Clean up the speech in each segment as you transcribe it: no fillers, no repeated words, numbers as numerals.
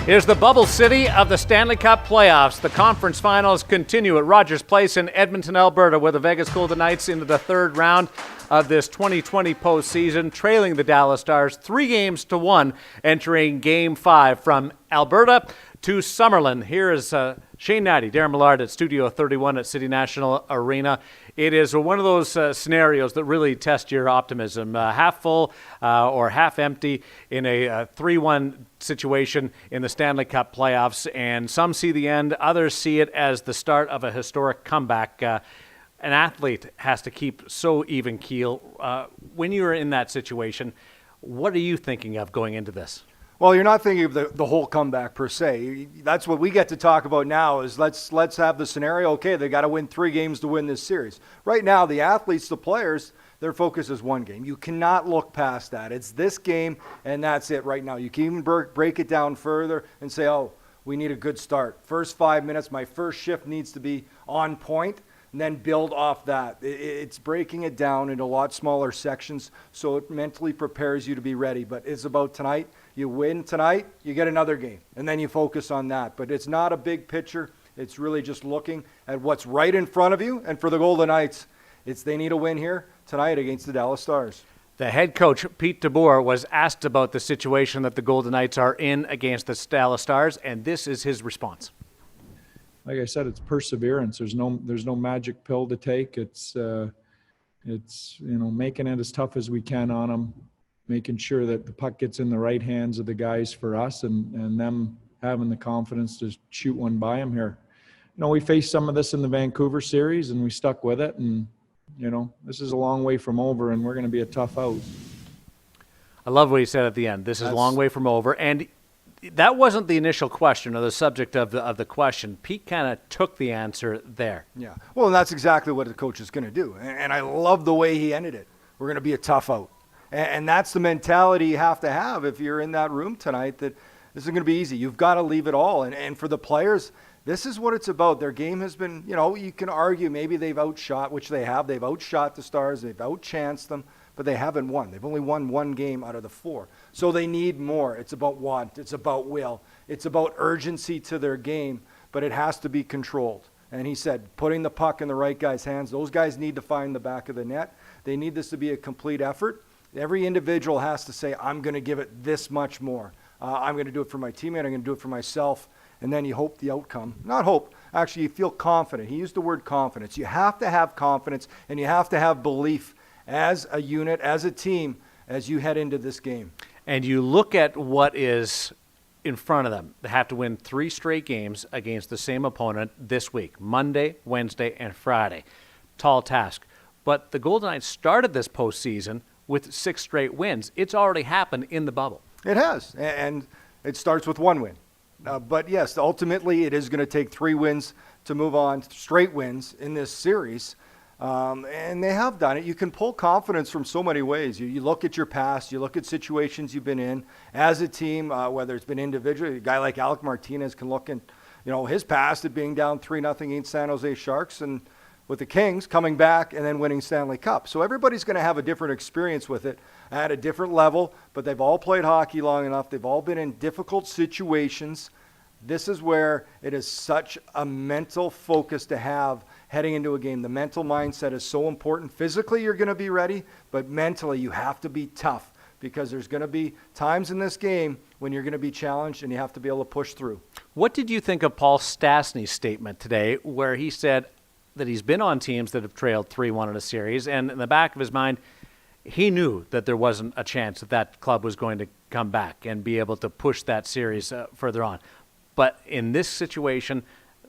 Is the bubble city of the Stanley Cup playoffs. The conference finals continue at Rogers Place in Edmonton, Alberta, where the Vegas Golden Knights into the third round of this 2020 postseason, trailing the Dallas Stars 3-1, entering Game 5 from Alberta to Summerlin. Here is Shane Natty, Darren Millard at Studio 31 at City National Arena. It is one of those scenarios that really test your optimism. Half full or half empty in a 3-1 situation in the Stanley Cup playoffs. And some see the end, others see it as the start of a historic comeback. An athlete has to keep so even keel. When you're in that situation, what are you thinking of going into this? Well, you're not thinking of the whole comeback per se. That's what we get to talk about now is let's have the scenario, okay, they got to win 3 games to win this series. Right now, the athletes, the players, their focus is one game. You cannot look past that. It's this game, and that's it right now. You can even break it down further and say, oh, we need a good start. First 5 minutes, my first shift needs to be on point, and then build off that. It's breaking it down into a lot smaller sections so it mentally prepares you to be ready. But it's about tonight. You win tonight, you get another game, and then you focus on that. But it's not a big picture. It's really just looking at what's right in front of you. And for the Golden Knights, they need a win here tonight against the Dallas Stars. The head coach, Pete DeBoer, was asked about the situation that the Golden Knights are in against the Dallas Stars, and this is his response. Like I said, it's perseverance. There's no magic pill to take. It's making it as tough as we can on them, making sure that the puck gets in the right hands of the guys for us, and them having the confidence to shoot one by them here. We faced some of this in the Vancouver series, and we stuck with it. And this is a long way from over, and we're going to be a tough out. I love what he said at the end. This is a long way from over, and that wasn't the initial question or the subject of the question. Pete kind of took the answer there. Yeah. Well, and that's exactly what the coach is going to do. And I love the way he ended it. We're going to be a tough out. And that's the mentality you have to have if you're in that room tonight, that this is going to be easy. You've got to leave it all. And for the players, this is what it's about. Their game has been, you can argue maybe they've outshot, which they have. They've outshot the Stars. They've outchanced them. But they haven't won. They've only won 1 game out of the 4. So they need more. It's about want. It's about will. It's about urgency to their game, but it has to be controlled. And he said, putting the puck in the right guy's hands, those guys need to find the back of the net. They need this to be a complete effort. Every individual has to say, I'm going to give it this much more. I'm going to do it for my teammate. I'm going to do it for myself. And then you hope the outcome. Not hope. Actually, you feel confident. He used the word confidence. You have to have confidence, and you have to have belief as a unit, as a team, as you head into this game. And you look at what is in front of them. They have to win 3 straight games against the same opponent this week, Monday, Wednesday, and Friday. Tall task. But the Golden Knights started this postseason with 6 straight wins. It's already happened in the bubble. It has, and it starts with 1 win. But yes, ultimately it is going to take 3 wins to move on, straight wins in this series. And they have done it. You can pull confidence from so many ways. You look at your past, you look at situations you've been in as a team, whether it's been individually. A guy like Alec Martinez can look at, his past at being down 3-0 against San Jose Sharks and with the Kings coming back and then winning Stanley Cup. So everybody's going to have a different experience with it at a different level, but they've all played hockey long enough. They've all been in difficult situations. This is where it is such a mental focus to have heading into a game. The mental mindset is so important. Physically, you're going to be ready, but mentally, you have to be tough because there's going to be times in this game when you're going to be challenged and you have to be able to push through. What did you think of Paul Stastny's statement today where he said that he's been on teams that have trailed 3-1 in a series, and in the back of his mind, he knew that there wasn't a chance that club was going to come back and be able to push that series further on. But in this situation,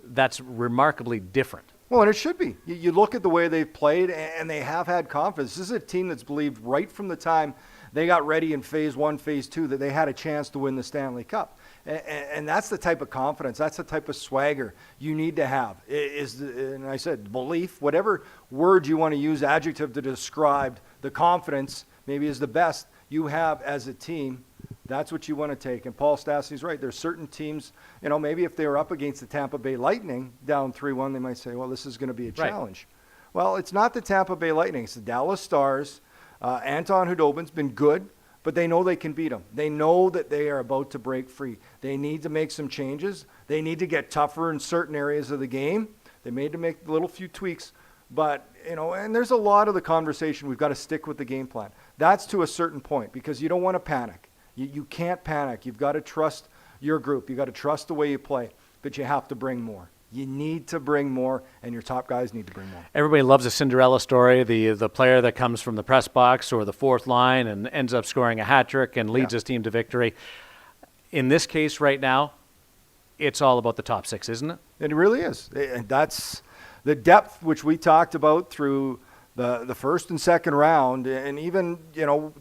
that's remarkably different. Well, and it should be. You look at the way they've played, and they have had confidence. This is a team that's believed right from the time they got ready in Phase 1, Phase 2, that they had a chance to win the Stanley Cup. And that's the type of confidence, that's the type of swagger you need to have. And I said belief, whatever word you want to use, adjective to describe the confidence, maybe is the best you have as a team. That's what you want to take. And Paul Stastny's right. There's certain teams, maybe if they were up against the Tampa Bay Lightning down 3-1, they might say, well, this is going to be a challenge. Right. Well, it's not the Tampa Bay Lightning. It's the Dallas Stars. Anton Khudobin's been good. but they know they can beat them. They know that they are about to break free. They need to make some changes. They need to get tougher in certain areas of the game. They need to make a little few tweaks. But, and there's a lot of the conversation, we've got to stick with the game plan. That's to a certain point because you don't want to panic. You can't panic. You've got to trust your group. You've got to trust the way you play, but you have to bring more. You need to bring more, and your top guys need to bring more. Everybody loves a Cinderella story, the player that comes from the press box or the fourth line and ends up scoring a hat trick and leads his team to victory. In this case right now, it's all about the top six, isn't it? It really is. And that's the depth which we talked about through the first and second round and even,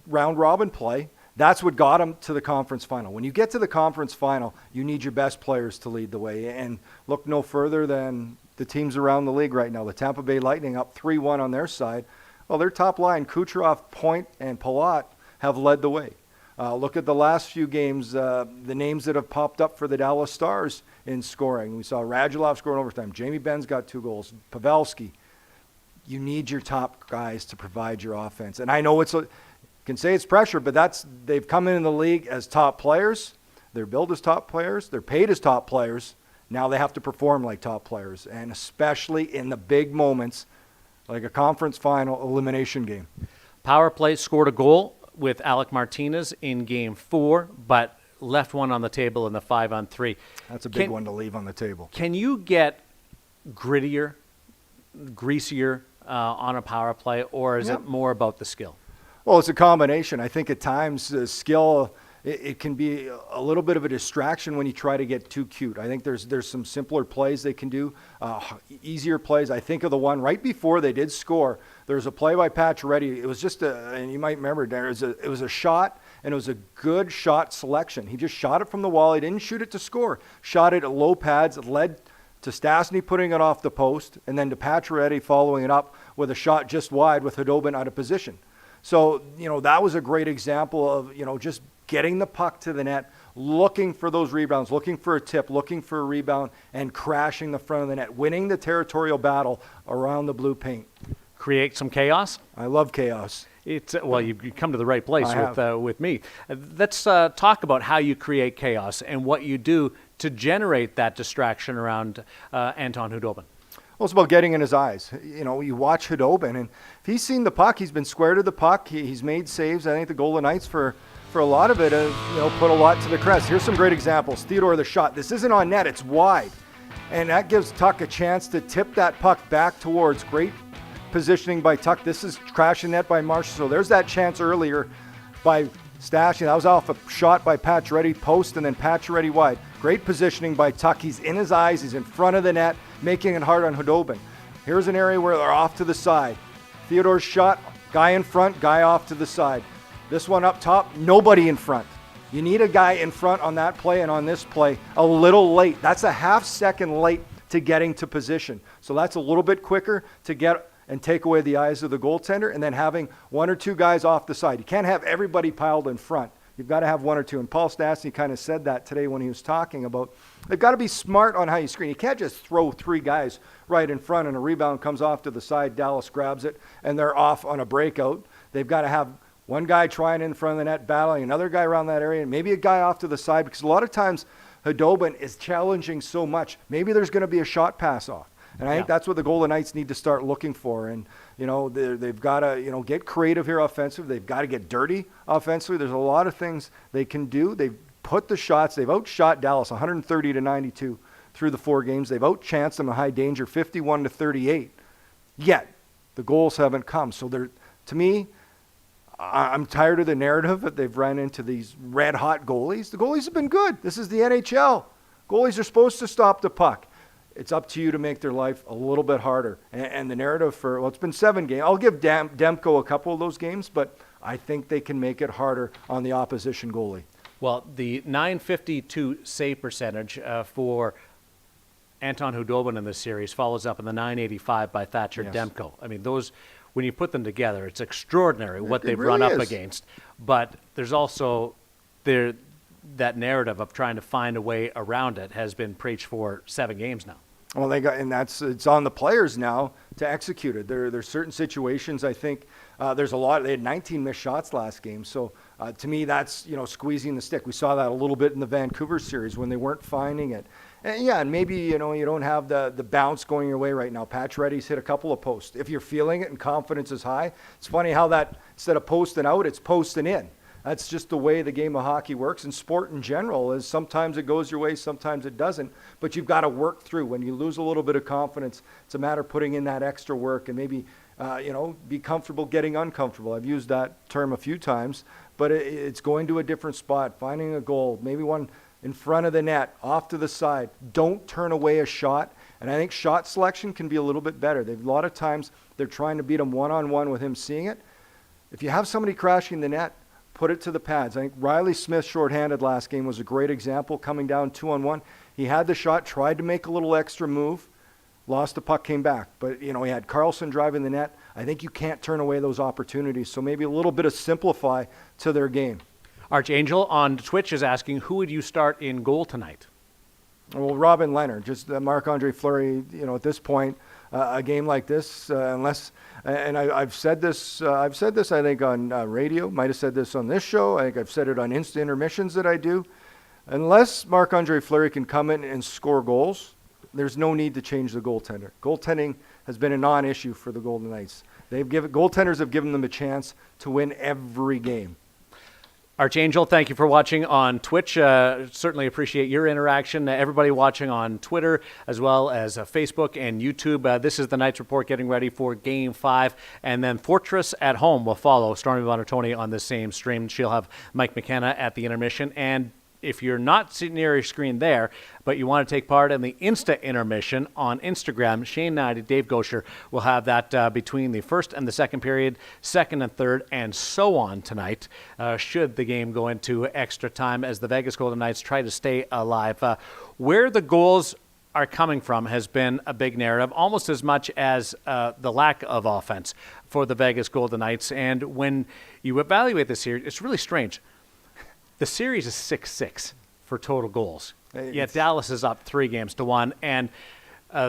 round robin play. That's what got them to the conference final. When you get to the conference final, you need your best players to lead the way. And look no further than the teams around the league right now. The Tampa Bay Lightning up 3-1 on their side. Well, their top line, Kucherov, Point, and Palat, have led the way. Look at the last few games, the names that have popped up for the Dallas Stars in scoring. We saw Radulov score in overtime. Jamie Benn's got 2 goals. Pavelski. You need your top guys to provide your offense. And I know can say it's pressure, but they've come in the league as top players. They're billed as top players. They're paid as top players. Now they have to perform like top players, and especially in the big moments like a conference final elimination game. Power play scored a goal with Alec Martinez in Game 4, but left one on the table in the 5-on-3. That's a big one to leave on the table. Can you get grittier, greasier on a power play, or is it more about the skill? Well, it's a combination. I think at times skill, it can be a little bit of a distraction when you try to get too cute. I think there's some simpler plays they can do, easier plays. I think of the one right before they did score. There was a play by Pacioretty. It was just and you might remember, it was a shot, and it was a good shot selection. He just shot it from the wall. He didn't shoot it to score. Shot it at low pads. It led to Stastny putting it off the post, and then to Pacioretty following it up with a shot just wide with Khudobin out of position. So, that was a great example of, just getting the puck to the net, looking for those rebounds, looking for a tip, looking for a rebound, and crashing the front of the net, winning the territorial battle around the blue paint. Create some chaos? I love chaos. Well, you come to the right place with me. Let's talk about how you create chaos and what you do to generate that distraction around Anton Khudobin. Well, it's about getting in his eyes. You watch Khudobin, and if he's seen the puck, he's been square to the puck. He's made saves. I think the Golden Knights, for a lot of it, put a lot to the crest. Here's some great examples. Theodore, the shot. This isn't on net. It's wide. And that gives Tuch a chance to tip that puck back towards. Great positioning by Tuch. This is crashing net by Marshall. So there's that chance earlier by Stastny. That was off a shot by Pacioretty, post, and then Pacioretty wide. Great positioning by Tuch. He's in his eyes. He's in front of the net, making it hard on Khudobin. Here's an area where they're off to the side. Theodore's shot, guy in front, guy off to the side. This one up top, nobody in front. You need a guy in front on that play and on this play a little late. That's a half second late to getting to position. So that's a little bit quicker to get and take away the eyes of the goaltender, and then having 1 or 2 guys off the side. You can't have everybody piled in front. You've got to have 1 or 2. And Paul Stastny kind of said that today when he was talking about they've got to be smart on how you screen. You can't just throw 3 guys right in front and a rebound comes off to the side, Dallas grabs it, and they're off on a breakout. They've got to have one guy trying in front of the net, battling another guy around that area, and maybe a guy off to the side, because a lot of times Khudobin is challenging so much. Maybe there's going to be a shot pass off. And I think that's what the Golden Knights need to start looking for. And, they've got to, get creative here offensively. They've got to get dirty offensively. There's a lot of things they can do. They've put the shots. They've outshot Dallas 130-92 through the 4 games. They've outchanced them in high danger 51-38. Yet, the goals haven't come. So to me, I'm tired of the narrative that they've run into these red-hot goalies. The goalies have been good. This is the NHL. Goalies are supposed to stop the puck. It's up to you to make their life a little bit harder. And the narrative it's been 7 games. I'll give Demko a couple of those games, but I think they can make it harder on the opposition goalie. Well, the .952 save percentage for Anton Khudobin in this series follows up in the .985 by Thatcher Demko. I mean, those, when you put them together, it's extraordinary what they've really run up is. against. But there's also that narrative of trying to find a way around it has been preached for 7 games now. Well, it's on the players now to execute it. There's certain situations. I think there's a lot. They had 19 missed shots last game, so to me that's squeezing the stick. We saw that a little bit in the Vancouver series when they weren't finding it. And maybe you don't have the bounce going your way right now. Pacioretty's hit a couple of posts. If you're feeling it and confidence is high, it's funny how that instead of posting out, it's posting in. That's just the way the game of hockey works, and sport in general is sometimes it goes your way, sometimes it doesn't, but you've got to work through. When you lose a little bit of confidence, it's a matter of putting in that extra work and maybe, be comfortable getting uncomfortable. I've used that term a few times, but it's going to a different spot, finding a goal, maybe one in front of the net, off to the side. Don't turn away a shot, and I think shot selection can be a little bit better. A lot of times they're trying to beat him one-on-one with him seeing it. If you have somebody crashing the net, put it to the pads. I think Riley Smith shorthanded last game was a great example, coming down 2-on-1. He had the shot, tried to make a little extra move, lost the puck, came back. But, he had Carlson driving the net. I think you can't turn away those opportunities. So maybe a little bit of simplify to their game. Archangel on Twitch is asking, who would you start in goal tonight? Well, Robin Leonard, just Marc-Andre Fleury, at this point, a game like this, unless, and I've said this, I think on radio, might have said this on this show, I think I've said it on Insta intermissions that I do, unless Marc-Andre Fleury can come in and score goals, there's no need to change the goaltender. Goaltending has been a non-issue for the Golden Knights. Goaltenders have given them a chance to win every game. Archangel, thank you for watching on Twitch. Certainly appreciate your interaction. Everybody watching on Twitter as well as Facebook and YouTube. This is the Knights Report getting ready for Game 5. And then Fortress at home will follow Stormy Buonantony on the same stream. She'll have Mike McKenna at the intermission. And if you're not sitting near your screen there, but you want to take part in the Insta intermission on Instagram, Shane Knight and Dave Gosher will have that between the first and the second period, second and third, and so on tonight, should the game go into extra time as the Vegas Golden Knights try to stay alive. Where the goals are coming from has been a big narrative, almost as much as the lack of offense for the Vegas Golden Knights. And when you evaluate this here, it's really strange. The series is 6-6 for total goals. Yet Dallas is up 3-1. And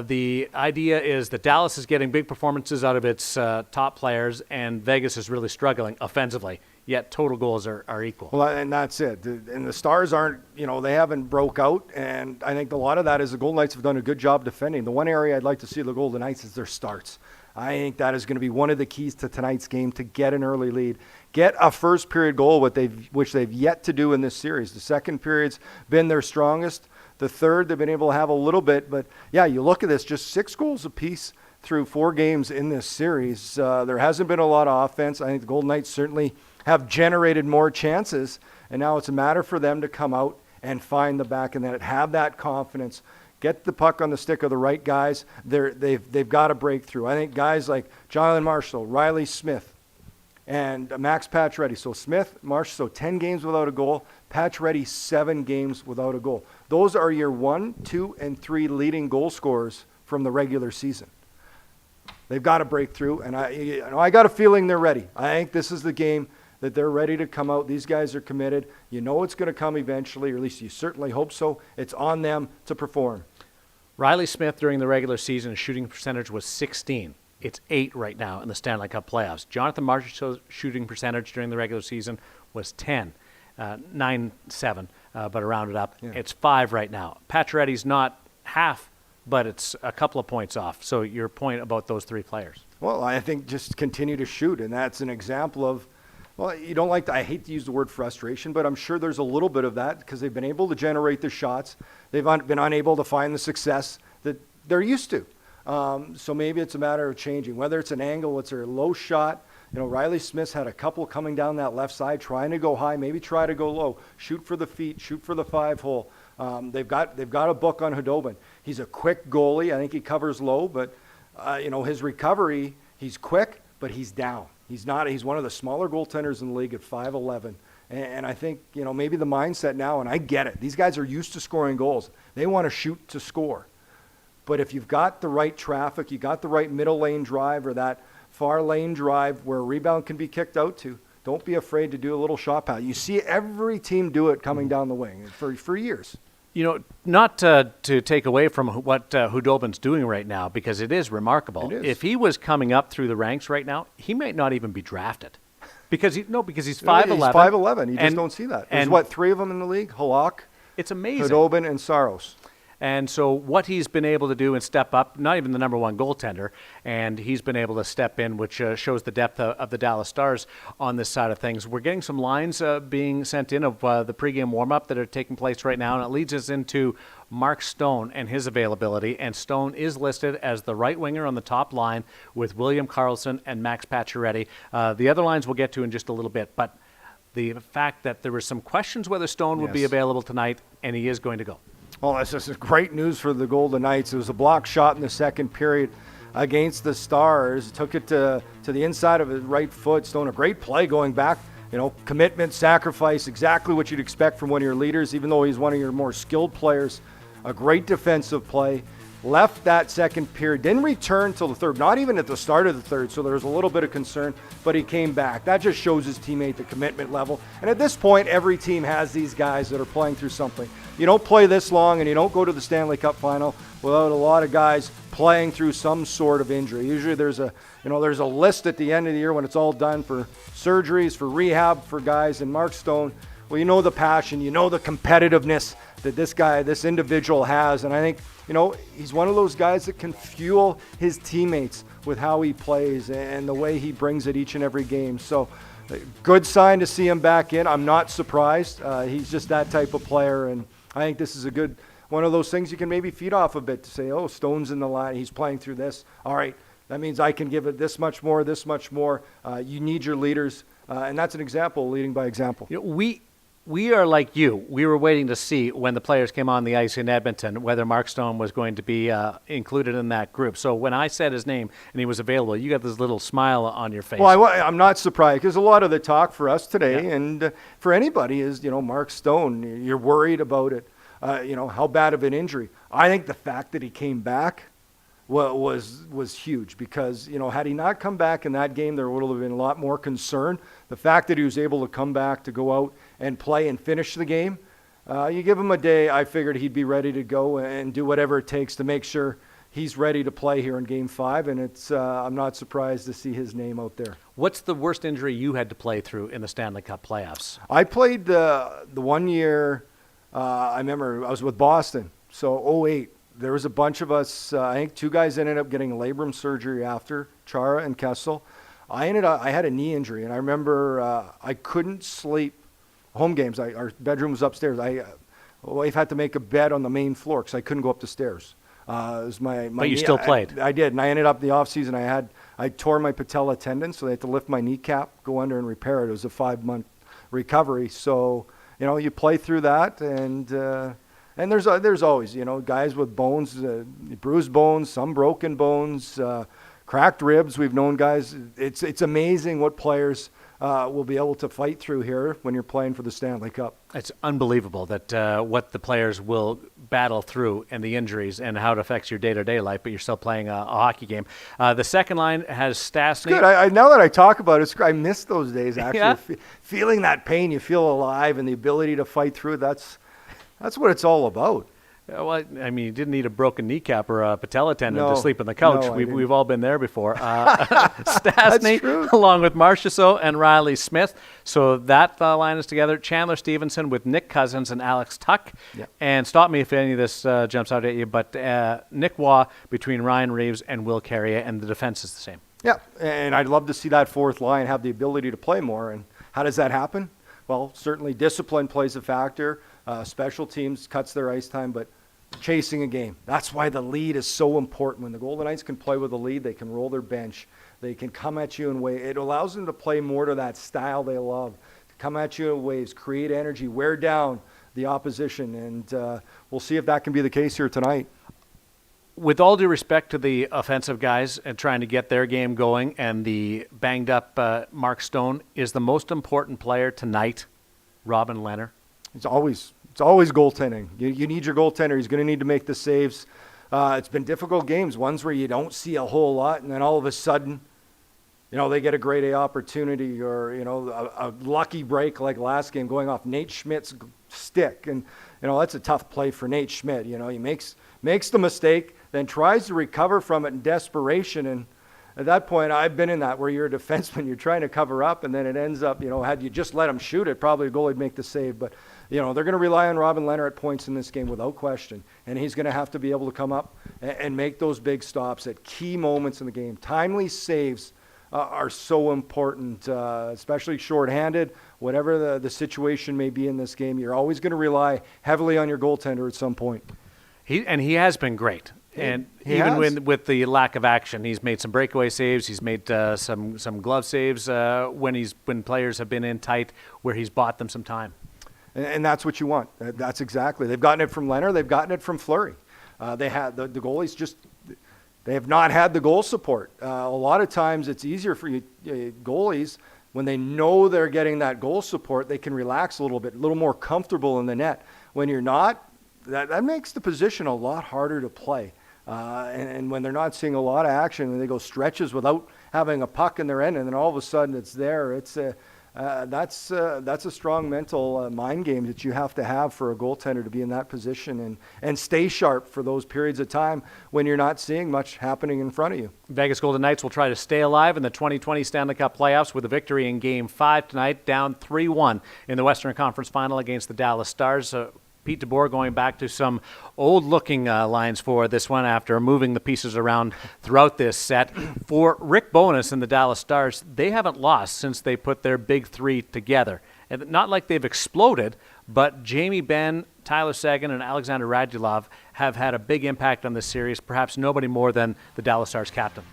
the idea is that Dallas is getting big performances out of its top players, and Vegas is really struggling offensively. Yet total goals are equal. Well, and that's it. And the Stars aren't, they haven't broke out. And I think a lot of that is the Golden Knights have done a good job defending. The one area I'd like to see the Golden Knights is their starts. I think that is going to be one of the keys to tonight's game, to get an early lead. Get a first period goal, which they've yet to do in this series. The second period's been their strongest. The third, they've been able to have a little bit. But, yeah, you look at this, just 6 goals apiece through 4 games in this series. There hasn't been a lot of offense. I think the Golden Knights certainly have generated more chances. And now it's a matter for them to come out and find the back of the net, have that confidence. Get the puck on the stick of the right guys. They've got to break through. I think guys like Jonathan Marchessault, Riley Smith, and Max Pacioretty. So Smith, Marchessault, 10 games without a goal. Pacioretty, 7 games without a goal. Those are your 1, 2, and 3 leading goal scorers from the regular season. They've got to break through, and I got a feeling they're ready. I think this is the game that they're ready to come out. These guys are committed. You know it's going to come eventually, or at least you certainly hope so. It's on them to perform. Riley Smith during the regular season, his shooting percentage was 16. It's 8 right now in the Stanley Cup playoffs. Jonathan Marchessault's shooting percentage during the regular season was 10, 9-7, but I rounded up. Yeah. It's 5 right now. Pacioretty's not half, but it's a couple of points off. So your point about those 3 players. Well, I think just continue to shoot, and that's an example of, well, you don't like to, I hate to use the word frustration, but I'm sure there's a little bit of that because they've been able to generate the shots. They've been unable to find the success that they're used to. So maybe it's a matter of changing, whether it's an angle, it's a low shot. Riley Smith's had a couple coming down that left side, trying to go high, maybe try to go low, shoot for the feet, shoot for the 5-hole. They've got a book on Khudobin. He's a quick goalie. I think he covers low, but his recovery, he's quick, but he's down. He's one of the smaller goaltenders in the league at 5'11". And I think, maybe the mindset now, and I get it. These guys are used to scoring goals. They want to shoot to score. But if you've got the right traffic, you got the right middle lane drive or that far lane drive where a rebound can be kicked out to, don't be afraid to do a little shot pass. You see every team do it coming down the wing for years. Not to take away from what Hudobin's doing right now, because it is remarkable. It is. If he was coming up through the ranks right now, he might not even be drafted. Because he's 5'11". He's 5'11". You just don't see that. There's, and 3 of them in the league? Halak, it's amazing. Hudobin, and Saros. And so what he's been able to do and step up, not even the number one goaltender, and he's been able to step in, which shows the depth of the Dallas Stars on this side of things. We're getting some lines being sent in of the pregame warm-up that are taking place right now, and it leads us into Mark Stone and his availability. And Stone is listed as the right winger on the top line with William Karlsson and Max Pacioretty. The other lines we'll get to in just a little bit, but the fact that there were some questions whether Stone would be available tonight, and he is going to go. Well, that's just great news for the Golden Knights. It was a block shot in the second period against the Stars. Took it to the inside of his right foot. Stone, a great play going back. Commitment, sacrifice, exactly what you'd expect from one of your leaders, even though he's one of your more skilled players. A great defensive play. Left that second period, didn't return till the third, not even at the start of the third, so there was a little bit of concern, but he came back. That just shows his teammate the commitment level. And at this point, every team has these guys that are playing through something. You don't play this long and you don't go to the Stanley Cup final without a lot of guys playing through some sort of injury. Usually there's a list at the end of the year when it's all done for surgeries, for rehab for guys. And Mark Stone, well, you know the passion, you know the competitiveness that this individual has. And I think, he's one of those guys that can fuel his teammates with how he plays and the way he brings it each and every game. So good sign to see him back in. I'm not surprised. He's just that type of player. And I think this is a good one of those things you can maybe feed off a bit to say, oh, Stone's in the line. He's playing through this. All right, that means I can give it this much more, this much more. You need your leaders. And that's an example, leading by example. We are like you. We were waiting to see when the players came on the ice in Edmonton whether Mark Stone was going to be included in that group. So when I said his name and he was available, you got this little smile on your face. Well, I'm not surprised because a lot of the talk for us today and for anybody is, Mark Stone. You're worried about it. How bad of an injury. I think the fact that he came back was huge because, had he not come back in that game, there would have been a lot more concern. The fact that he was able to come back to go out and play and finish the game, you give him a day, I figured he'd be ready to go and do whatever it takes to make sure he's ready to play here in Game 5, and I'm not surprised to see his name out there. What's the worst injury you had to play through in the Stanley Cup playoffs? I played the 1 year, I remember I was with Boston, so 2008. There was a bunch of us, I think 2 guys ended up getting labrum surgery after, Chara and Kessel. I had a knee injury, and I remember I couldn't sleep. Home games, our bedroom was upstairs. My wife had to make a bed on the main floor because I couldn't go up the stairs. It was my but you knee. still played. I did, and I ended up the offseason. I tore my patella tendon, so they had to lift my kneecap, go under and repair it. It was a 5-month recovery. So, you play through that, and there's always, guys with bones, bruised bones, some broken bones, cracked ribs. We've known guys. It's amazing what players will be able to fight through here when you're playing for the Stanley Cup. It's unbelievable that what the players will battle through and the injuries and how it affects your day-to-day life, but you're still playing a hockey game. The second line has Stastny. Good. Now that I talk about it, I miss those days, actually. Yeah. Feeling that pain, you feel alive, and the ability to fight through it, that's what it's all about. Well, I mean, you didn't need a broken kneecap or a patella tendon to sleep on the couch. No, we've all been there before. Stastny, along with Marchessault and Riley Smith. So that line is together. Chandler Stevenson with Nick Cousins and Alex Tuck. Yep. And stop me if any of this jumps out at you, but Nick Waugh between Ryan Reeves and Will Carrier, and the defense is the same. Yeah, and I'd love to see that fourth line have the ability to play more. And how does that happen? Well, certainly discipline plays a factor. Special teams cuts their ice time, but chasing a game. That's why the lead is so important. When the Golden Knights can play with a lead, they can roll their bench. They can come at you in waves. It allows them to play more to that style they love. To come at you in waves, create energy, wear down the opposition. And we'll see if that can be the case here tonight. With all due respect to the offensive guys and trying to get their game going and the banged up Mark Stone, is the most important player tonight Robin Lehner? It's always goaltending. You need your goaltender. He's going to need to make the saves. It's been difficult games, ones where you don't see a whole lot, and then all of a sudden, they get a grade A opportunity or, a lucky break like last game going off Nate Schmidt's stick. And, that's a tough play for Nate Schmidt. He makes the mistake, then tries to recover from it in desperation. And at that point, I've been in that where you're a defenseman, you're trying to cover up, and then it ends up, had you just let him shoot it, probably a goalie'd make the save. But, they're going to rely on Robin Lehner at points in this game without question. And he's going to have to be able to come up and make those big stops at key moments in the game. Timely saves are so important, especially shorthanded. Whatever the situation may be in this game, you're always going to rely heavily on your goaltender at some point. He has been great. And He even has. with the lack of action, he's made some breakaway saves. He's made some glove saves when players have been in tight, where he's bought them some time. And that's what you want. That's exactly. They've gotten it from Leonard. They've gotten it from Fleury. They had the goalies they have not had the goal support. A lot of times it's easier for you goalies when they know they're getting that goal support. They can relax a little bit, a little more comfortable in the net. When you're not, that makes the position a lot harder to play. And when they're not seeing a lot of action, and they go stretches without having a puck in their end, and then all of a sudden it's there. That's a strong mental mind game that you have to have for a goaltender to be in that position and stay sharp for those periods of time when you're not seeing much happening in front of you. Vegas Golden Knights will try to stay alive in the 2020 Stanley Cup playoffs with a victory in Game 5 tonight, down 3-1 in the Western Conference Final against the Dallas Stars. Pete DeBoer going back to some old-looking lines for this one after moving the pieces around throughout this set. For Rick Bowness and the Dallas Stars, they haven't lost since they put their big three together. And not like they've exploded, but Jamie Benn, Tyler Seguin, and Alexander Radulov have had a big impact on this series, perhaps nobody more than the Dallas Stars captain.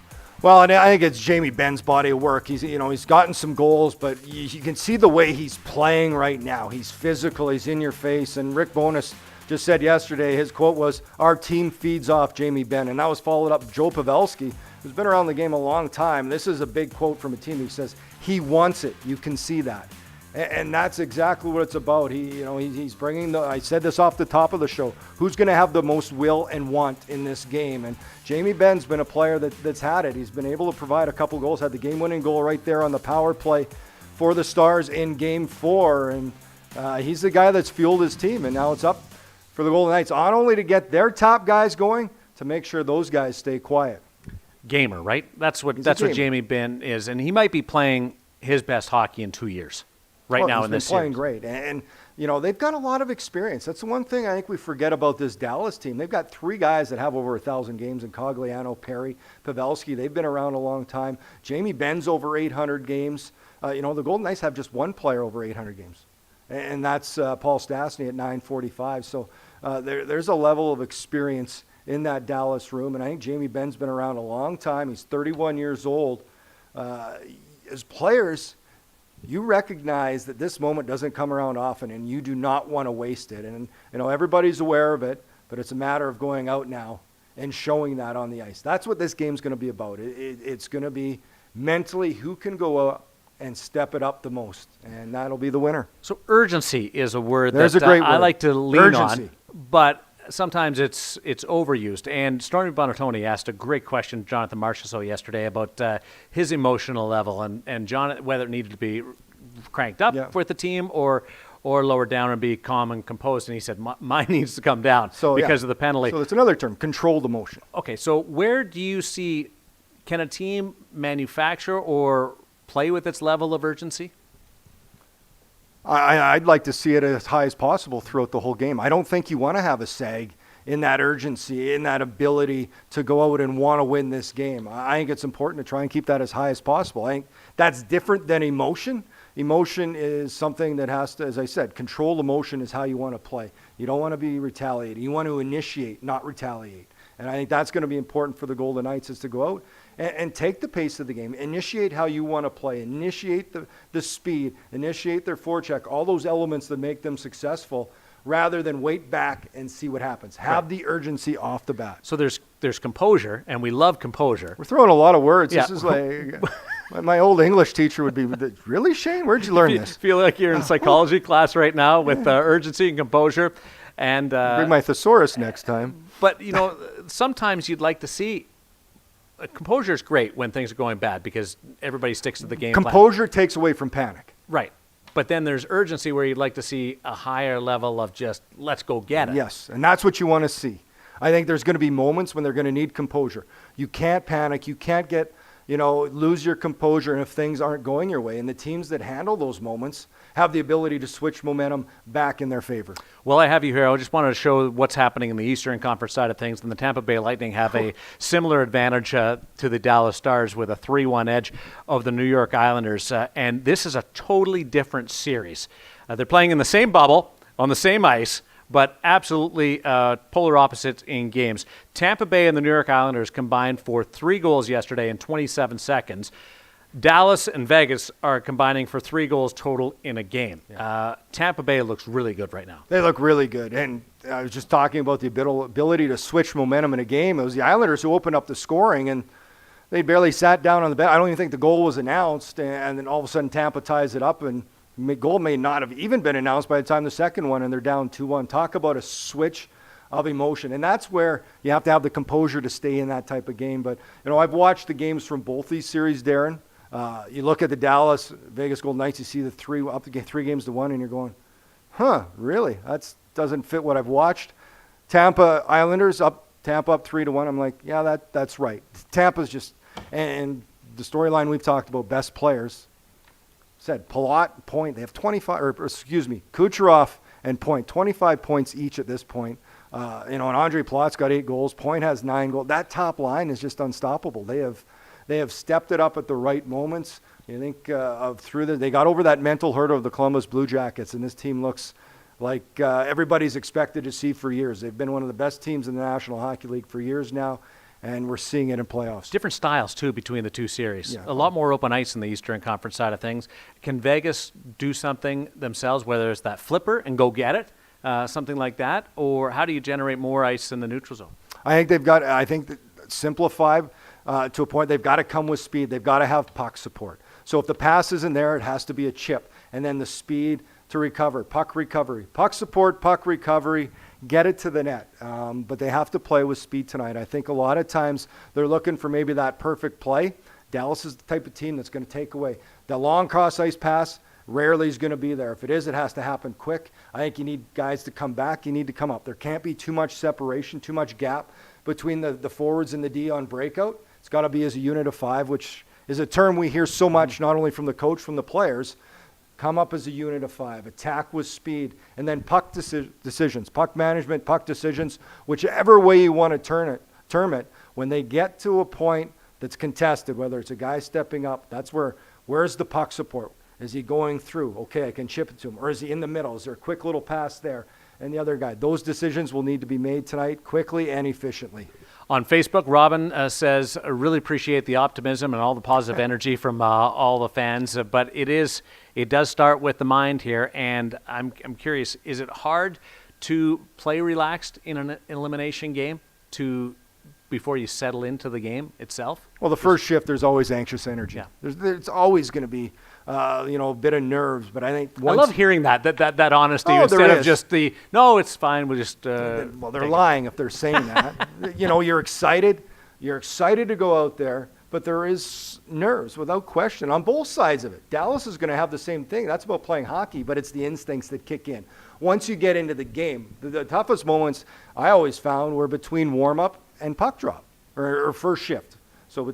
Well, and I think it's Jamie Benn's body of work. He's gotten some goals, but you can see the way he's playing right now. He's physical, he's in your face. And Rick Bowness just said yesterday, his quote was, "Our team feeds off Jamie Benn." And that was followed up Joe Pavelski, who's been around the game a long time. This is a big quote from a team. He says, he wants it. You can see that. And that's exactly what it's about. He's bringing I said this off the top of the show, who's going to have the most will and want in this game? And Jamie Benn's been a player that's had it. He's been able to provide a couple goals, had the game-winning goal right there on the power play for the Stars in Game 4. And he's the guy that's fueled his team. And now it's up for the Golden Knights, not only to get their top guys going, to make sure those guys stay quiet. Gamer, right? That's what gamer. Jamie Benn is. And he might be playing his best hockey in 2 years. Now in this he's been playing series. great. And they've got a lot of experience. That's the one thing I think we forget about this Dallas team. They've got three guys that have over 1,000 games in Cogliano, Perry, Pavelski. They've been around a long time. Jamie Benn's over 800 games. The Golden Knights have just one player over 800 games, and that's Paul Stastny at 945. So there's a level of experience in that Dallas room, and I think Jamie Benn's been around a long time. He's 31 years old. As players, you recognize that this moment doesn't come around often, and you do not want to waste it. And everybody's aware of it, but it's a matter of going out now and showing that on the ice. That's what this game's going to be about. It's going to be mentally who can go out and step it up the most, and that'll be the winner. So urgency is a word There's that a great I word. like to lean Urgency. on, but sometimes it's overused. And Stormy Buonantony asked a great question, Jonathan Marchessault, yesterday about his emotional level and John, whether it needed to be cranked up with the team or lowered down and be calm and composed. And he said, mine needs to come down because of the penalty. So that's another term, controlled emotion. Okay, so where do you see, can a team manufacture or play with its level of urgency? I'd like to see it as high as possible throughout the whole game. I don't think you want to have a sag in that urgency, in that ability to go out and want to win this game. I think it's important to try and keep that as high as possible. I think that's different than emotion. Emotion is something that has to, as I said, controlled emotion is how you want to play. You don't want to be retaliating. You want to initiate, not retaliate. And I think that's going to be important for the Golden Knights, is to go out and take the pace of the game, initiate how you want to play, initiate the speed, initiate their forecheck, all those elements that make them successful, rather than wait back and see what happens. Have the urgency off the bat. So there's composure, and we love composure. We're throwing a lot of words. Yeah. This is like my old English teacher would be, really, Shane? Where'd you learn this? Feel like you're in psychology class right now with urgency and composure. And bring my thesaurus next time. But, sometimes you'd like to see composure is great when things are going bad because everybody sticks to the game plan. Composure takes away from panic. Right. but then there's urgency where you'd like to see a higher level of just, let's go get it. Yes, and that's what you want to see. I think there's going to be moments when they're going to need composure. You can't panic. You can't lose your composure if things aren't going your way. And the teams that handle those moments have the ability to switch momentum back in their favor. Well, I have you here. I just wanted to show what's happening in the Eastern Conference side of things. And the Tampa Bay Lightning have a similar advantage to the Dallas Stars with a 3-1 edge of the New York Islanders. And this is a totally different series. They're playing in the same bubble, on the same ice, but absolutely polar opposites in games. Tampa Bay and the New York Islanders combined for 3 goals yesterday in 27 seconds. Dallas and Vegas are combining for 3 goals total in a game. Yeah. Tampa Bay looks really good right now. They look really good. And I was just talking about the ability to switch momentum in a game. It was the Islanders who opened up the scoring, and they barely sat down on the bench. I don't even think the goal was announced, and then all of a sudden Tampa ties it up, and goal may not have even been announced by the time the second one, and they're down 2-1. Talk about a switch of emotion. And that's where you have to have the composure to stay in that type of game. But, I've watched the games from both these series, Darren. You look at the Dallas Vegas Golden Knights, you see the 3 games to 1, and you're going, really? That doesn't fit what I've watched. Tampa Islanders Tampa up 3-1. I'm like, yeah, that's right. Tampa's just, and the storyline we've talked about, best players. Said Palat, Point, they have 25, Kucherov and Point, 25 points each at this point. And Andre Palat's got 8 goals. Point has 9 goals. That top line is just unstoppable. They have stepped it up at the right moments. You think they got over that mental hurdle of the Columbus Blue Jackets, and this team looks like everybody's expected to see for years. They've been one of the best teams in the National Hockey League for years now, and we're seeing it in playoffs. Different styles, too, between the two series. Yeah. A lot more open ice in the Eastern Conference side of things. Can Vegas do something themselves, whether it's that flipper and go get it, something like that, or how do you generate more ice in the neutral zone? I think that simplify to a point. They've got to come with speed. They've got to have puck support. So if the pass isn't there, it has to be a chip, and then the speed to recover, puck recovery, puck support, puck recovery, get it to the net. But they have to play with speed tonight. I think a lot of times they're looking for maybe that perfect play. Dallas is the type of team that's going to take away. The long cross-ice pass rarely is going to be there. If it is, it has to happen quick. I think you need guys to come back. You need to come up. There can't be too much separation, too much gap between the forwards and the D on breakout. It's got to be as a unit of 5, which is a term we hear so much, not only from the coach, from the players. Come up as a unit of 5, attack with speed, and then puck decisions, puck management, puck decisions, whichever way you want to term it. When they get to a point that's contested, whether it's a guy stepping up, that's where's the puck support? Is he going through? Okay, I can chip it to him. Or is he in the middle? Is there a quick little pass there? And the other guy. Those decisions will need to be made tonight quickly and efficiently. On Facebook, Robin says, I really appreciate the optimism and all the positive energy from all the fans, but it does start with the mind here, and I'm curious, is it hard to play relaxed in an elimination game before you settle into the game itself? Well, the first shift, there's always anxious energy. Yeah. There's always going to be a bit of nerves, but I think I love hearing that honesty instead of just no, it's fine. We'll just well, they're lying if they're saying that. You're excited to go out there, but there is nerves without question on both sides of it. Dallas is going to have the same thing. That's about playing hockey, but it's the instincts that kick in. Once you get into the game, the toughest moments I always found were between warm-up and puck drop or first shift. So,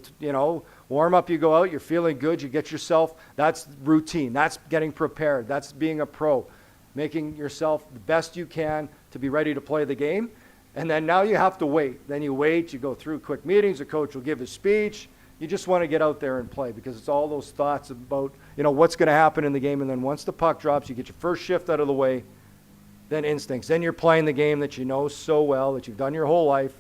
warm up, you go out, you're feeling good, you get yourself, that's routine, that's getting prepared, that's being a pro, making yourself the best you can to be ready to play the game. And then now you have to wait. Then you wait, you go through quick meetings, the coach will give his speech. You just want to get out there and play because it's all those thoughts about, what's going to happen in the game. And then once the puck drops, you get your first shift out of the way, then instincts. Then you're playing the game that you know so well, that you've done your whole life,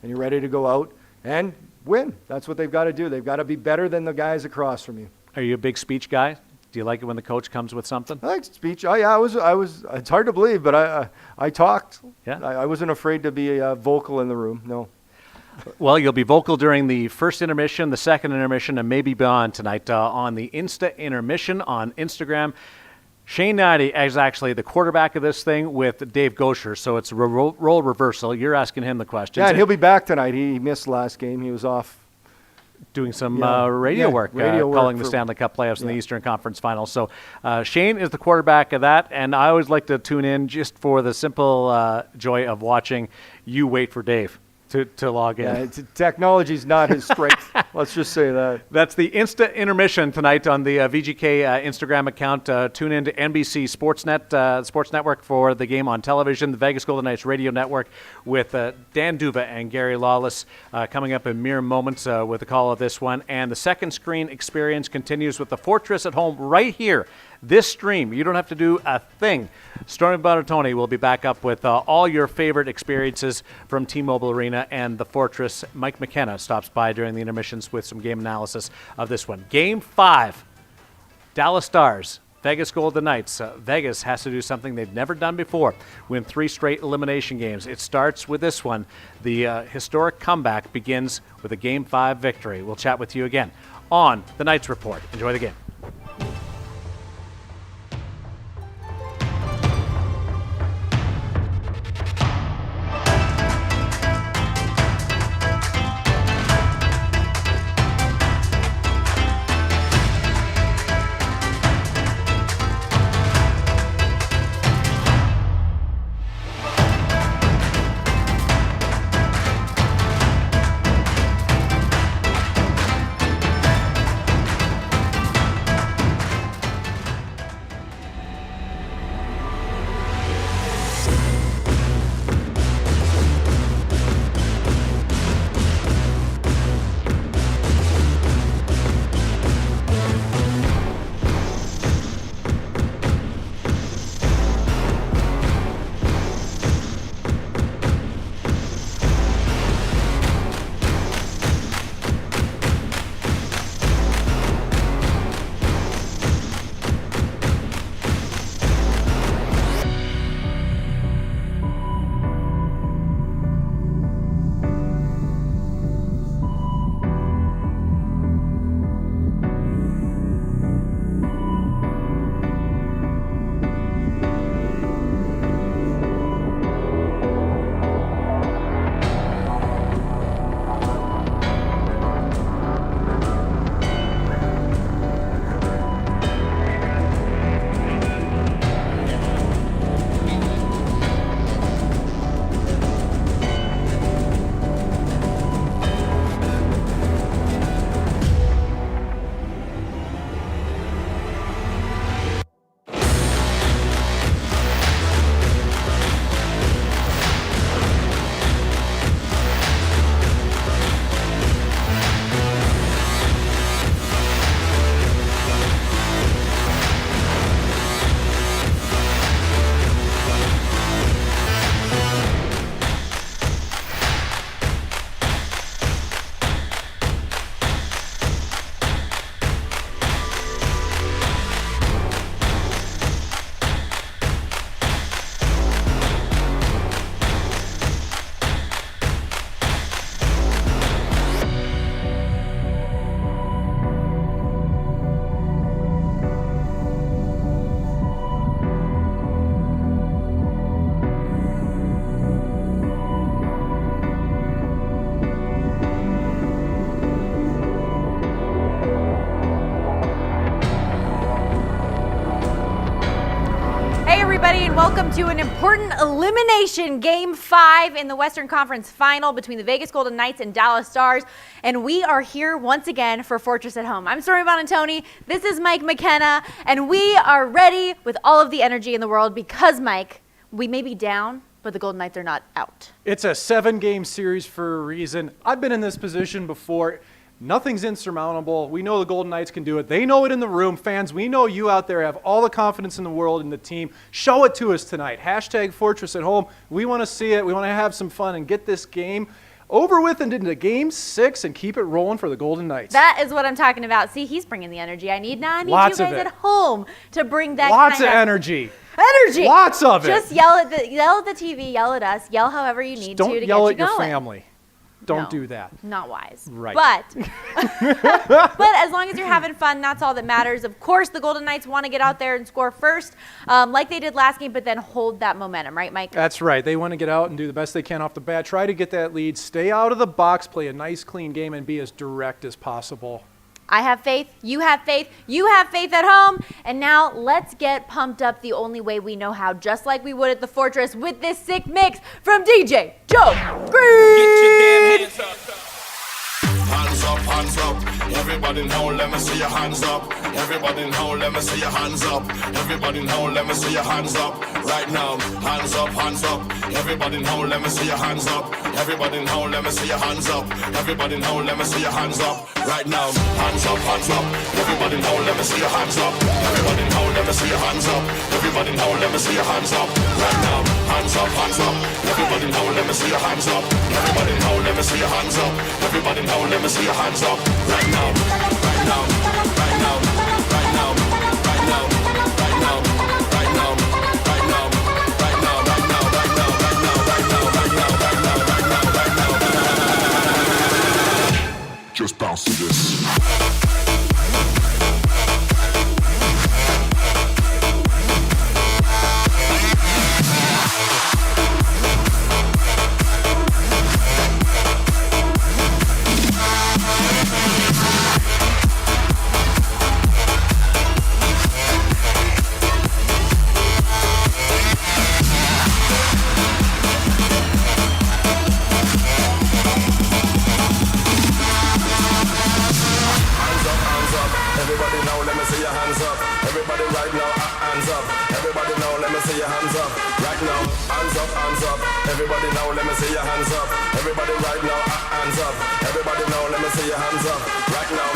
and you're ready to go out and win. That's what they've got to do. They've got to be better than the guys across from you. Are you a big speech guy? Do you like it when the coach comes with something? I like speech. Oh yeah, I was. It's hard to believe, but I talked. Yeah. I wasn't afraid to be vocal in the room. No. Well, you'll be vocal during the first intermission, the second intermission, and maybe beyond tonight on the Insta Intermission on Instagram. Shane Knighty is actually the quarterback of this thing with Dave Gaucher, so it's a role reversal. You're asking him the questions. Yeah, and he'll be back tonight. He missed last game. He was off doing some Yeah. radio Yeah, work, radio work calling the for- Stanley Cup playoffs in the Eastern Conference Finals. So Shane is the quarterback of that, and I always like to tune in just for the simple joy of watching you wait for Dave to log in. Technology's not his strength. Let's just say that. That's the Insta intermission tonight on the VGK Instagram account. Tune in to NBC Sportsnet, Sports Network for the game on television, the Vegas Golden Knights radio network with Dan Duva and Gary Lawless coming up in mere moments with the call of this one. And the second screen experience continues with the Fortress at home right here. This stream, you don't have to do a thing. Stormy Buonantony will be back up with all your favorite experiences from T-Mobile Arena and the Fortress. Mike McKenna stops by during the intermissions with some game analysis of this one. Game 5, Dallas Stars, Vegas Golden Knights. Vegas has to do something they've never done before, win 3 straight elimination games. It starts with this one. The historic comeback begins with a Game 5 victory. We'll chat with you again on the Knights Report. Enjoy the game. And welcome to an important elimination Game 5 in the Western Conference Final between the Vegas Golden Knights and Dallas Stars. And we are here once again for Fortress at Home. I'm Stormy Buonantony. This is Mike McKenna. And we are ready with all of the energy in the world because, Mike, we may be down, but the Golden Knights are not out. It's a 7-game series for a reason. I've been in this position before. Nothing's insurmountable. We know the Golden Knights can do it. They know it in the room. Fans, we know you out there have all the confidence in the world in the team. Show it to us tonight. Hashtag Fortress at Home. We want to see it. We want to have some fun and get this game over with and into Game 6 and keep it rolling for the Golden Knights. That is what I'm talking about. See, he's bringing the energy I need. Now I need Lots you of guys it. at home to bring that Lots kind of energy. Energy. Lots of it. Just yell at the TV, yell at us, yell however you need Don't to yell get at you your going. family. Don't No, do that. Not wise. Right. But but as long as you're having fun, that's all that matters. Of course, the Golden Knights want to get out there and score first, like they did last game, but then hold that momentum, right, Mike? That's right. They want to get out and do the best they can off the bat. Try to get that lead. Stay out of the box. Play a nice, clean game, and be as direct as possible. I have faith. You have faith. You have faith at home. And now let's get pumped up the only way we know how, just like we would at the Fortress with this sick mix from DJ Joe Green. Hands up, hands up. Everybody know, let me see your hands up. Everybody know, let me see your hands up. Everybody know, let me see your hands up. Right now, hands up, hands up. Everybody know, let me see your hands up. Everybody know, let me see your hands up. Everybody know, let me see your hands up. Right now, hands up, hands up. Everybody know, let me see your hands up. Everybody know, let me see your hands up. Everybody know, let me see your hands up. Right now, hands up, hands up. Everybody know, let me see your hands up. Everybody know, let me see your hands up. Everybody know, let me see your hands up. Right now, right now, right now, right now, right now, right now, right now, right now, right now, right now, right now, right now, right now, right now, right now, right now, right now. Just bounce to this. Everybody now, let me see your hands up. Everybody right now, hands up. Everybody now, let me see your hands up. Right now, hands up, hands up. Everybody now, let me see your hands up. Everybody right now, hands up. Everybody now, let me see your hands up. Right now.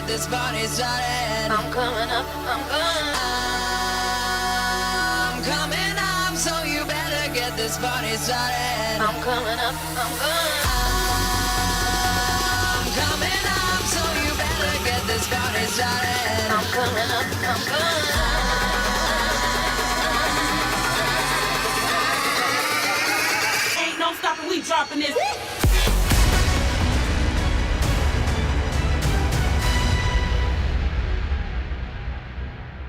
This party started. I'm coming up, I'm coming up, so you better get this party started. I'm coming up, I'm coming up, so you better get this party started. I'm coming up, I'm Ain't no stopping, we dropping this.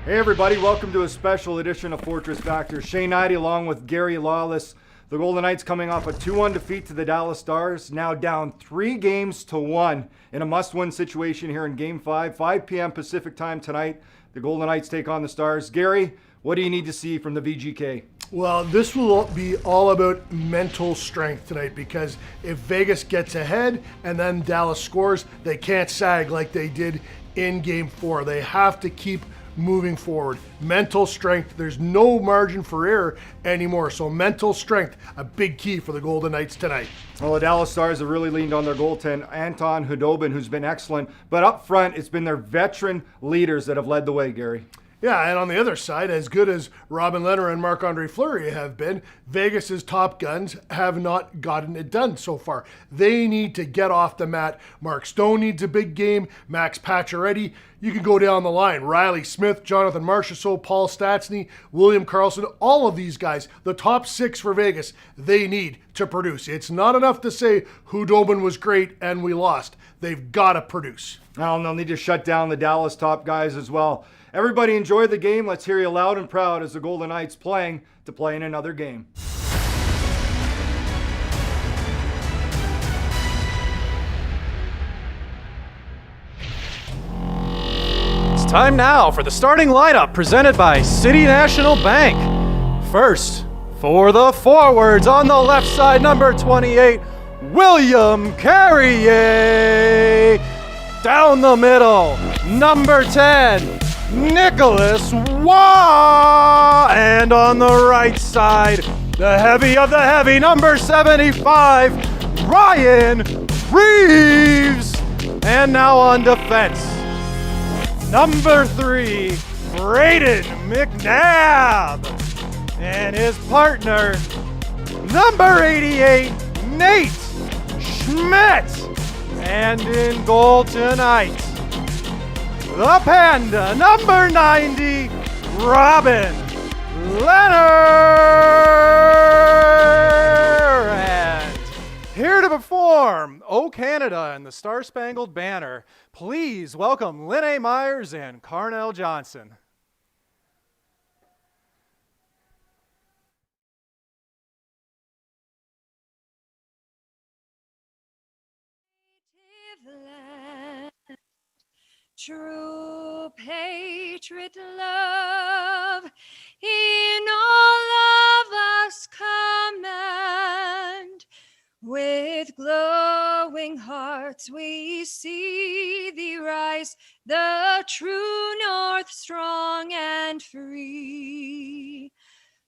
Hey everybody, welcome to a special edition of Fortress Factor. Shane Knighty along with Gary Lawless. The Golden Knights coming off a 2-1 defeat to the Dallas Stars, now down 3-1 in a must-win situation here in Game 5, 5 p.m. Pacific time tonight. The Golden Knights take on the Stars. Gary, what do you need to see from the VGK? Well, this will be all about mental strength tonight, because if Vegas gets ahead and then Dallas scores, they can't sag like they did in Game 4. They have to keep moving forward. Mental strength. There's no margin for error anymore. So mental strength, a big key for the Golden Knights tonight. Well, the Dallas Stars have really leaned on their goaltender, Anton Khudobin, who's been excellent. But up front, it's been their veteran leaders that have led the way, Gary. Yeah, and on the other side, as good as Robin Lehner and Marc-Andre Fleury have been, Vegas's top guns have not gotten it done so far. They need to get off the mat. Mark Stone needs a big game. Max Pacioretty. You can go down the line. Riley Smith, Jonathan Marchessault, Paul Stastny, William Karlsson, all of these guys, the top 6 for Vegas, they need to produce. It's not enough to say Khudobin was great and we lost. They've got to produce. Now they'll need to shut down the Dallas top guys as well. Everybody enjoy the game. Let's hear you loud and proud as the Golden Knights playing to play in another game. Time now for the starting lineup presented by City National Bank. First, for the forwards on the left side, number 28, William Carrier. Down the middle, number 10, Nicholas Waugh. And on the right side, the heavy of the heavy, number 75, Ryan Reeves. And now on defense, number 3, Braden McNabb. And his partner, number 88, Nate Schmidt. And in goal tonight, the Panda, number 90, Robin Leonard. And here to perform O Canada and the Star Spangled Banner, please welcome Linnae Myers and Carnell Johnson. True patriot love in all of us command. With glowing hearts we see thee rise, the true north strong and free.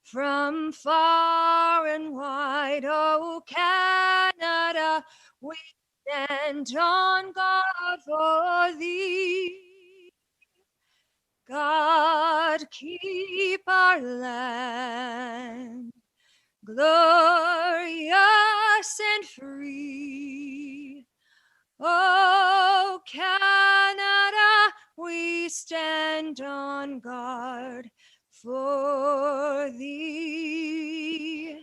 From far and wide, O Canada, we stand on guard for thee. God keep our land glorious and free. O Canada, we stand on guard for thee.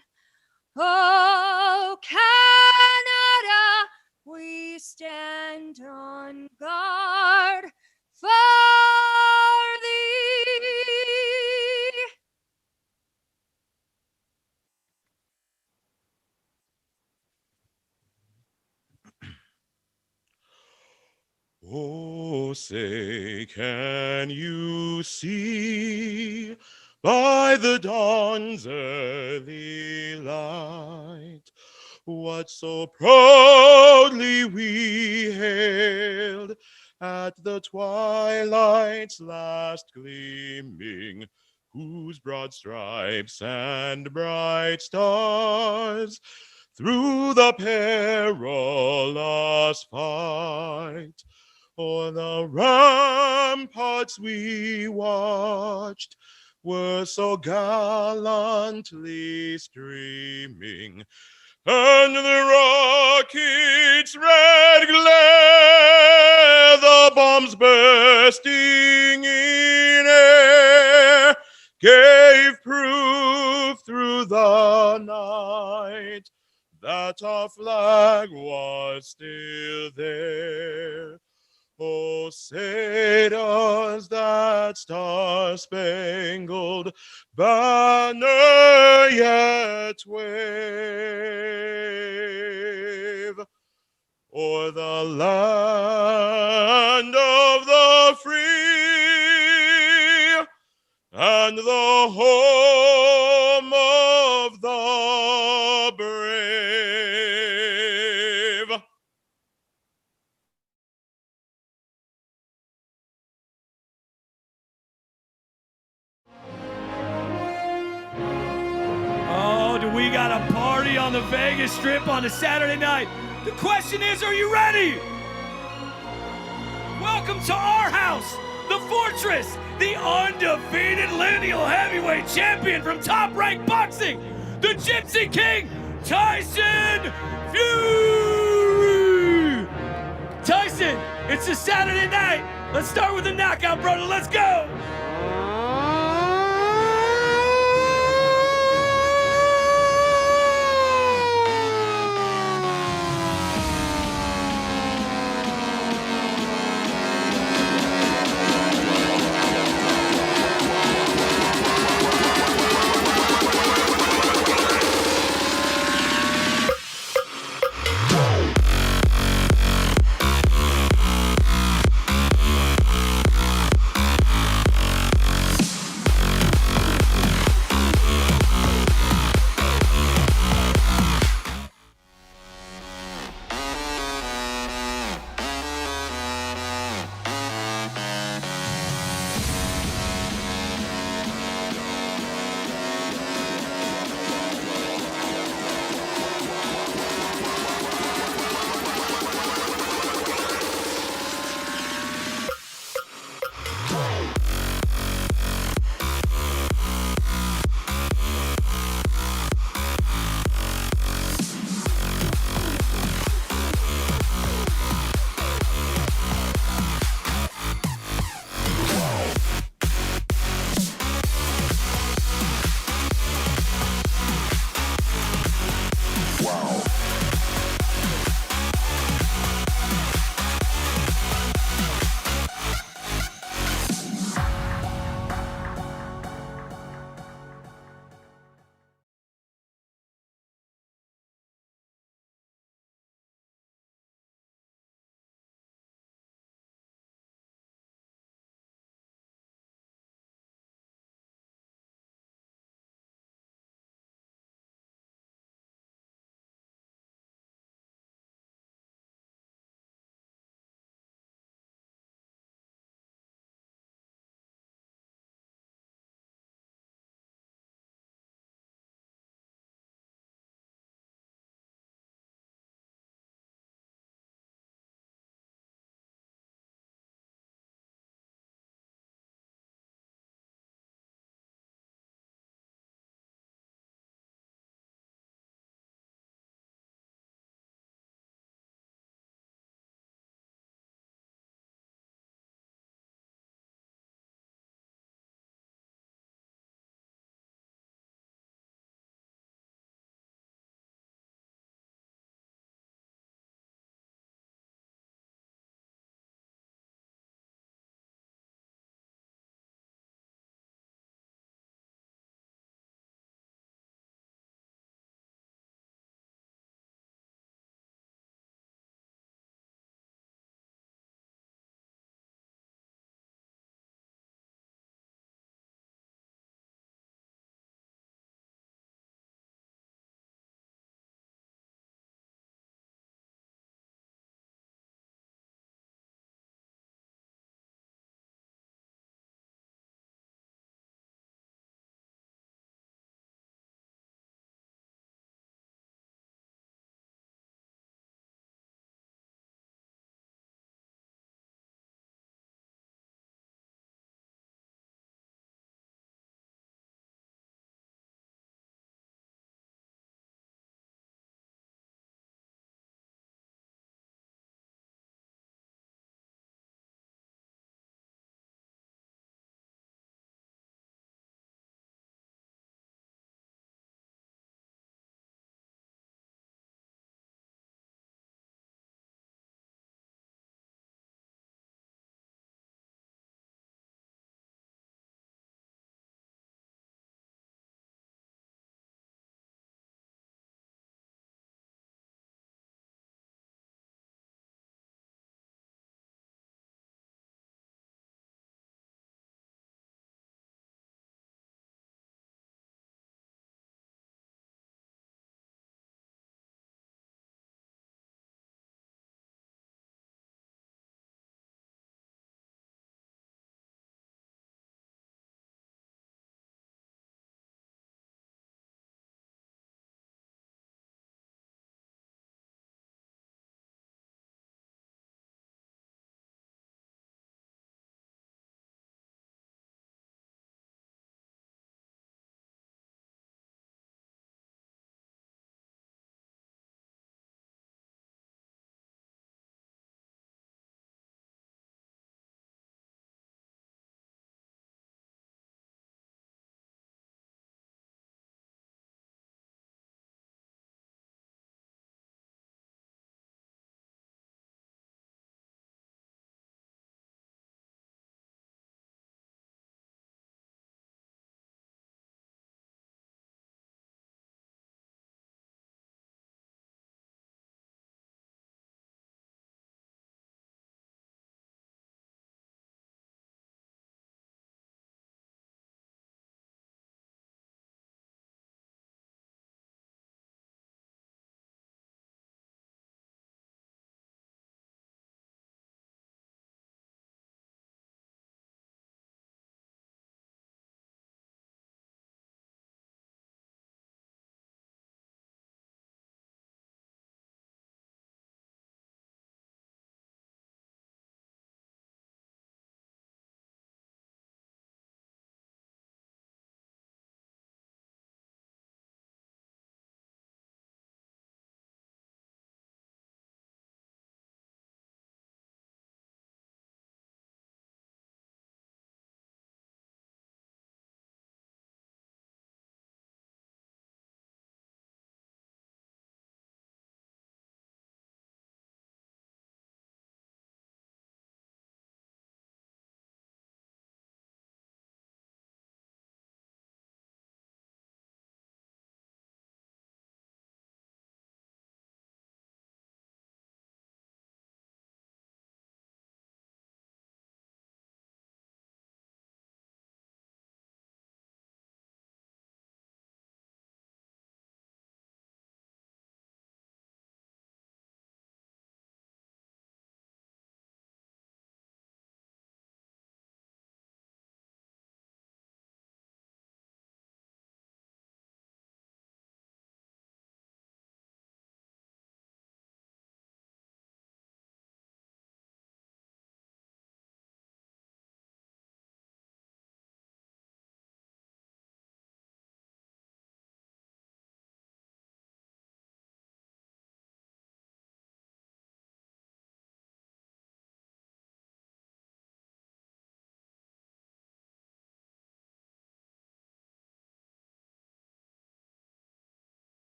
O Canada, we stand on guard for thee. Oh, say, can you see by the dawn's early light what so proudly we hailed at the twilight's last gleaming, whose broad stripes and bright stars through the perilous fight o'er the ramparts we watched were so gallantly streaming, and the rocket's red glare, the bombs bursting in air, gave proof through the night that our flag was still there. Oh, say does that star-spangled banner yet wave o'er the land of the free and the home of the brave? We got a party on the Vegas Strip on a Saturday night. The question is, are you ready? Welcome to our house, the Fortress, the undefeated lineal heavyweight champion from Top Rank Boxing, the Gypsy King, Tyson Fury. Tyson, it's a Saturday night. Let's start with the knockout, brother. Let's go.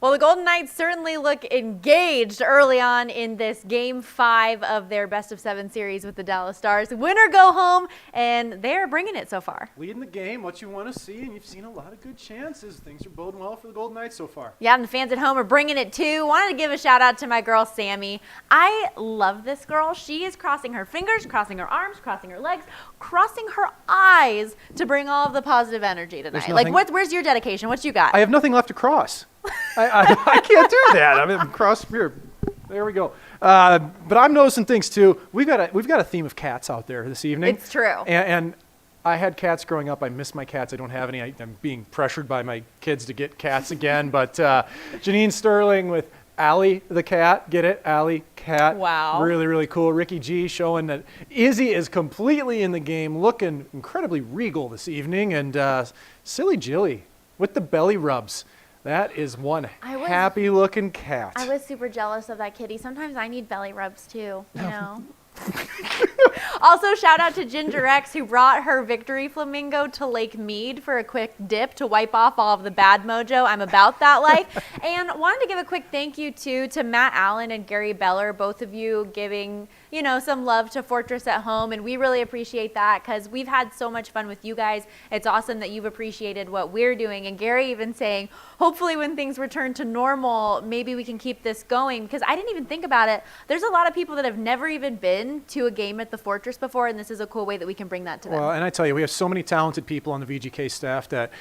Well, the Golden Knights certainly look engaged early on in this Game 5 of their best-of-7 series with the Dallas Stars. Win or go home, and they're bringing it so far. Leading the game, what you want to see, and you've seen a lot of good chances. Things are boding well for the Golden Knights so far. Yeah, and the fans at home are bringing it too. Wanted to give a shout out to my girl, Sammy. I love this girl. She is crossing her fingers, crossing her arms, crossing her legs, crossing her eyes to bring all of the positive energy tonight. Like, where's your dedication? What you got? I have nothing left to cross. I can't do that. I mean, cross here. There we go. But I'm noticing things too. We've got a theme of cats out there this evening. It's true. And I had cats growing up. I miss my cats. I don't have any. I'm being pressured by my kids to get cats again. But Janine Sterling with Allie the cat. Get it? Allie, cat. Wow. Really, really cool. Ricky G showing that Izzy is completely in the game, looking incredibly regal this evening. And Silly Jilly with the belly rubs. That is one happy-looking cat. I was super jealous of that kitty. Sometimes I need belly rubs too, you know. Also, shout out to Ginger X, who brought her victory flamingo to Lake Mead for a quick dip to wipe off all of the bad mojo. I'm about that life. And wanted to give a quick thank you too to Matt Allen and Gary Beller, both of you giving, you know, some love to Fortress at Home, and we really appreciate that because we've had so much fun with you guys. It's awesome that you've appreciated what we're doing, and Gary even saying, hopefully when things return to normal, maybe we can keep this going, because I didn't even think about it. There's a lot of people that have never even been to a game at the Fortress before, and this is a cool way that we can bring that to them. Well, and I tell you, we have so many talented people on the VGK staff that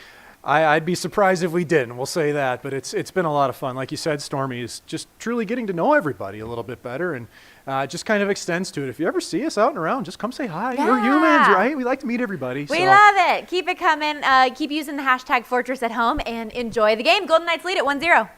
I'd be surprised if we didn't. We'll say that, but it's been a lot of fun. Like you said, Stormy is just truly getting to know everybody a little bit better, and it just kind of extends to it. If you ever see us out and around, just come say hi. Yeah. We're humans, right? We like to meet everybody. We love it. Keep it coming. Keep using the hashtag Fortress at Home and enjoy the game. Golden Knights lead at 1-0.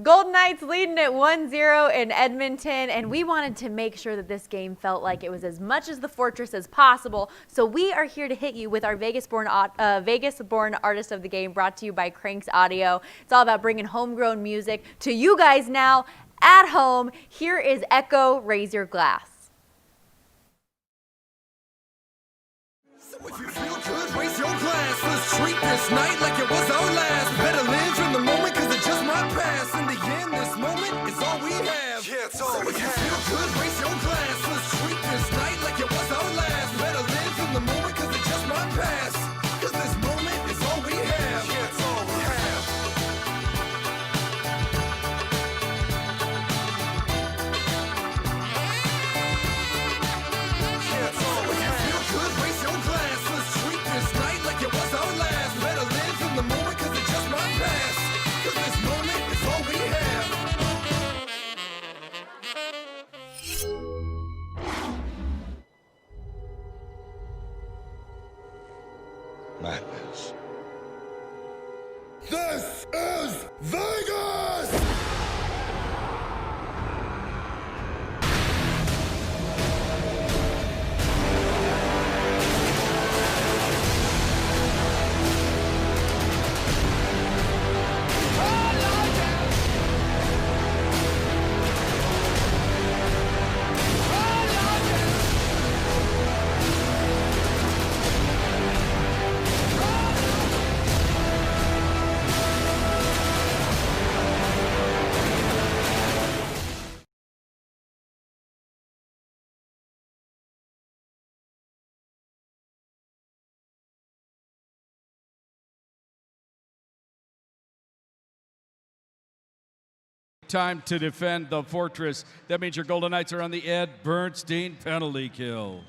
Golden Knights leading at 1-0 in Edmonton, and we wanted to make sure that this game felt like it was as much as the Fortress as possible. So we are here to hit you with our Vegas-born artist of the game, brought to you by Cranks Audio. It's all about bringing homegrown music to you guys now at home. Here is Echo, Raise Your Glass. If you feel good, raise your glass. Let's treat this night like it was our last. Better live in the moment, cause it just might pass. In the end, this moment is all we have. Yeah, it's all we have. If you feel good, raise your glass. Let's treat this night like it was our last. Better live in the moment, cause it just might pass. Cause this moment is all we have. Yeah, it's all we have. Yeah, it's all we have. If you feel good, raise your glass. Let's treat this night like it was our last. Better live in the moment, cause it just might pass. Cause this moment is all we have. Madness. This is Vegas! Time to defend the Fortress. That means your Golden Knights are on the Ed Bernstein penalty kill.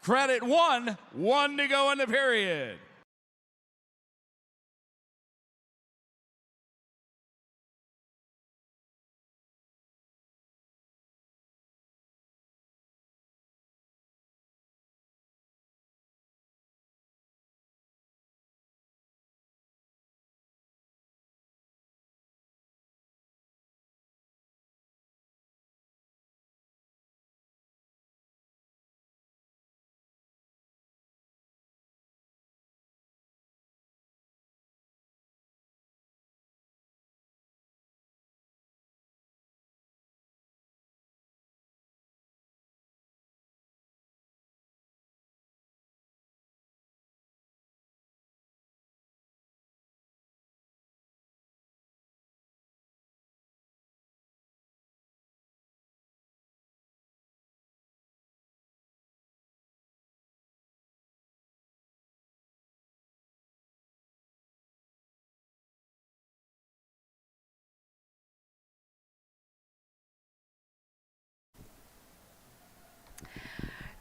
Credit one to go in the period.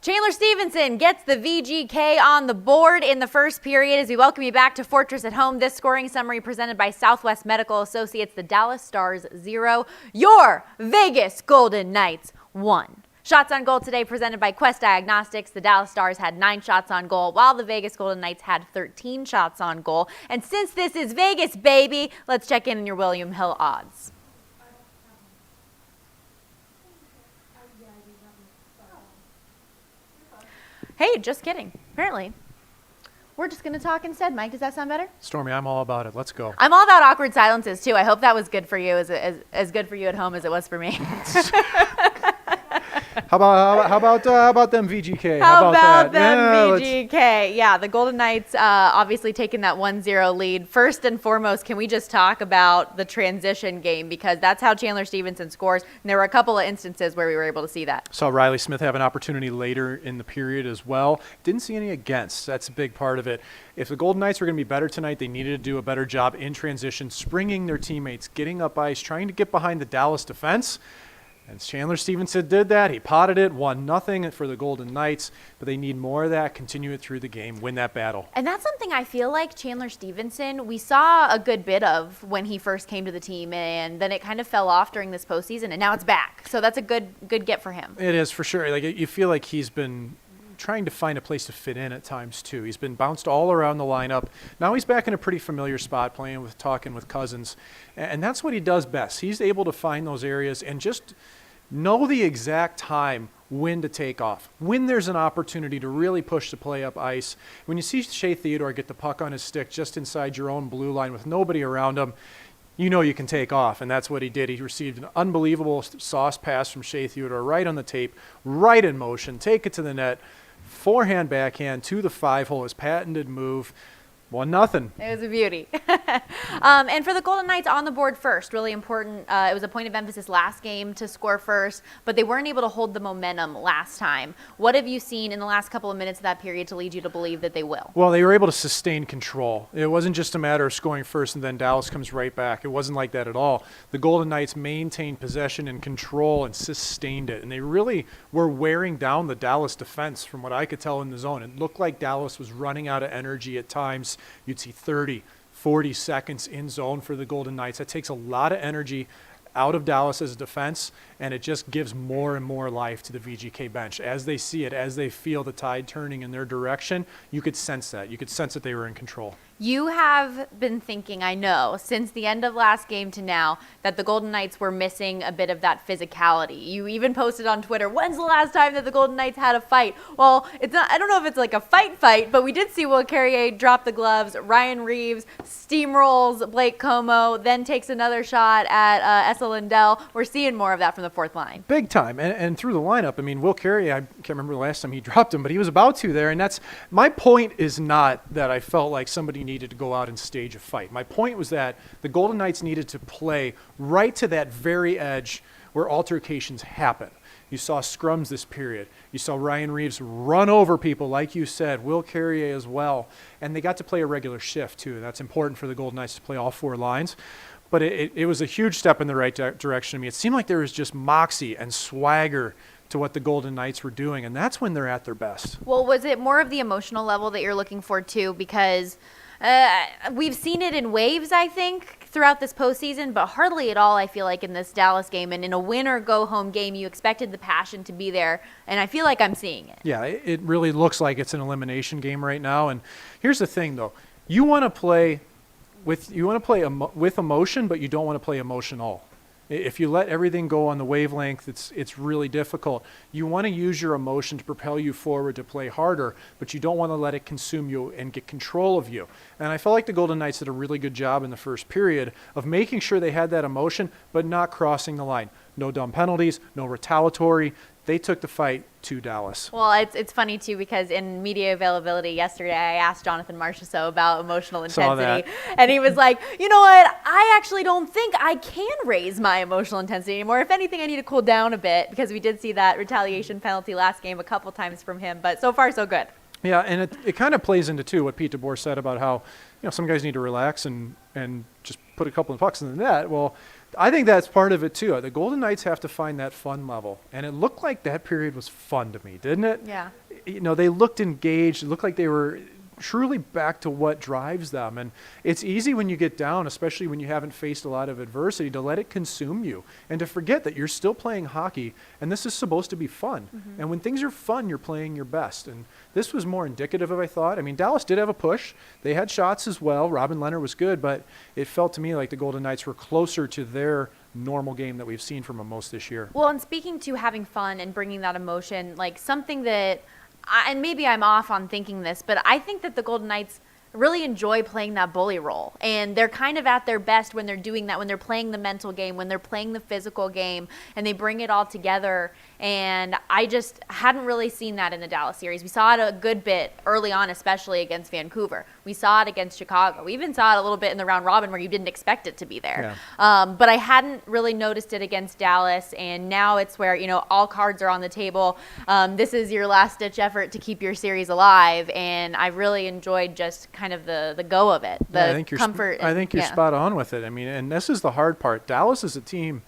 Chandler Stevenson gets the VGK on the board in the first period as we welcome you back to Fortress at Home. This scoring summary presented by Southwest Medical Associates, the Dallas Stars 0, your Vegas Golden Knights 1. Shots on goal today presented by Quest Diagnostics. The Dallas Stars had 9 shots on goal, while the Vegas Golden Knights had 13 shots on goal. And since this is Vegas, baby, let's check in on your William Hill odds. Hey, just kidding. Apparently. We're just going to talk instead, Mike. Does that sound better? Stormy, I'm all about it. Let's go. I'm all about awkward silences, too. I hope that was good for you, as good for you at home as it was for me. How about them VGK? How about that? them VGK? Yeah, the Golden Knights obviously taking that 1-0 lead. First and foremost, can we just talk about the transition game? Because that's how Chandler Stevenson scores. And there were a couple of instances where we were able to see that. Saw Riley Smith have an opportunity later in the period as well. Didn't see any against. That's a big part of it. If the Golden Knights were going to be better tonight, they needed to do a better job in transition, springing their teammates, getting up ice, trying to get behind the Dallas defense. And Chandler Stevenson did that. He potted it, 1-0 for the Golden Knights. But they need more of that, continue it through the game, win that battle. And that's something I feel like Chandler Stevenson, we saw a good bit of when he first came to the team. And then it kind of fell off during this postseason. And now it's back. So that's a good get for him. It is, for sure. Like, you feel like he's been trying to find a place to fit in at times, too. He's been bounced all around the lineup. Now he's back in a pretty familiar spot, talking with Cousins. And that's what he does best. He's able to find those areas and just know the exact time when to take off, when there's an opportunity to really push the play up ice. When you see Shea Theodore get the puck on his stick just inside your own blue line with nobody around him, you know you can take off, and that's what he did. He received an unbelievable sauce pass from Shea Theodore right on the tape, right in motion, take it to the net, forehand, backhand to the 5-hole, his patented move. 1-0. It was a beauty. And for the Golden Knights on the board first, really important. It was a point of emphasis last game to score first, but they weren't able to hold the momentum last time. What have you seen in the last couple of minutes of that period to lead you to believe that they will? Well, they were able to sustain control. It wasn't just a matter of scoring first and then Dallas comes right back. It wasn't like that at all. The Golden Knights maintained possession and control and sustained it, and they really were wearing down the Dallas defense from what I could tell in the zone. It looked like Dallas was running out of energy at times. You'd see 30, 40 seconds in zone for the Golden Knights. That takes a lot of energy out of Dallas's defense, and it just gives more and more life to the VGK bench. As they see it, as they feel the tide turning in their direction, you could sense that. You could sense that they were in control. You have been thinking, I know, since the end of last game to now, that the Golden Knights were missing a bit of that physicality. You even posted on Twitter, when's the last time that the Golden Knights had a fight? Well, it's not. I don't know if it's like a fight, but we did see Will Carrier drop the gloves. Ryan Reeves steamrolls Blake Como, then takes another shot at Esa Lindell. We're seeing more of that from the fourth line. Big time. And through the lineup, I mean, Will Carrier, I can't remember the last time he dropped him, but he was about to there. And that's my point is not that I felt like somebody needed to go out and stage a fight. My point was that the Golden Knights needed to play right to that very edge where altercations happen. You saw scrums this period. You saw Ryan Reeves run over people, like you said, Will Carrier as well. And they got to play a regular shift, too. That's important for the Golden Knights to play all 4 lines. But it was a huge step in the right direction to me. It seemed like there was just moxie and swagger to what the Golden Knights were doing, and that's when they're at their best. Well, was it more of the emotional level that you're looking for, too? Because we've seen it in waves, I think, throughout this postseason, but hardly at all, I feel like, in this Dallas game. And in a win-or-go-home game, you expected the passion to be there, and I feel like I'm seeing it. Yeah, it really looks like it's an elimination game right now. And here's the thing, though. You want to play with emotion, but you don't want to play emotional. If you let everything go on the wavelength, it's really difficult. You want to use your emotion to propel you forward to play harder, but you don't want to let it consume you and get control of you. And I felt like the Golden Knights did a really good job in the first period of making sure they had that emotion, but not crossing the line. No dumb penalties, no retaliatory. They took the fight to Dallas. Well, it's funny, too, because in media availability yesterday, I asked Jonathan Marchessault about emotional intensity. And he was like, you know what? I actually don't think I can raise my emotional intensity anymore. If anything, I need to cool down a bit, because we did see that retaliation penalty last game a couple times from him. But so far, so good. Yeah, and it kind of plays into, too, what Pete DeBoer said about how, some guys need to relax and just put a couple of pucks in the net. Well, I think that's part of it too. The Golden Knights have to find that fun level, and it looked like that period was fun to me, didn't it? Yeah. They looked engaged. It looked like they were truly back to what drives them. And it's easy when you get down, especially when you haven't faced a lot of adversity, to let it consume you and to forget that you're still playing hockey and this is supposed to be fun. And when things are fun, you're playing your best. And this was more indicative of, I thought. I mean, Dallas did have a push. They had shots as well. Robin Lehner was good, but it felt to me like the Golden Knights were closer to their normal game that we've seen from them most this year. Well, and speaking to having fun and bringing that emotion, like something that, and maybe I'm off on thinking this, but I think that the Golden Knights really enjoy playing that bully role. And they're kind of at their best when they're doing that, when they're playing the mental game, when they're playing the physical game, and they bring it all together. And I just hadn't really seen that in the Dallas series. We saw it a good bit early on, especially against Vancouver. We saw it against Chicago. We even saw it a little bit in the round robin where you didn't expect it to be there. But I hadn't really noticed it against Dallas, and now it's where, all cards are on the table. This is your last-ditch effort to keep your series alive, and I really enjoyed just kind of the go of it, the comfort. I think you're spot on with it. I mean, and this is the hard part. Dallas is a team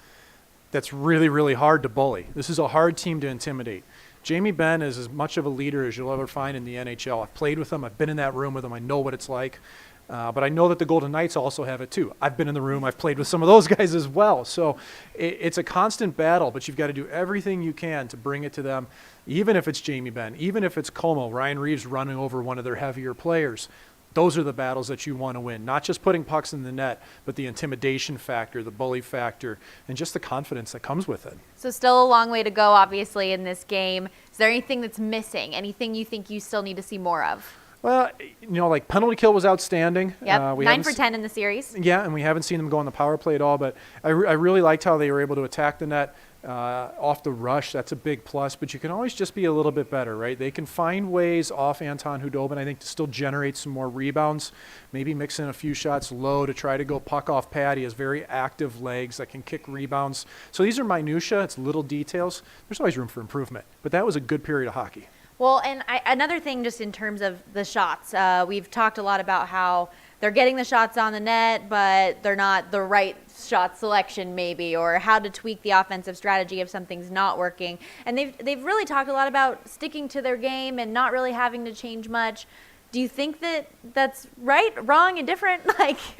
that's really, really hard to bully. This is a hard team to intimidate. Jamie Benn is as much of a leader as you'll ever find in the NHL. I've played with him. I've been in that room with him. I know what it's like. But I know that the Golden Knights also have it too. I've been in the room. I've played with some of those guys as well. So it's a constant battle, but you've got to do everything you can to bring it to them, even if it's Jamie Benn, even if it's Como, Ryan Reeves running over one of their heavier players. Those are the battles that you want to win, not just putting pucks in the net, but the intimidation factor, the bully factor, and just the confidence that comes with it. So still a long way to go, obviously, in this game. Is there anything that's missing? Anything you think you still need to see more of? Well, like penalty kill was outstanding. Yep, 9 for 10 in the series. Yeah, and we haven't seen them go on the power play at all, but I really liked how they were able to attack the net off the rush. That's a big plus, but you can always just be a little bit better, right? They can find ways off Anton Khudobin, I think, to still generate some more rebounds, maybe mix in a few shots low to try to go puck off pad. He has very active legs that can kick rebounds. So these are minutia. It's little details. There's always room for improvement, but that was a good period of hockey. Well, and another thing just in terms of the shots, we've talked a lot about how they're getting the shots on the net, but they're not the right shot selection maybe, or how to tweak the offensive strategy if something's not working. And they've really talked a lot about sticking to their game and not really having to change much. Do you think that that's right, wrong, and different?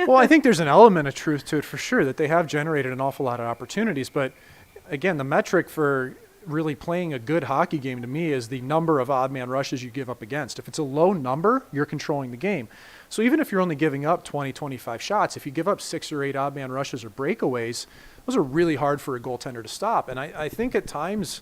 Well, I think there's an element of truth to it for sure, that they have generated an awful lot of opportunities. But again, the metric for really playing a good hockey game to me is the number of odd man rushes you give up against. If it's a low number, you're controlling the game. So even if you're only giving up 20, 25 shots, if you give up 6 or 8 odd man rushes or breakaways, those are really hard for a goaltender to stop. And I think at times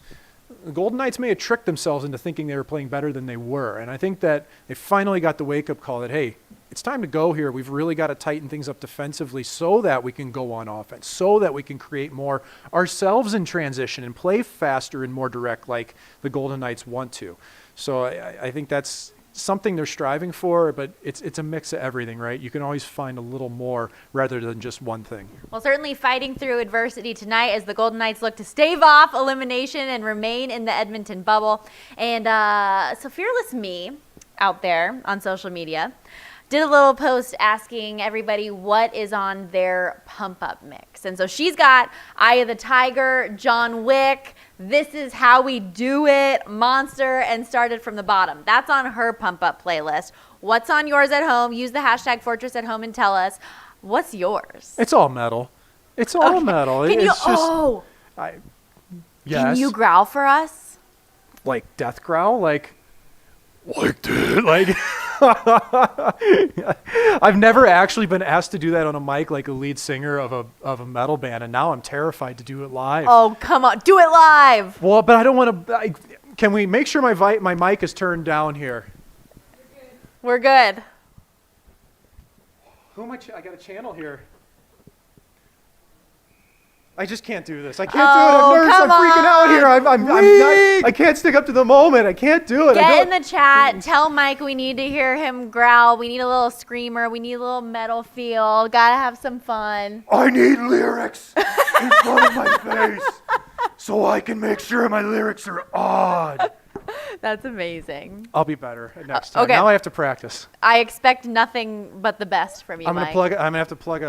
the Golden Knights may have tricked themselves into thinking they were playing better than they were. And I think that they finally got the wake-up call that, hey, it's time to go here. We've really got to tighten things up defensively so that we can go on offense, so that we can create more ourselves in transition and play faster and more direct like the Golden Knights want to. So I think that's something they're striving for, but it's a mix of everything, right? You can always find a little more rather than just one thing. Well, certainly fighting through adversity tonight as the Golden Knights look to stave off elimination and remain in the Edmonton bubble. And so Fearless Me out there on social media did a little post asking everybody what is on their pump-up mix. And so she's got Eye of the Tiger, John Wick, This Is How We Do It, Monster, and Started from the Bottom. That's on her pump-up playlist. What's on yours at home? Use the hashtag Fortress at home and tell us. What's yours? It's all metal. It's all metal. Can it's you, yes. Can you growl for us? Like death growl? Like that? Like I've never actually been asked to do that on a mic like a lead singer of a metal band, and now I'm terrified to do it live. Oh, come on. Do it live. Well, but I don't want to. Can we make sure my mic is turned down here? We're good. Who am I? I got a channel here. I just can't do this. I can't do it. I'm nervous. I'm freaking out here. I'm not, I can't stick up to the moment. I can't do it. Get in the chat. Tell Mike we need to hear him growl. We need a little screamer. We need a little metal feel. Gotta have some fun. I need lyrics in front of my face so I can make sure my lyrics are odd. That's amazing. I'll be better next time. okay. Now I have to practice. I expect nothing but the best from you, I'm Mike. gonna have to plug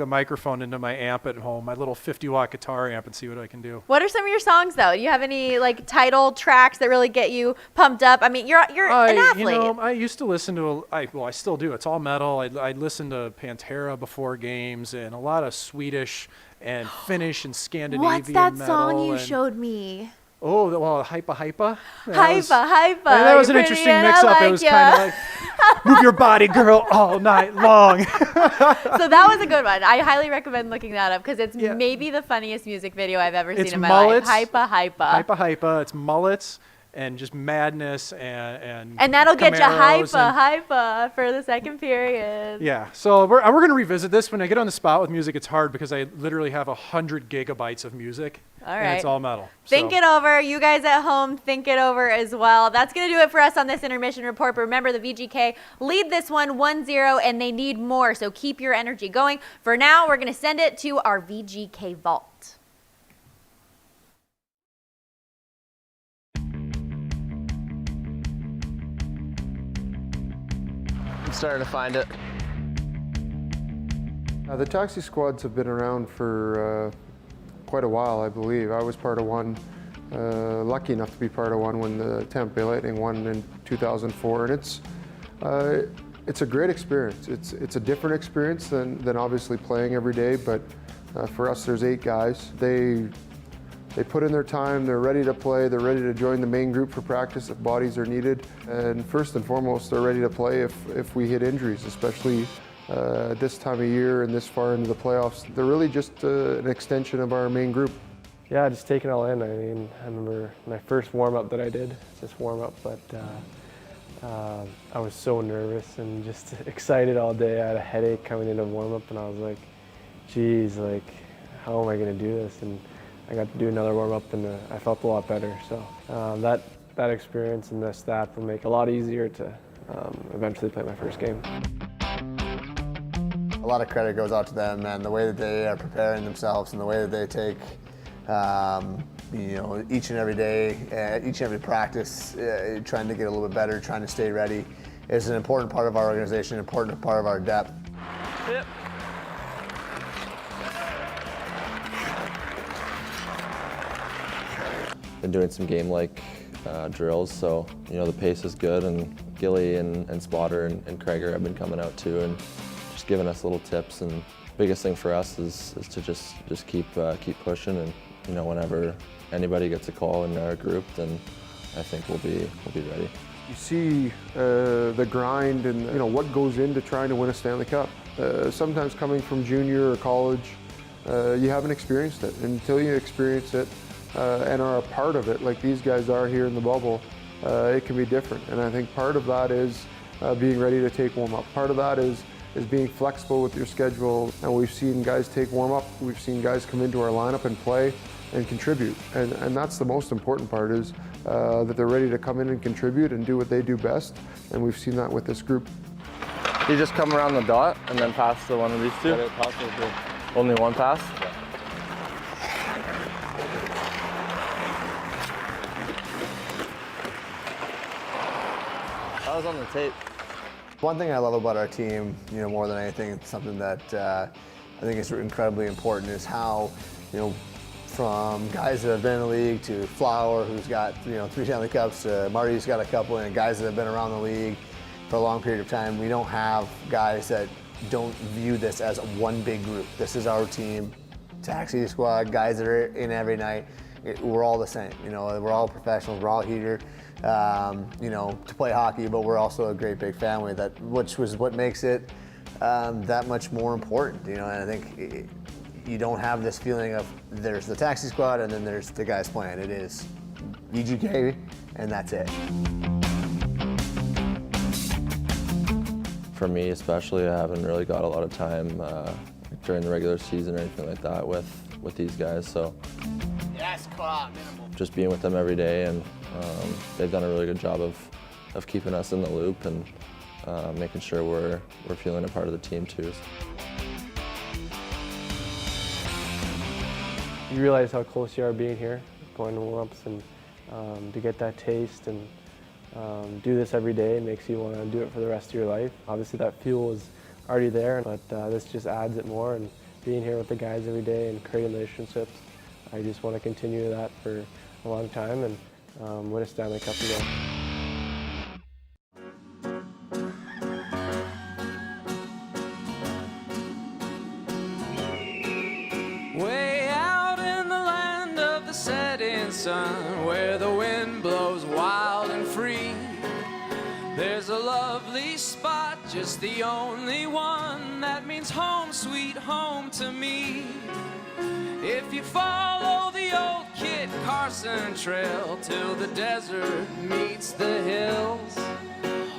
a microphone into my amp at home, my little 50-watt guitar amp, and see what I can do. What are some of your songs, though? Do you have any like title tracks that really get you pumped up? I mean, you're an athlete. You know, I used to listen to I still do. It's all metal. I listen to Pantera before games and a lot of Swedish and Finnish and Scandinavian What's that metal. song you and- showed me? Oh, well, Hypa Hypa. Hypa. That was an You're interesting pretty and I mix-up. like It was ya. kind of like, move your body, girl, all night long. So that was a good one. I highly recommend looking that up because it's maybe the funniest music video I've ever seen It's in my mullets. life. Hypa. Hypa Hypa. It's mullets and just madness and that'll get you Camaros hypa for the second period. Yeah, so we're going to revisit this. When I get on the spot with music, it's hard because I literally have 100 gigabytes of music. All And right. it's all metal. Think it over. You guys at home, think it over as well. That's going to do it for us on this intermission report. But remember, the VGK lead this one 1-0, and they need more. So keep your energy going. For now, we're going to send it to our VGK vault. I'm starting to find it. The taxi squads have been around for quite a while, I believe. I was part of one, lucky enough to be part of one when the Tampa Bay Lightning won in 2004, and it's a great experience. It's a different experience than obviously playing every day, but for us there's 8 guys. They put in their time, they're ready to play, they're ready to join the main group for practice if bodies are needed, and first and foremost they're ready to play if we hit injuries, especially this time of year and this far into the playoffs. They're really just an extension of our main group. Yeah, just take it all in. I mean, I remember my first warm-up that I did, just warm-up, but I was so nervous and just excited all day. I had a headache coming into warm-up, and I was like, geez, like, how am I going to do this? And I got to do another warm-up, and I felt a lot better. So that experience and this that will make it a lot easier to eventually play my first game. A lot of credit goes out to them, and the way that they are preparing themselves and the way that they take, each and every day, each and every practice, trying to get a little bit better, trying to stay ready, is an important part of our organization, an important part of our depth. Yep. Been doing some game-like drills, so the pace is good, and Gilly and Spotter and Krager have been coming out too and just giving us little tips. And biggest thing for us is to just keep pushing, and whenever anybody gets a call in our group, then I think we'll be ready. You see the grind and what goes into trying to win a Stanley Cup. Sometimes coming from junior or college, you haven't experienced it. Until you experience it and are a part of it, like these guys are here in the bubble, it can be different. And I think part of that is being ready to take warm-up. Part of that is being flexible with your schedule. And we've seen guys take warm-up. We've seen guys come into our lineup and play and contribute. And that's the most important part, is that they're ready to come in and contribute and do what they do best. And we've seen that with this group. You just come around the dot and then pass to one of these two? Only one pass? I was on the tape. One thing I love about our team, more than anything, it's something that I think is incredibly important, is how, from guys that have been in the league to Flower, who's got 3 Stanley Cups, to Marty, who's got a couple, and guys that have been around the league for a long period of time. We don't have guys that don't view this as one big group. This is our team, taxi squad, guys that are in every night. We're all the same. We're all professionals. We're all here, to play hockey, but we're also a great big family. Which was what makes it that much more important. And I think you don't have this feeling of there's the taxi squad and then there's the guys playing. It is VGK, and that's it. For me especially, I haven't really got a lot of time during the regular season or anything like that with these guys. So just being with them every day, and they've done a really good job of keeping us in the loop and making sure we're feeling a part of the team too. You realize how close you are being here, going to warm-ups, and to get that taste and do this every day makes you want to do it for the rest of your life. Obviously that fuel is already there, but this just adds it more, and being here with the guys every day and creating relationships, I just want to continue that for a long time and win a Stanley Cup again. Way out in the land of the setting sun, where the wind blows wild and free, there's a lovely spot, just the only one that means home, sweet home to me. If you follow the old Kit Carson trail till the desert meets the hills,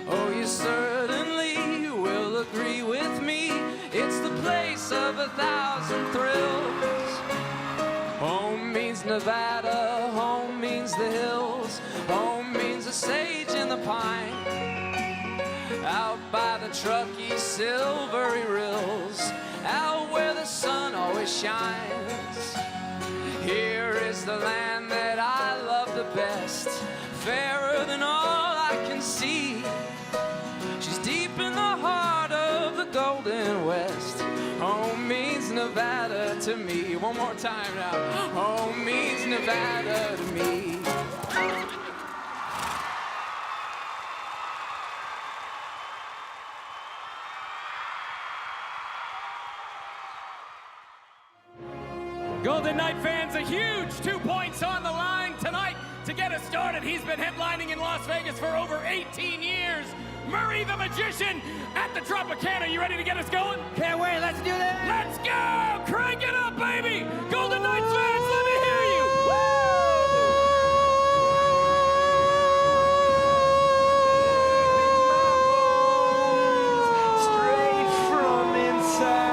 oh, you certainly will agree with me, it's the place of 1,000 thrills. Home means Nevada, home means the hills, home means the sage and the pine, out by the Truckee silvery rills, out where the sun always shines. Here is the land that I love the best, fairer than all I can see. She's deep in the heart of the Golden West. Home means Nevada to me. One more time now. Home means Nevada to me. Golden Knight fans, a huge 2 points on the line tonight to get us started. He's been headlining in Las Vegas for over 18 years. Murray the Magician at the Tropicana. You ready to get us going? Can't wait. Let's do this. Let's go. Crank it up, baby. Golden Knights fans, let me hear you. Straight from inside.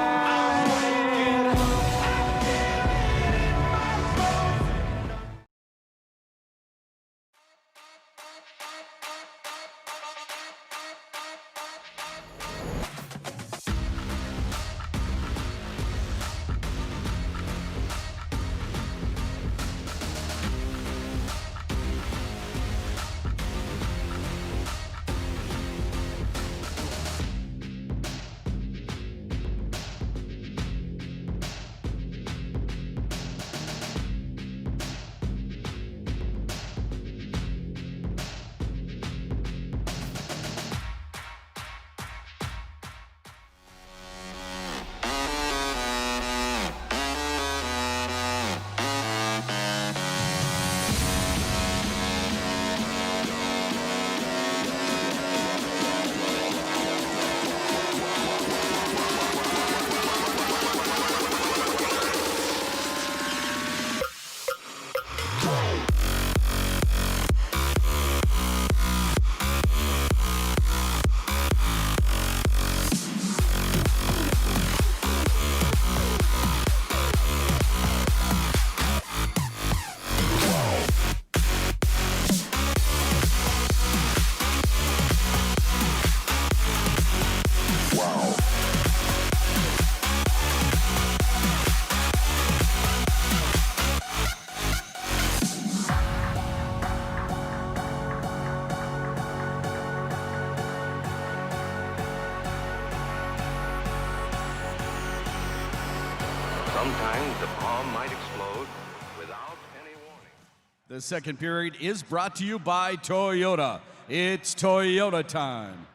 Sometimes the bomb might explode without any warning. The second period is brought to you by Toyota. It's Toyota time.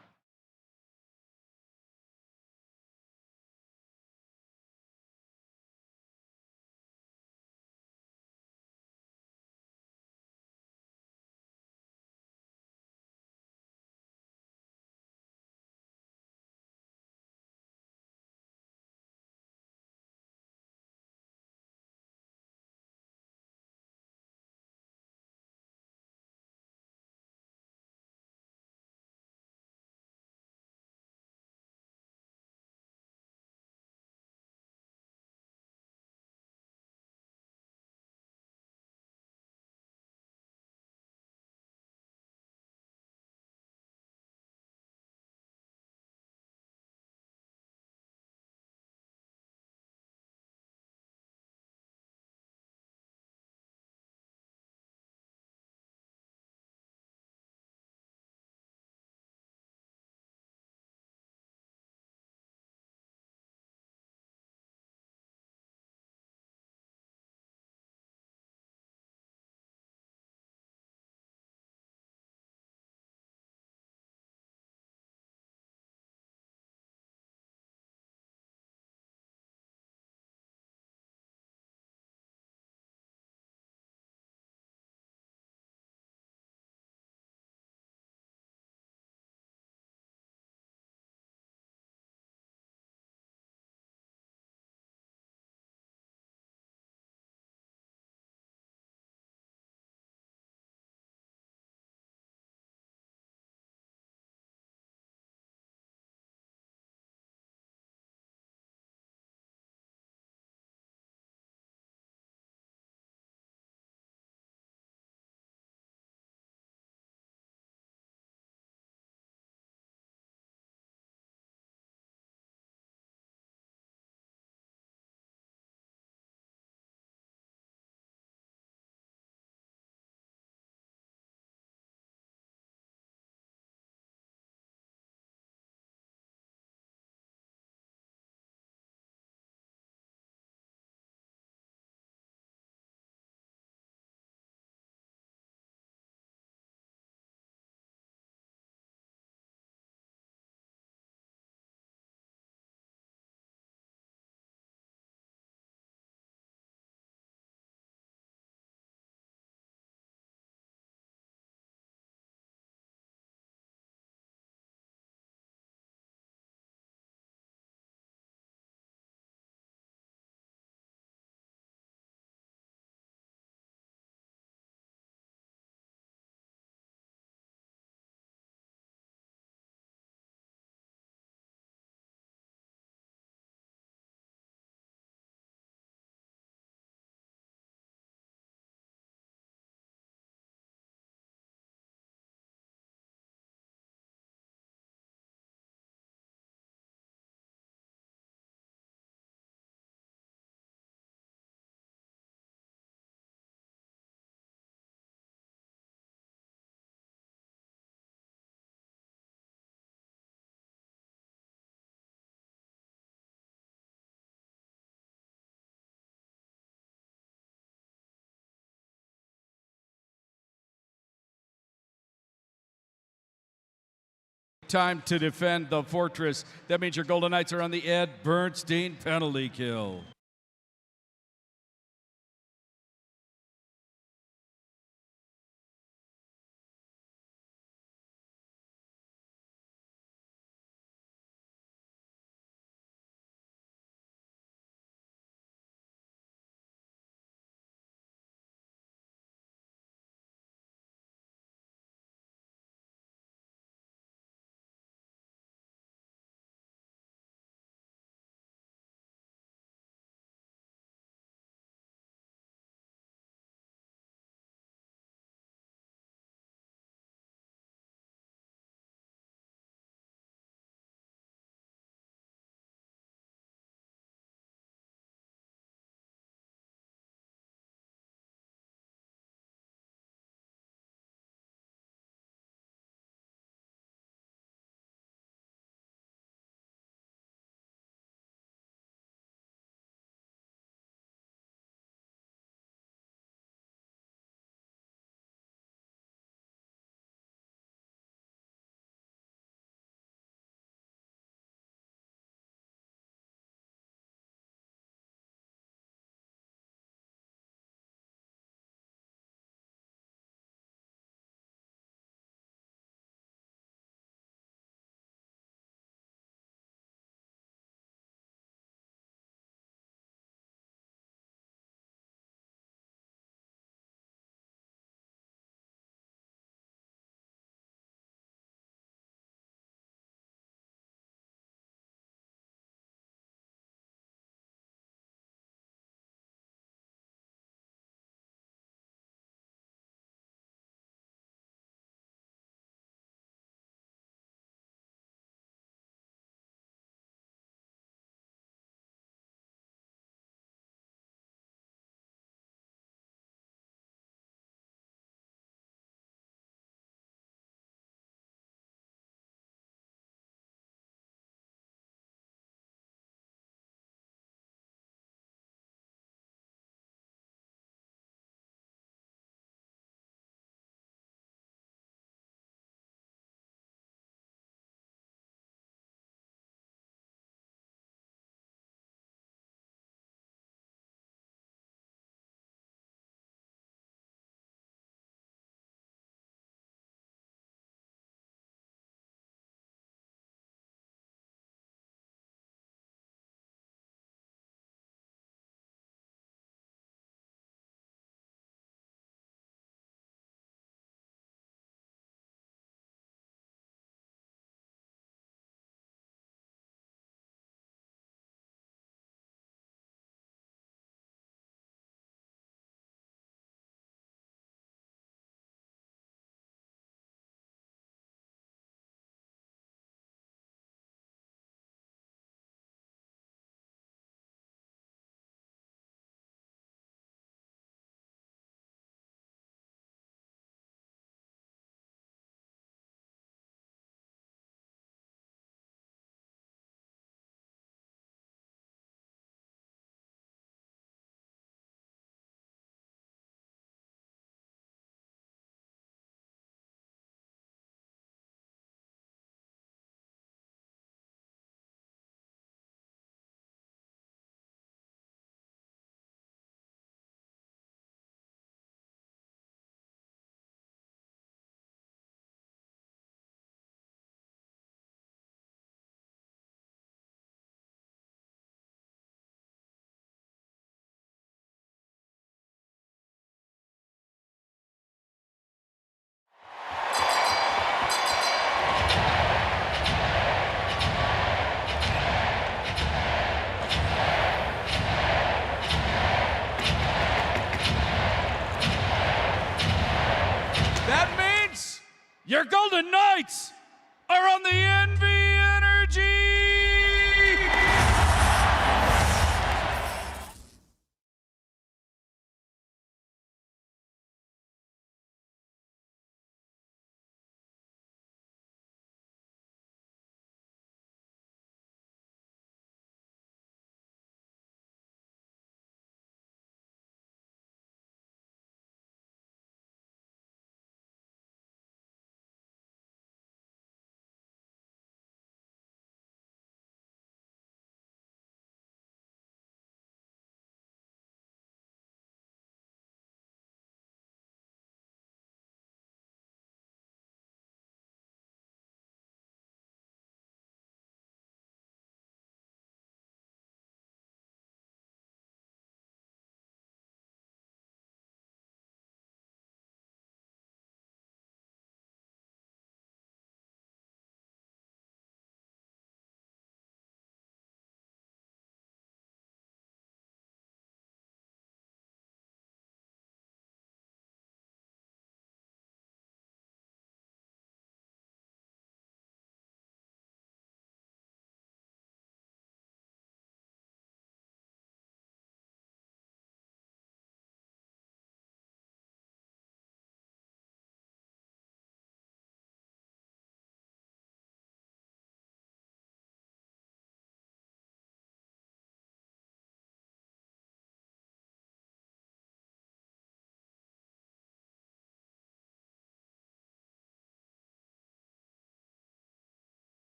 time to defend the fortress. That means your Golden Knights are on the Ed Bernstein penalty kill.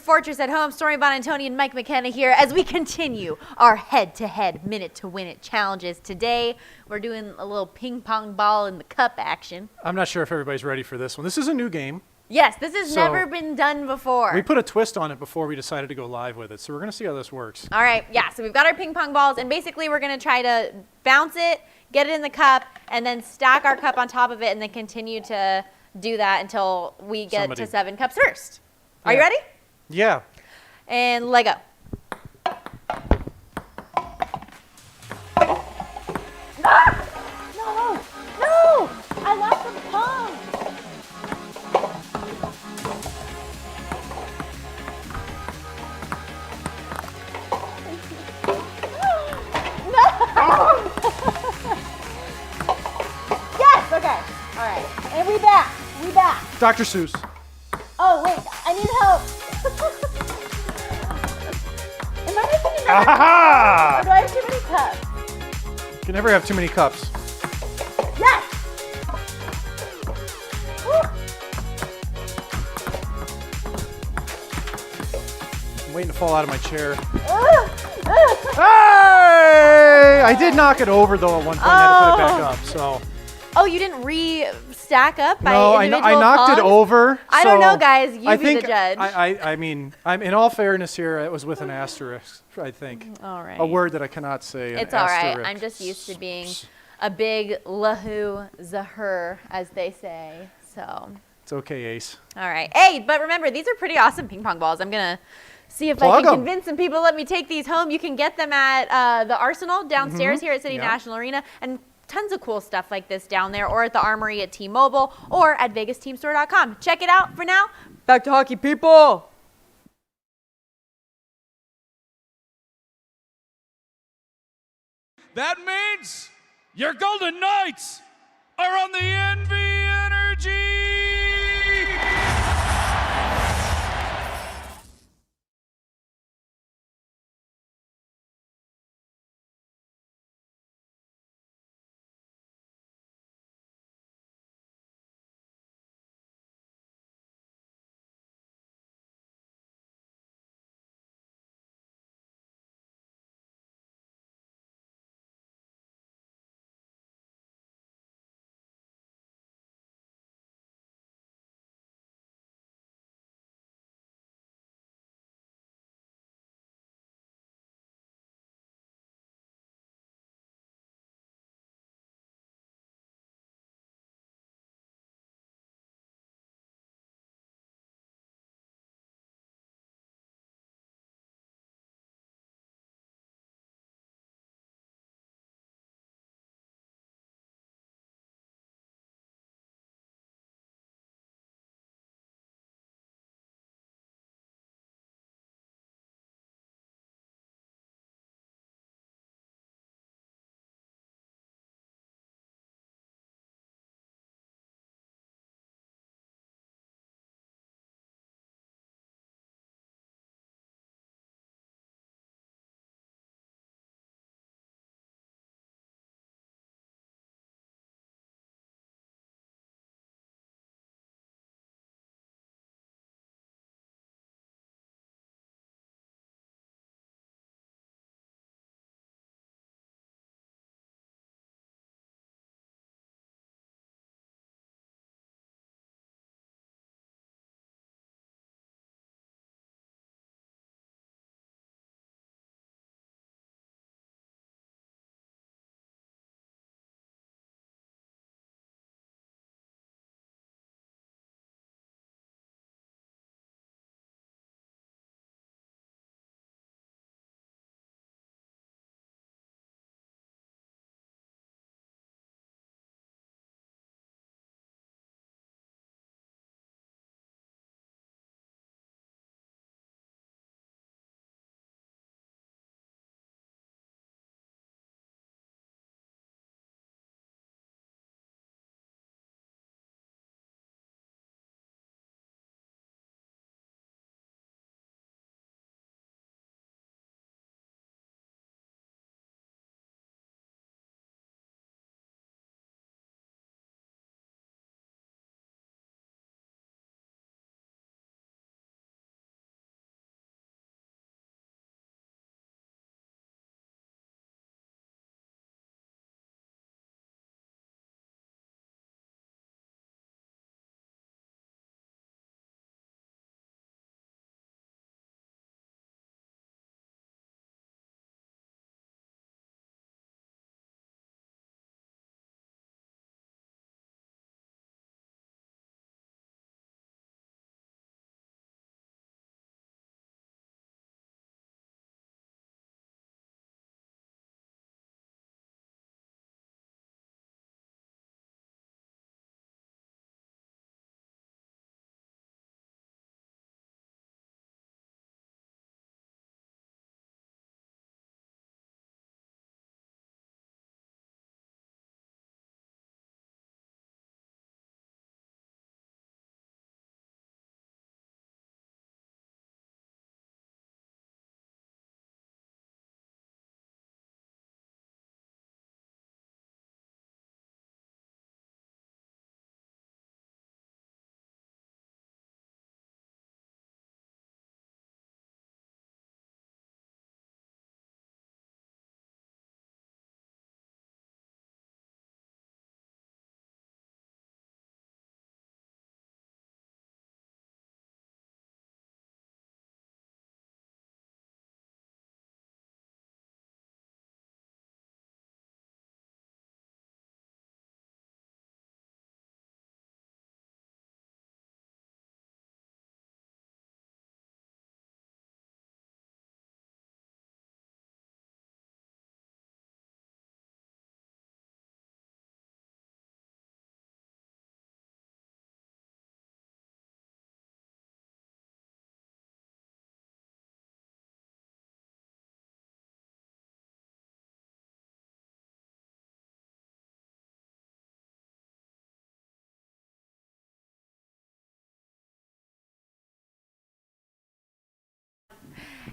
Fortress at Home. Stormy Bonantoni and Mike McKenna here as we continue our head-to-head minute-to-win-it challenges. Today, we're doing a little ping-pong ball in the cup action. I'm not sure if everybody's ready for this one. This is a new game. Yes, this has never been done before. We put a twist on it before we decided to go live with it, so we're going to see how this works. All right, yeah, so we've got our ping-pong balls, and basically we're going to try to bounce it, get it in the cup, and then stack our cup on top of it, and then continue to do that until we get to 7 cups first. Are you ready? Yeah. And Lego. Ah! No! I lost the pong! Yes! Okay. All right. And we back. Dr. Seuss. Oh, wait. I need help. Am I making enough? Aha! Or do I have too many cups? You can never have too many cups. Yes! Woo. I'm waiting to fall out of my chair. Hey! I did knock it over, though, at one point. I had to put it back up, so. Oh, you didn't re-stack up by No, I individual knocked it pongs? over. I don't so know, guys. You I be think, the judge. I mean, I'm in all fairness here, it was with an asterisk, I think. All right. A word that I cannot say. It's all right. I'm just used to being a big lahu zahur, as they say. So. It's okay, Ace. All right. Hey, but remember, these are pretty awesome ping pong balls. I'm going to see if I Plug can 'em. convince some people to let me take these home. You can get them at the Arsenal downstairs here at City National Arena. And tons of cool stuff like this down there, or at the Armory at T-Mobile, or at VegasTeamStore.com. Check it out. For now, back to hockey, people. That means your Golden Knights are on the NB Energy!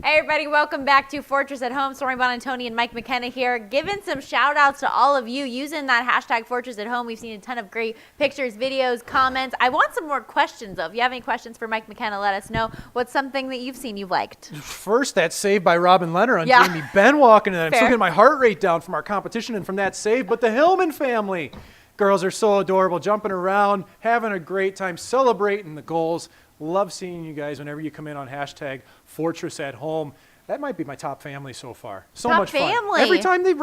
Hey everybody, welcome back to Fortress at Home. Stormy Bonantoni and Mike McKenna here, giving some shout outs to all of you using that hashtag Fortress at Home. We've seen a ton of great pictures, videos, comments. I want some more questions though. If you have any questions for Mike McKenna, let us know. What's something that you've seen you've liked? First, that save by Robin Leonard on Yeah. Jamie Benn walking in. I'm still Fair. getting my heart rate down from our competition and from that save. But the Hillman family, girls are so adorable, jumping around, having a great time, celebrating the goals. Love seeing you guys whenever you come in on hashtag Fortress at Home. That might be my top family so far. So Top much fun. family.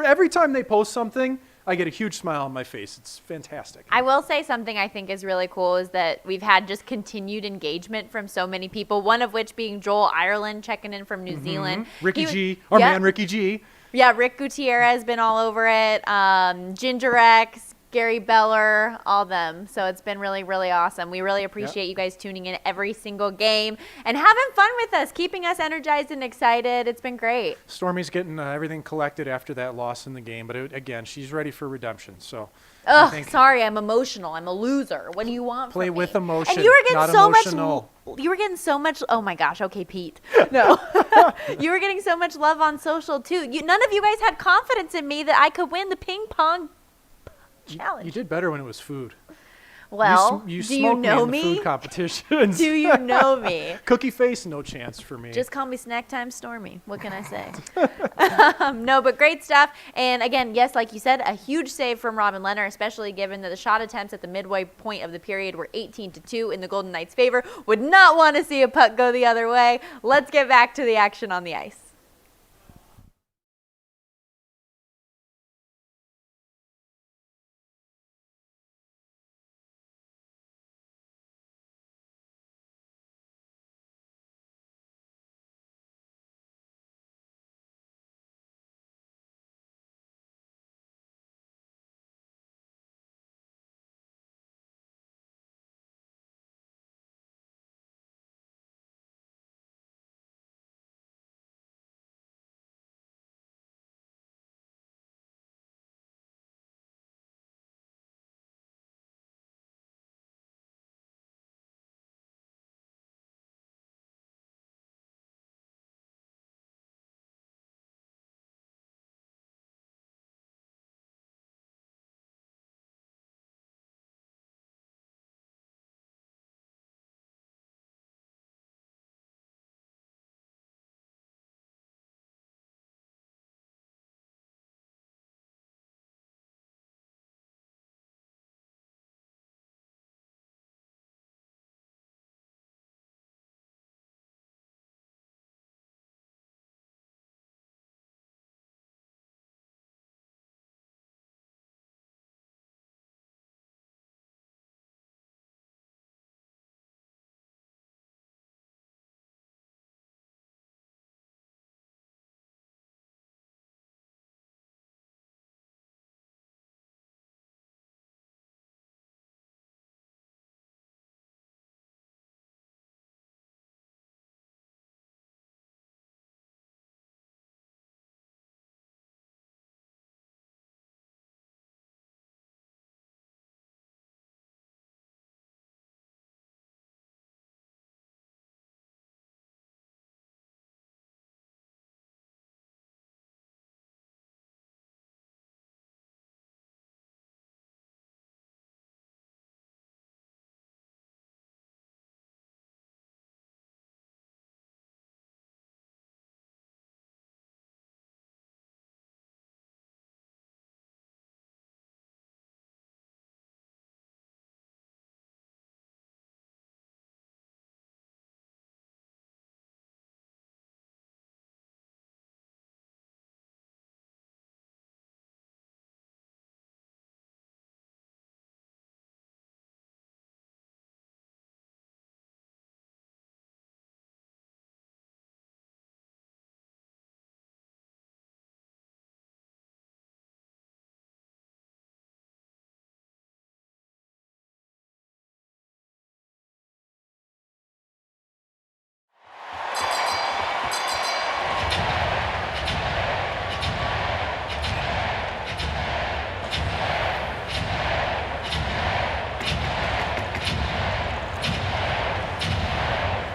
Every time they post something, I get a huge smile on my face. It's fantastic. I will say something I think is really cool is that we've had just continued engagement from so many people, one of which being Joel Ireland checking in from New Zealand. Ricky He was- G, our Yeah. man Ricky G. Yeah, Rick Gutierrez has been all over it. Ginger X, Gary Beller, all them. So it's been really, really awesome. We really appreciate you guys tuning in every single game and having fun with us, keeping us energized and excited. It's been great. Stormy's getting everything collected after that loss in the game, but again, she's ready for redemption. So I Ugh, think sorry, I'm emotional. I'm a loser. What do you want play from with me? emotion, And you were not getting so emotional. much. You were getting so much. Oh my gosh. Okay, Pete. No, you were getting so much love on social too. None of you guys had confidence in me that I could win the ping pong challenge. You did better when it was food. Well, you do you smoked know me in the me? food competitions. Do you know me? Cookie face, no chance for me. Just call me Snack Time Stormy. What can I say? No, but great stuff. And again, yes, like you said, a huge save from Robin Leonard, especially given that the shot attempts at the midway point of the period were 18-2 in the Golden Knights' favor. Would not want to see a puck go the other way. Let's get back to the action on the ice.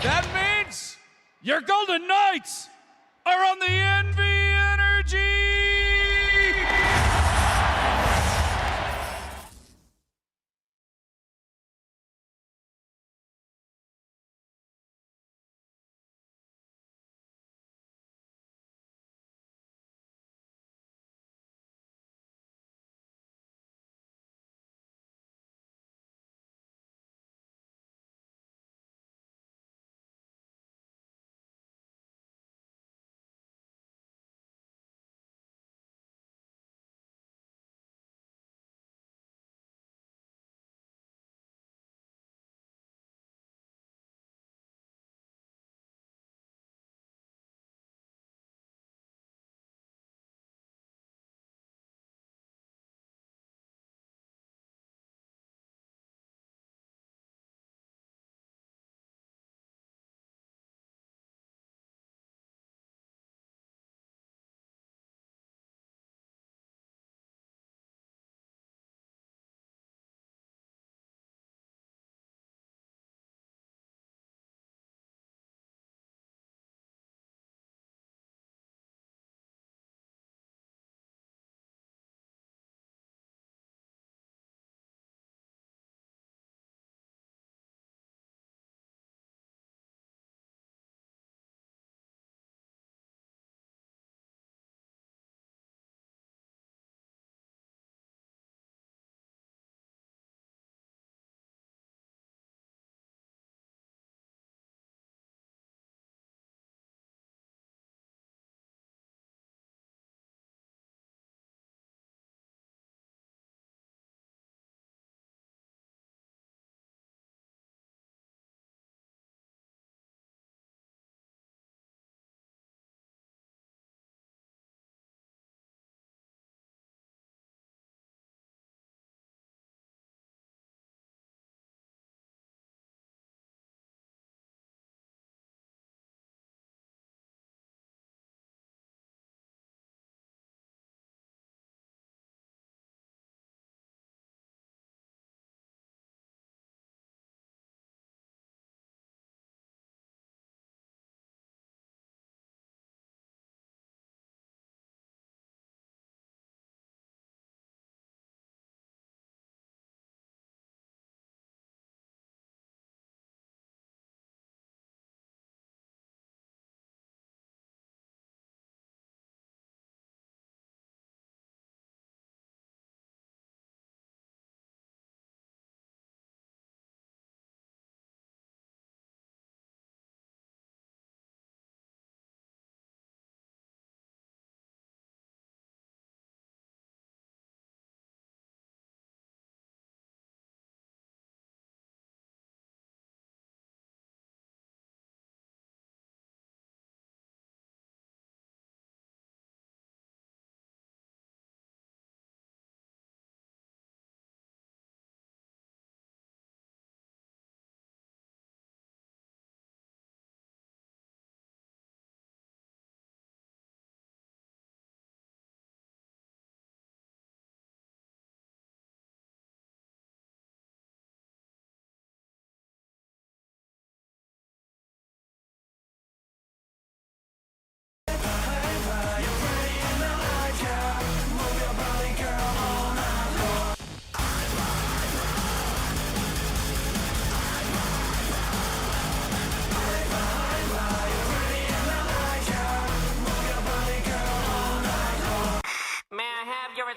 That means your Golden Knights are on the NV Energy.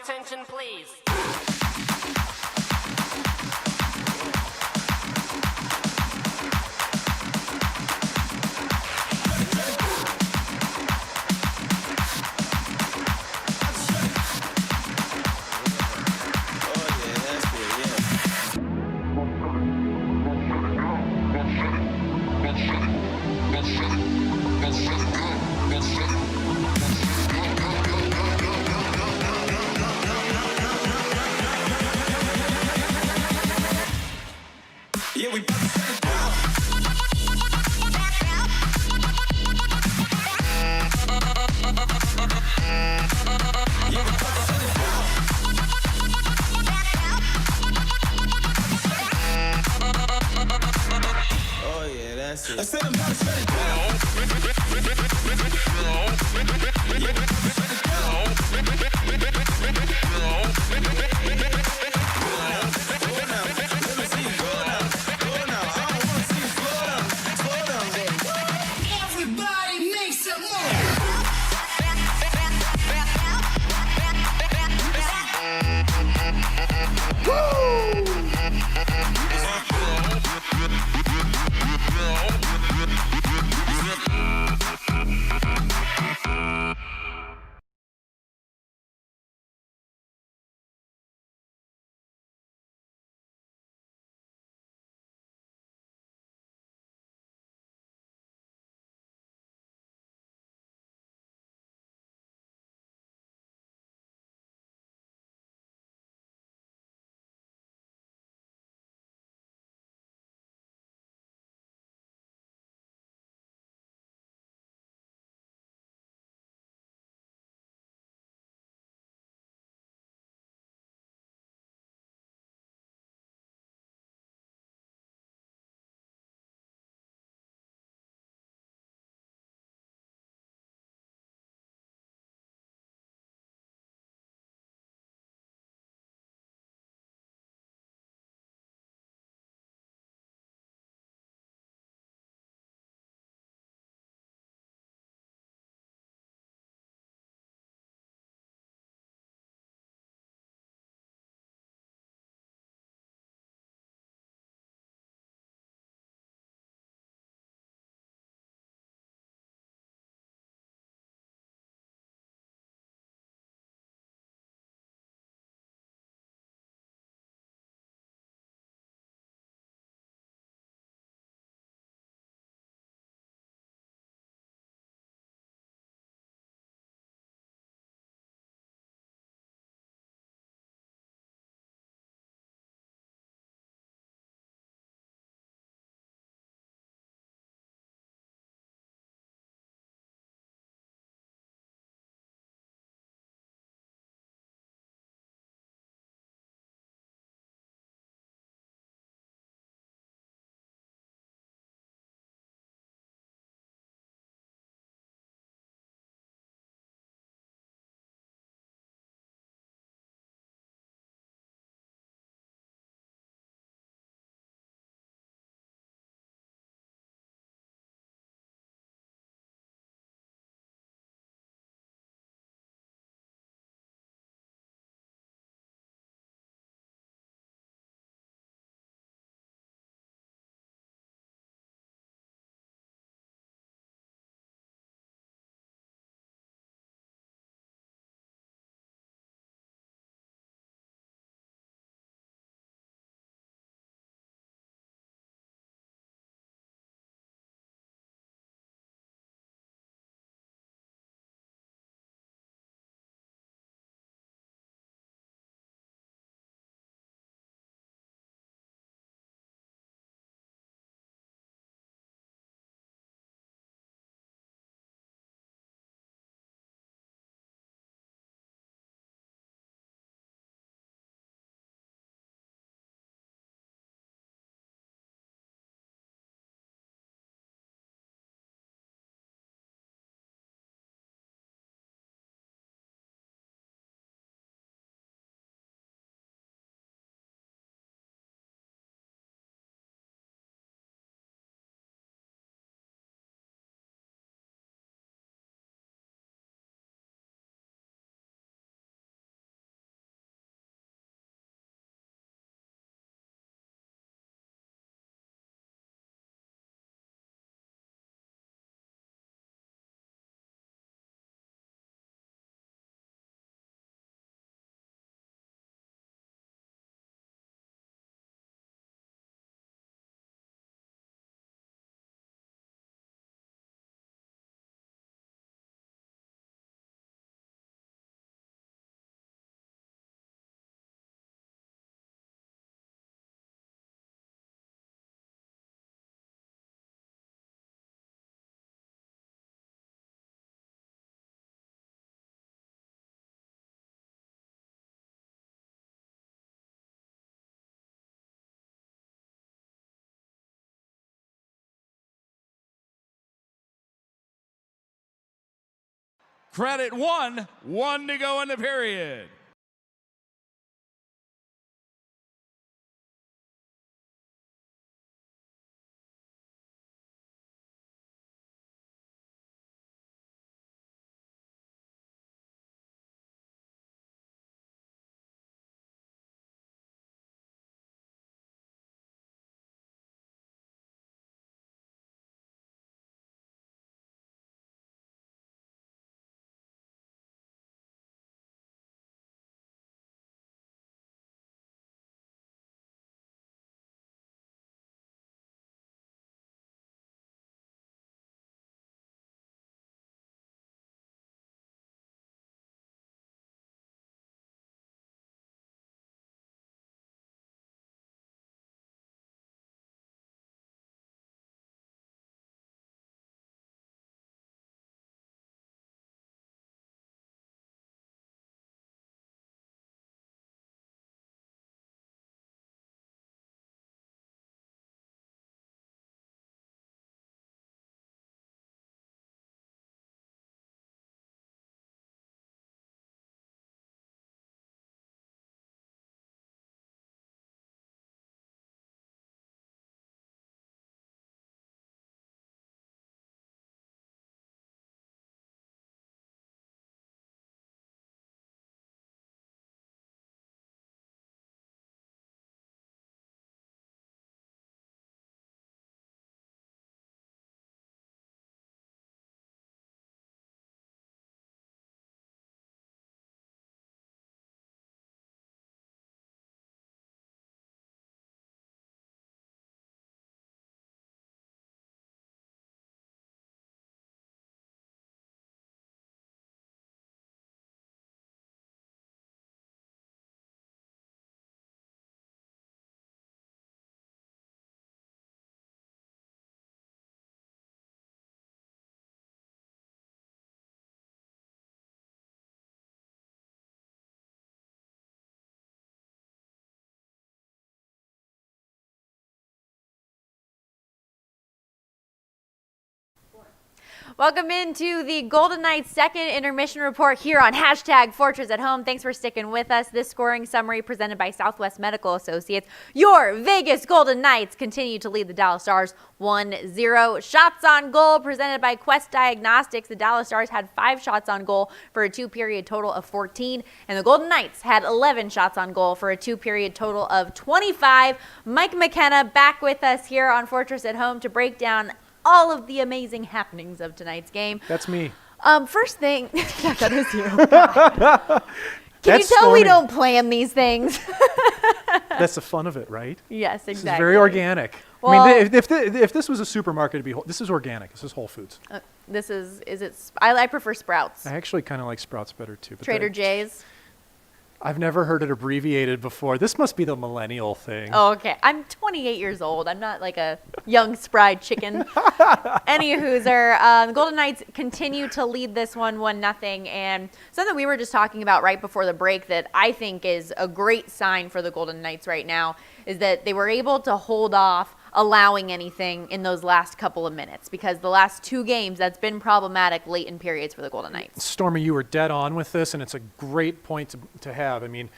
attention, please. Yeah, we about to shut it down. Yeah, we about to shut it down. Oh yeah, that's message. I said I'm not Credit one to go in the period. Welcome into the Golden Knights second intermission report here on #FortressAtHome. Thanks for sticking with us. This scoring summary presented by Southwest Medical Associates. Your Vegas Golden Knights continue to lead the Dallas Stars 1-0. Shots on goal presented by Quest Diagnostics. The Dallas Stars had 5 shots on goal for a 2-period total of 14, and the Golden Knights had 11 shots on goal for a 2-period total of 25. Mike McKenna back with us here on Fortress at Home to break down all of the amazing happenings of tonight's game. That's me. First thing, yeah, that is you. Can you tell we don't plan these things? That's the fun of it, right? Yes, exactly. This is very organic. Well, I mean, if this was a supermarket, this is organic. This is Whole Foods. I prefer Sprouts. I actually kind of like Sprouts better too. But Trader Joe's. I've never heard it abbreviated before. This must be the millennial thing. Oh, okay. I'm 28 years old. I'm not like a young, spry chicken. Anywhooser, the Golden Knights continue to lead this one 1-0. And something we were just talking about right before the break that I think is a great sign for the Golden Knights right now is that they were able to hold off allowing anything in those last couple of minutes, because the last 2 games that's been problematic late in periods for the Golden Knights. Stormy, you were dead on with this, and it's a great point to have. I mean,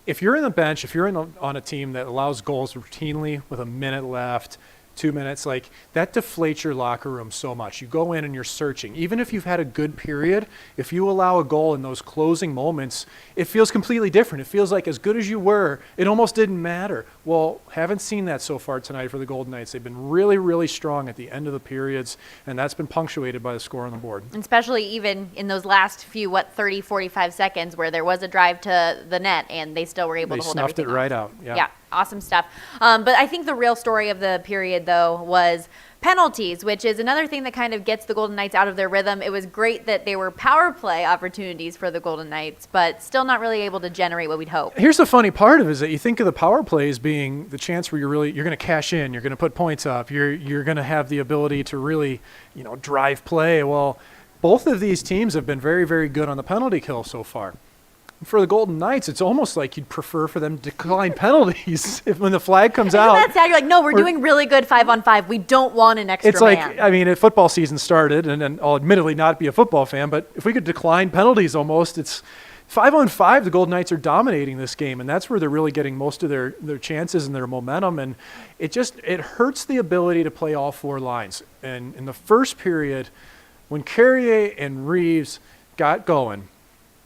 if you're in the bench, if you're on a team that allows goals routinely with a minute left, 2 minutes, like that deflates your locker room so much. You go in and you're searching. Even if you've had a good period, if you allow a goal in those closing moments, it feels completely different. It feels like as good as you were, it almost didn't matter. Well, haven't seen that so far tonight for the Golden Knights. They've been really, really strong at the end of the periods, and that's been punctuated by the score on the board. Especially even in those last few, 30, 45 seconds where there was a drive to the net and they still were able to hold everything They snuffed it right off. out. Yeah, awesome stuff. But I think the real story of the period, though, was penalties, which is another thing that kind of gets the Golden Knights out of their rhythm. It was great that they were power play opportunities for the Golden Knights, but still not really able to generate what we'd hope. Here's the funny part of it is that you think of the power play as being the chance where you're going to cash in, you're going to put points up, you're going to have the ability to really, drive play. Well, both of these teams have been very, very good on the penalty kill so far. for the Golden Knights, it's almost like you'd prefer for them to decline penalties when the flag comes Isn't out. that sad? You're like, no, we're doing really good 5-on-5. We don't want an extra It's like, man. I mean, if football season started, and I'll admittedly not be a football fan, but if we could decline penalties almost, it's 5-on-5, the Golden Knights are dominating this game, and that's where they're really getting most of their chances and their momentum, and it hurts the ability to play all four lines. And in the first period, when Carrier and Reeves got going,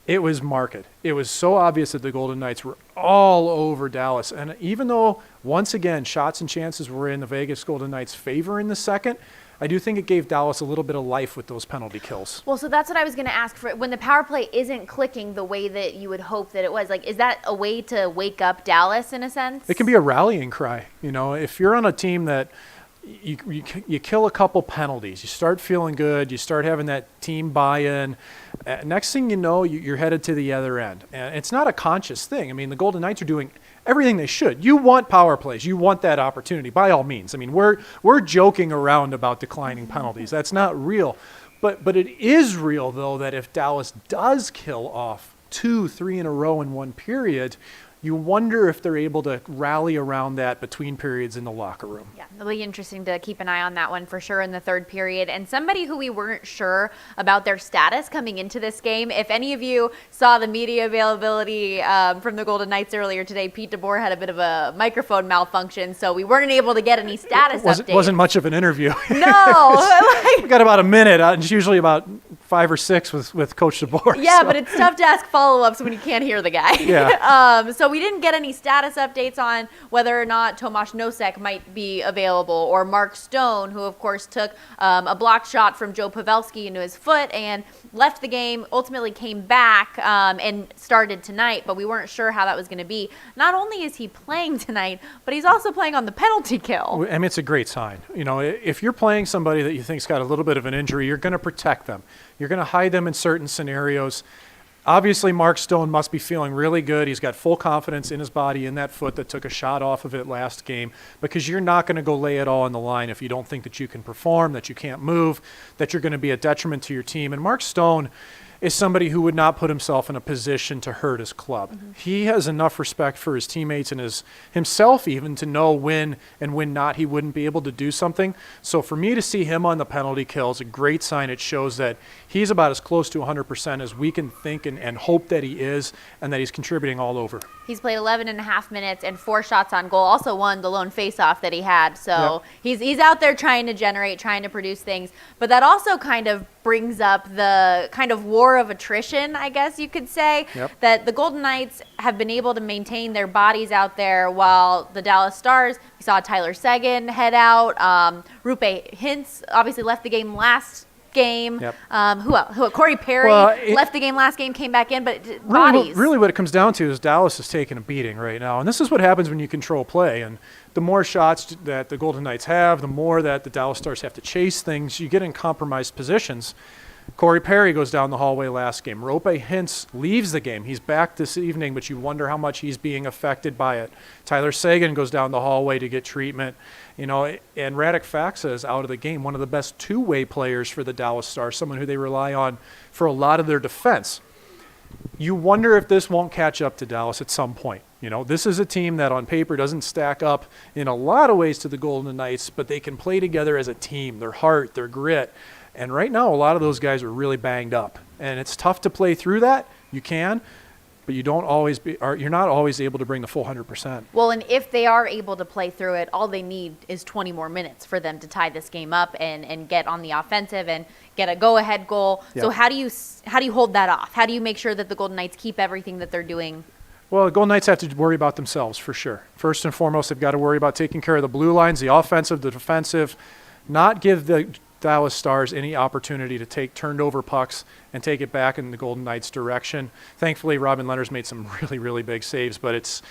it was marked. It was so obvious that the Golden Knights were all over Dallas. And even though, once again, shots and chances were in the Vegas Golden Knights' favor in the second, I do think it gave Dallas a little bit of life with those penalty kills. Well, so that's what I was going to ask for. When the power play isn't clicking the way that you would hope that it was, like, is that a way to wake up Dallas in a sense? It can be a rallying cry. You know, if you're on a team that you kill a couple penalties, you start feeling good, you start having that team buy-in. Next thing you know, you're headed to the other end. And it's not a conscious thing. I mean, the Golden Knights are doing everything they should. You want power plays. You want that opportunity, by all means. I mean, we're joking around about declining penalties. That's not real. But it is real, though, that if Dallas does kill off 2-3 in a row in one period, you wonder if they're able to rally around that between periods in the locker room. Yeah, it'll be interesting to keep an eye on that one for sure in the third period. And somebody who we weren't sure about their status coming into this game, if any of you saw the media availability from the Golden Knights earlier today, Pete DeBoer had a bit of a microphone malfunction, so we weren't able to get any status updates. Wasn't much of an interview. No. We got about a minute. It's usually about 5 or 6 with Coach DeBoer. Yeah, so. but it's tough to ask follow-ups when you can't hear the guy. Yeah. So we didn't get any status updates on whether or not Tomáš Nosek might be available, or Mark Stone, who of course took a block shot from Joe Pavelski into his foot and left the game, ultimately came back and started tonight, but we weren't sure how that was going to be. Not only is he playing tonight, but he's also playing on the penalty kill. I mean, it's a great sign. You know, if you're playing somebody that you think's got a little bit of an injury, you're going to protect them. You're going to hide them in certain scenarios. Obviously, Mark Stone must be feeling really good. He's got full confidence in his body, in that foot that took a shot off of it last game, because you're not going to go lay it all on the line if you don't think that you can perform, that you can't move, that you're going to be a detriment to your team. And Mark Stone is somebody who would not put himself in a position to hurt his club. Mm-hmm. He has enough respect for his teammates and himself even to know when and when not he wouldn't be able to do something. So for me to see him on the penalty kill is a great sign. It shows that he's about as close to 100% as we can think and hope that he is, and that he's contributing all over. He's played 11 and a half minutes and 4 shots on goal. Also won the lone faceoff that he had. So he's out there trying to generate, trying to produce things. But that also kind of brings up the kind of war of attrition, I guess you could say, that the Golden Knights have been able to maintain their bodies out there, while the Dallas Stars, we saw Tyler Seguin head out. Roope Hintz obviously left the game last game. Who Corey Perry left the game last game, came back in, but bodies. Really what it comes down to is Dallas is taking a beating right now. And this is what happens when you control play. And the more shots that the Golden Knights have, the more that the Dallas Stars have to chase things, you get in compromised positions. Corey Perry goes down the hallway last game. Roope Hintz leaves the game. He's back this evening, but you wonder how much he's being affected by it. Tyler Seguin goes down the hallway to get treatment. You know, and Radek Faksa is out of the game, one of the best two-way players for the Dallas Stars, someone who they rely on for a lot of their defense. You wonder if this won't catch up to Dallas at some point. You know, this is a team that on paper doesn't stack up in a lot of ways to the Golden Knights, but they can play together as a team, their heart, their grit. And right now, a lot of those guys are really banged up. And it's tough to play through that. You can, but you're not always able to bring the full 100%. Well, and if they are able to play through it, all they need is 20 more minutes for them to tie this game up and get on the offensive and get a go-ahead goal. Yeah. So how do you hold that off? How do you make sure that the Golden Knights keep everything that they're doing? Well, the Golden Knights have to worry about themselves for sure. First and foremost, they've got to worry about taking care of the blue lines, the offensive, the defensive, not give the Dallas Stars any opportunity to take turned over pucks and take it back in the Golden Knights' direction. Thankfully, Robin Lehner's made some really, really big saves, but it's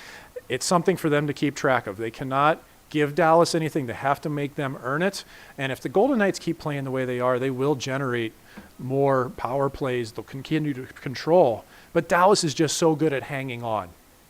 something for them to keep track of. They cannot give Dallas anything. They have to make them earn it. And if the Golden Knights keep playing the way they are, they will generate more power plays. They'll continue to control. But Dallas is just so good at hanging on.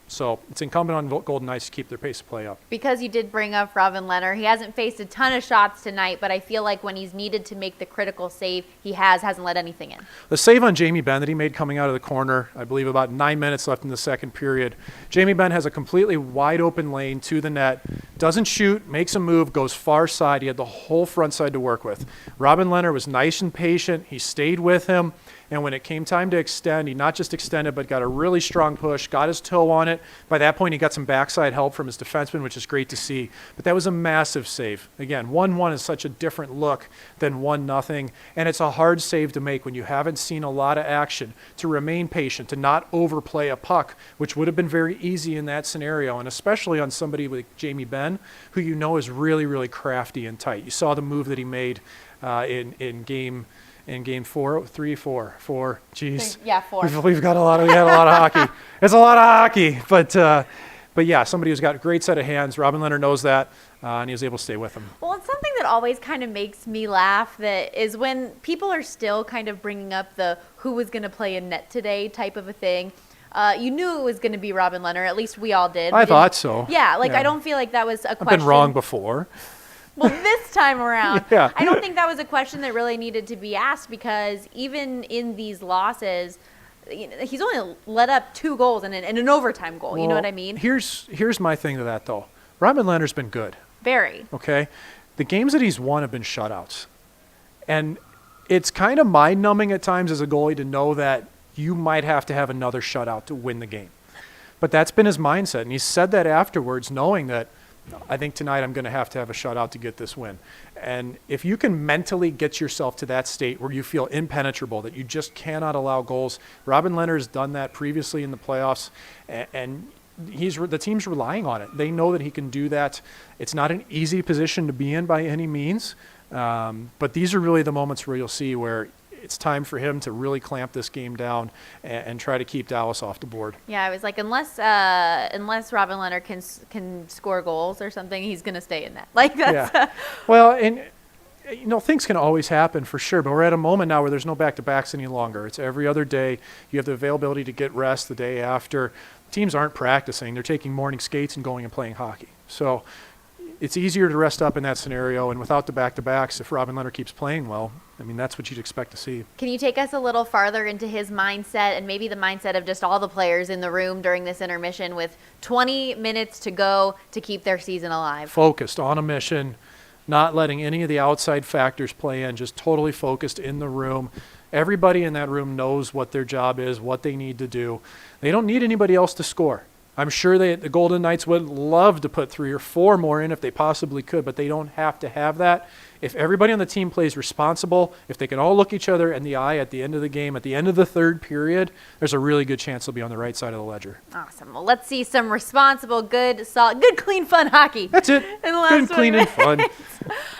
So it's incumbent on Golden Knights to keep their pace of play up. Because you did bring up Robin Lehner, he hasn't faced a ton of shots tonight, but I feel like when he's needed to make the critical save, he hasn't let anything in. The save on Jamie Benn that he made coming out of the corner, I believe about 9 minutes left in the second period. Jamie Benn has a completely wide open lane to the net, doesn't shoot, makes a move, goes far side. He had the whole front side to work with. Robin Lehner was nice and patient. He stayed with him. And when it came time to extend, he not just extended, but got a really strong push, got his toe on it. By that point, he got some backside help from his defenseman, which is great to see. But that was a massive save. Again, 1-1 is such a different look than 1-0. And it's a hard save to make when you haven't seen a lot of action, to remain patient, to not overplay a puck, which would have been very easy in that scenario. And especially on somebody like Jamie Benn, who you know is really, really crafty and tight. You saw the move that he made in game 4. Geez. Yeah, 4. We had a lot of hockey. It's a lot of hockey, but yeah, somebody who's got a great set of hands. Robin Lehner knows that, and he was able to stay with him. Well, it's something that always kind of makes me laugh, that is when people are still kind of bringing up the who was going to play in net today type of a thing. You knew it was going to be Robin Lehner, at least we all did. I thought so. Yeah, I don't feel like that was a question. I've been wrong before. Well, this time around, Yeah. I don't think that was a question that really needed to be asked, because even in these losses, he's only let up 2 goals and an overtime goal. You know what I mean? Here's my thing to that, though. Robin Lehner's been good. Very. Okay? The games that he's won have been shutouts. And it's kind of mind-numbing at times as a goalie to know that you might have to have another shutout to win the game. But that's been his mindset, and he said that afterwards, knowing that I think tonight I'm going to have a shutout to get this win. And if you can mentally get yourself to that state where you feel impenetrable, that you just cannot allow goals. Robin Lehner has done that previously in the playoffs, and the team's relying on it. They know that he can do that. It's not an easy position to be in by any means, but these are really the moments where you'll see where it's time for him to really clamp this game down and try to keep Dallas off the board. Yeah, I was like, unless Robin Lehner can score goals or something, he's going to stay in that. Like that's. Yeah. Well, and things can always happen for sure, but we're at a moment now where there's no back-to-backs any longer. It's every other day. You have the availability to get rest the day after. Teams aren't practicing; they're taking morning skates and going and playing hockey. So it's easier to rest up in that scenario, and without the back-to-backs, if Robin Lehner keeps playing well, I mean, that's what you'd expect to see. Can you take us a little farther into his mindset and maybe the mindset of just all the players in the room during this intermission with 20 minutes to go to keep their season alive? Focused on a mission, not letting any of the outside factors play in, just totally focused in the room. Everybody in that room knows what their job is, what they need to do. They don't need anybody else to score. I'm sure the Golden Knights would love to put 3 or 4 more in if they possibly could, but they don't have to have that. If everybody on the team plays responsible, if they can all look each other in the eye at the end of the game, at the end of the third period, there's a really good chance they'll be on the right side of the ledger. Awesome. Well, let's see some responsible, good, solid, good, clean, fun hockey. That's it. Good, clean, and fun.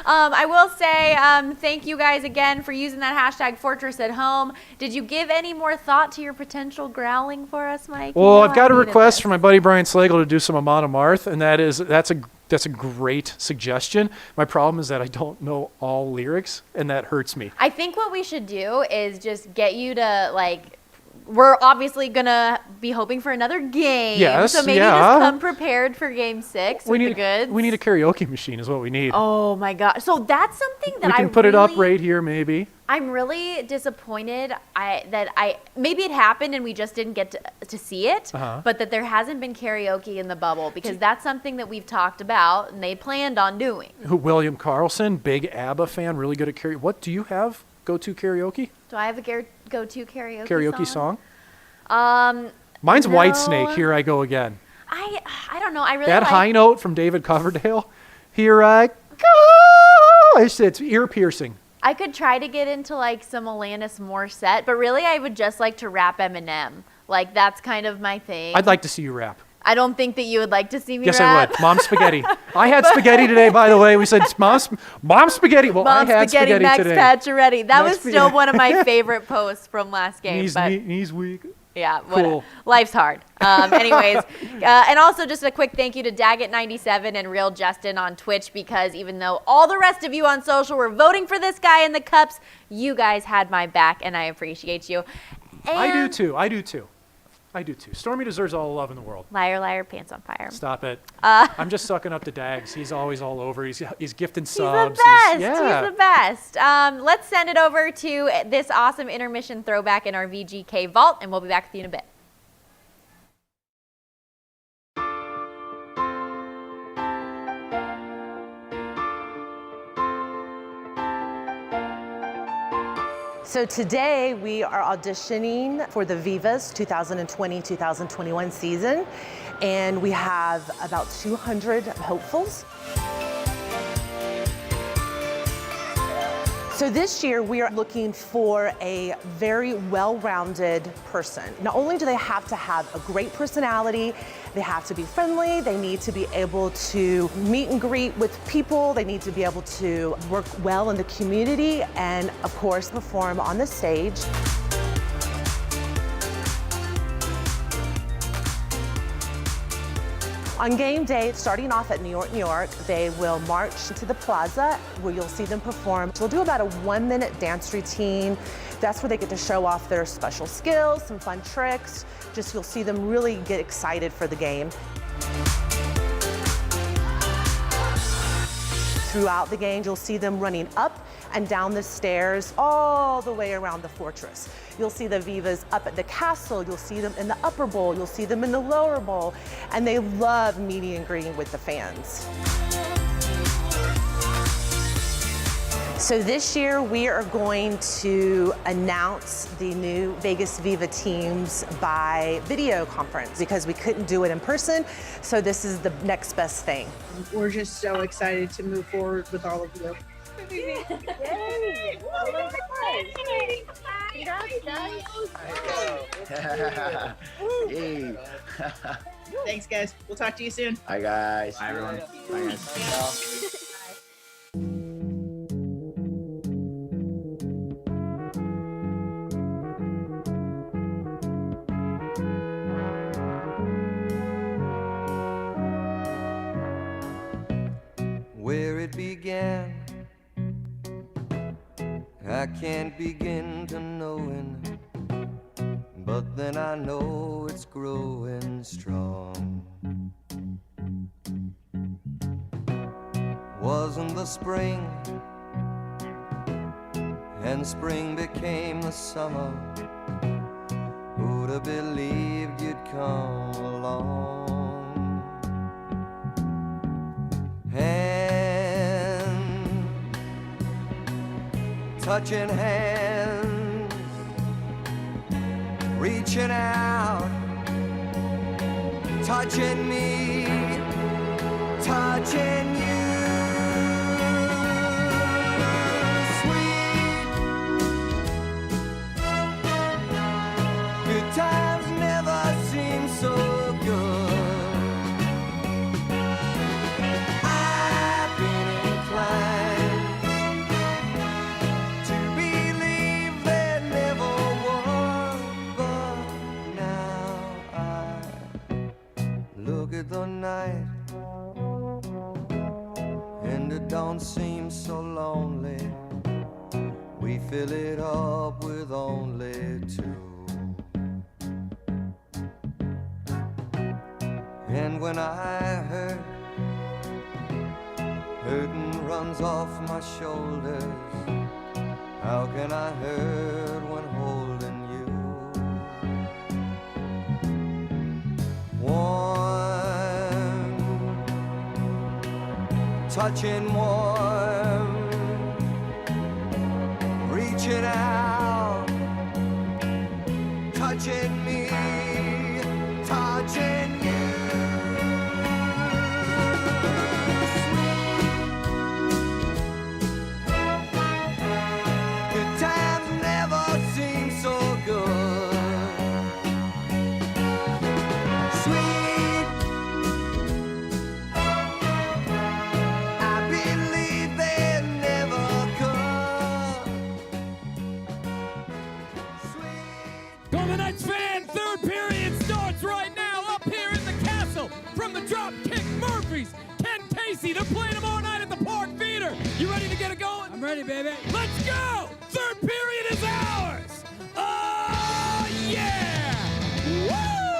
I will say thank you guys again for using that hashtag Fortress at Home. Did you give any more thought to your potential growling for us, Mike? Well, I've got a request from my buddy Brian Slagle to do some Amon Amarth, and that's a great suggestion. My problem is that I don't know all lyrics, and that hurts me. I think what we should do is just get you to, we're obviously going to be hoping for another game. Yes, so maybe just come prepared for game 6 with the goods. We need a karaoke machine is what we need. Oh, my God. So that's something that we can put it up right here, maybe. I'm really disappointed that maybe it happened and we just didn't get to see it, but that there hasn't been karaoke in the bubble, because that's something that we've talked about and they planned on doing. William Carlson, big ABBA fan, really good at karaoke. What do you have? Go-to karaoke? Do I have a go-to karaoke song? no. Mine's Whitesnake, Here I Go Again. I don't know. I really that like high note from David Coverdale, Here I Go. It's ear-piercing. I could try to get into some Alanis Morissette, but really I would just like to rap Eminem. That's kind of my thing. I'd like to see you rap. I don't think that you would like to see me yes, rap. Yes, I would. Mom spaghetti. I had spaghetti today, by the way. We said mom spaghetti. Well, Mom I had spaghetti Max today. Pacioretty. That was still one of my favorite posts from last game. Knees weak. Yeah, cool. Life's hard. Anyways, and also just a quick thank you to Daggett97 and Real Justin on Twitch, because even though all the rest of you on social were voting for this guy in the cups, you guys had my back, and I appreciate you. And I do too. I do too. Stormy deserves all the love in the world. Liar, liar, pants on fire. Stop it. I'm just sucking up to Dags. He's always all over. He's gifting subs. He's the best. Let's send it over to this awesome intermission throwback in our VGK vault, and we'll be back with you in a bit. So today we are auditioning for the Vivas 2020-2021 season, and we have about 200 hopefuls. So this year we are looking for a very well-rounded person. Not only do they have to have a great personality, they have to be friendly, they need to be able to meet and greet with people, they need to be able to work well in the community, and of course perform on the stage. On game day, starting off at New York, New York, they will march to the plaza where you'll see them perform. They'll do about a 1-minute dance routine. That's where they get to show off their special skills, some fun tricks. Just you'll see them really get excited for the game. Throughout the game, you'll see them running up and down the stairs all the way around the fortress. You'll see the Vivas up at the castle, you'll see them in the upper bowl, you'll see them in the lower bowl, and they love meeting and greeting with the fans. So this year we are going to announce the new Vegas Viva teams by video conference because we couldn't do it in person, so this is the next best thing. We're just so excited to move forward with all of you. Yay! Thanks, guys. We'll talk to you soon. Hi, guys. Hi, everyone. Bye, guys. Where it began, I can't begin to knowing, but then I know it's growing strong. Wasn't the spring, and spring became the summer. Who'd have believed you'd come along? Touching hands, reaching out, touching me, touching you. Sweet, good times never seem so good. I've been inclined at the night, and it don't seem so lonely. We fill it up with only two. And when I hurt, hurting runs off my shoulders. How can I hurt when holding you? Touching warm, reaching out, touching me, touching you. Sweet, good times never seem so good. Sweet, Golden Knights fan, third period starts right now up here in the castle from the Dropkick Murphys. Ken Casey, they're playing tomorrow night at the Park Theater. You ready to get it going? I'm ready, baby. Let's go! Third period is ours! Oh, yeah! Woo!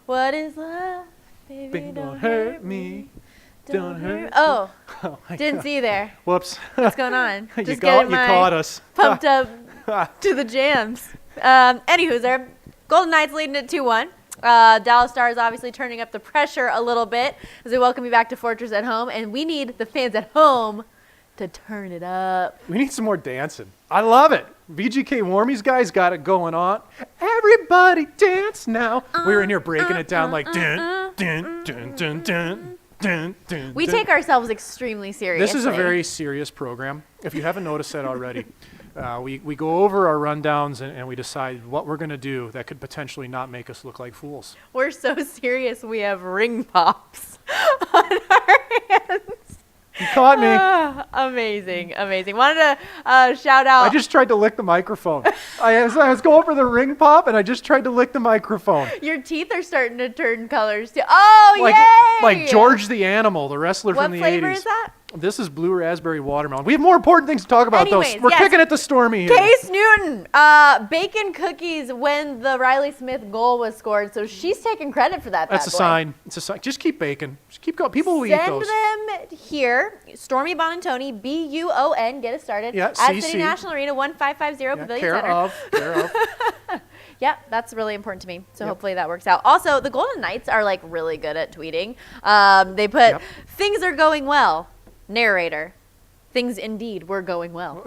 What is love? Baby, Baby, don't hurt me. Don't hurt. Oh, Oh my didn't God. see you there. Whoops. What's going on? You Just caught- getting you my caught us. Pumped up to the jams. Anywho, there. Golden Knights leading it 2-1. Dallas Stars obviously turning up the pressure a little bit as we welcome you back to Fortress at Home, and we need the fans at home to turn it up. We need some more dancing. I love it. VGK Warmies guys got it going on. Everybody dance now. We were in here breaking it down like dun, dun, dun, dun, dun, dun, dun. We take ourselves extremely seriously. This is a very serious program. If you haven't noticed that already, we go over our rundowns and we decide what we're going to do that could potentially not make us look like fools. We're so serious we have ring pops on our hands. You caught me. Amazing, amazing. Wanted to shout out. I just tried to lick the microphone. I was going for the ring pop, and I just tried to lick the microphone. Your teeth are starting to turn colors too. Oh, Like, yay! like George the Animal, the wrestler What from the 80s. flavor is that? This is blue raspberry watermelon. We have more important things to talk about, Anyways, though. We're yes. kicking it to Stormy here. Case Newton, bacon cookies when the Riley Smith goal was scored, so she's taking credit for that. That's a bad boy. sign. It's a sign. Just keep baking. Just keep going. People will eat Send those. them here. Stormy Bonantoni, BUON, get it started. Yeah, at CC. City National Arena, 1550 Pavilion Care Center. of. Yeah, that's really important to me. So hopefully that works out. Also, the Golden Knights are like really good at tweeting. They put things are going well. Narrator. Things indeed were going well.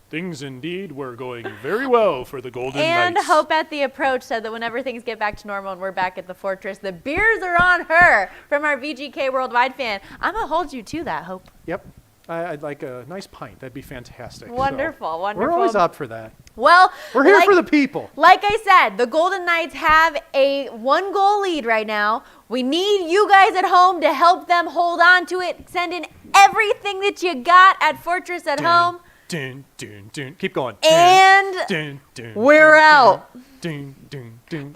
Things indeed were going very well for the Golden And Knights. Hope at the Approach said that whenever things get back to normal and we're back at the Fortress, the beers are on her from our VGK Worldwide fan. I'm going to hold you to that, Hope. Yep. I'd like a nice pint. That'd be fantastic. Wonderful, So, wonderful. We're always up for that. Well, We're here like- for the people. Like I said, the Golden Knights have a 1-goal lead right now. We need you guys at home to help them hold on to it. Send in everything that you got at Fortress at Home. Dun, dun, dun. Keep going. And Dun, dun, we're dun, out. Dun, dun, dun.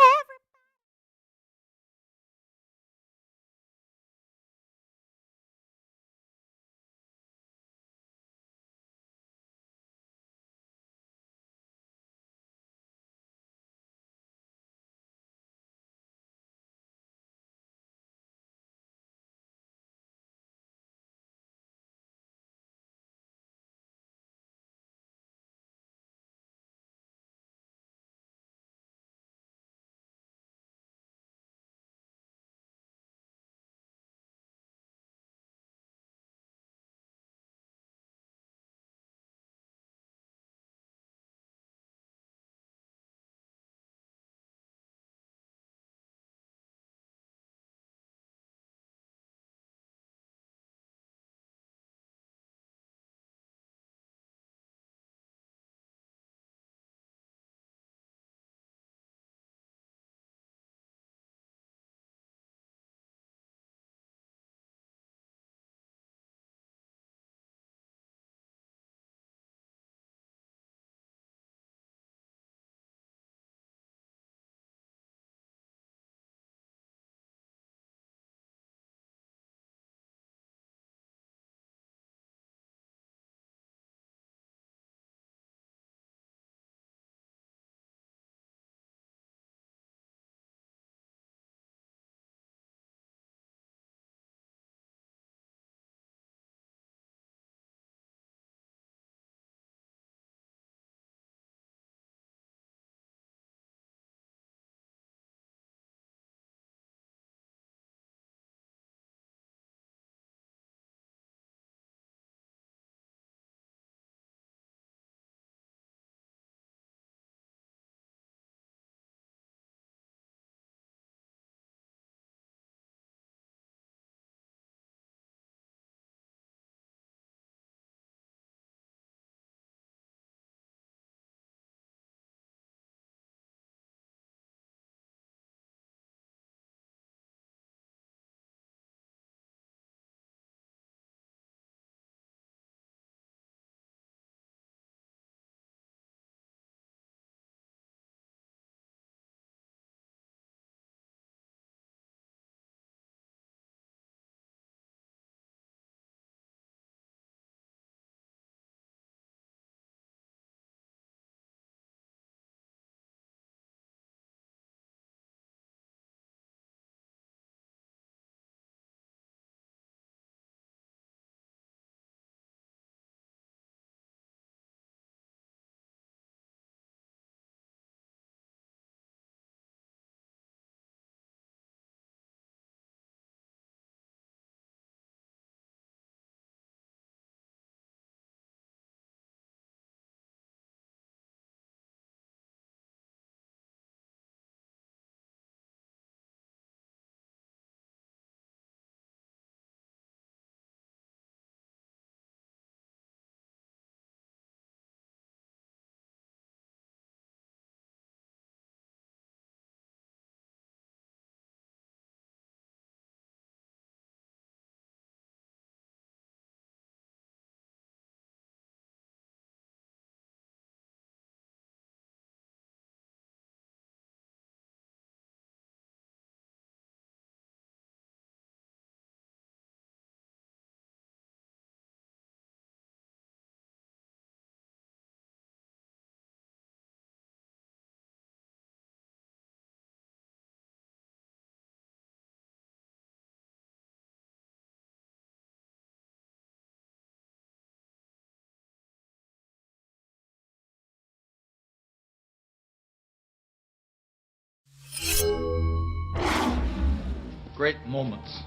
Great moments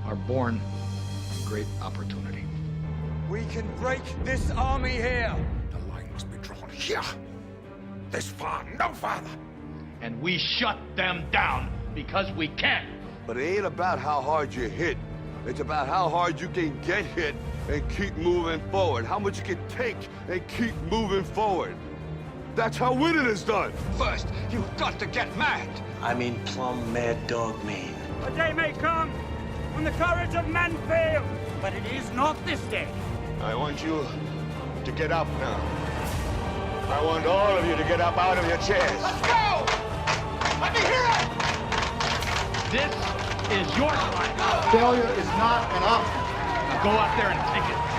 are born from great opportunity. We can break this army here. The line must be drawn here. This far, no farther. And we shut them down because we can. But it ain't about how hard you hit. It's about how hard you can get hit and keep moving forward. How much you can take and keep moving forward. That's how winning is done. First, you've got to get mad. I mean plumb mad dog mean. A day may come when the courage of men fail, but it is not this day. I want you to get up now. I want all of you to get up out of your chairs. Let's go! Let me hear it! This is your time. Failure is not an option. Now go out there and take it.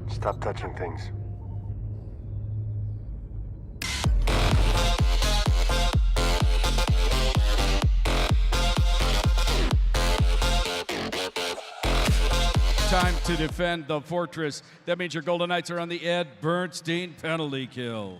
Stop touching things. Time to defend the fortress. That means your Golden Knights are on the Ed Bernstein penalty kill.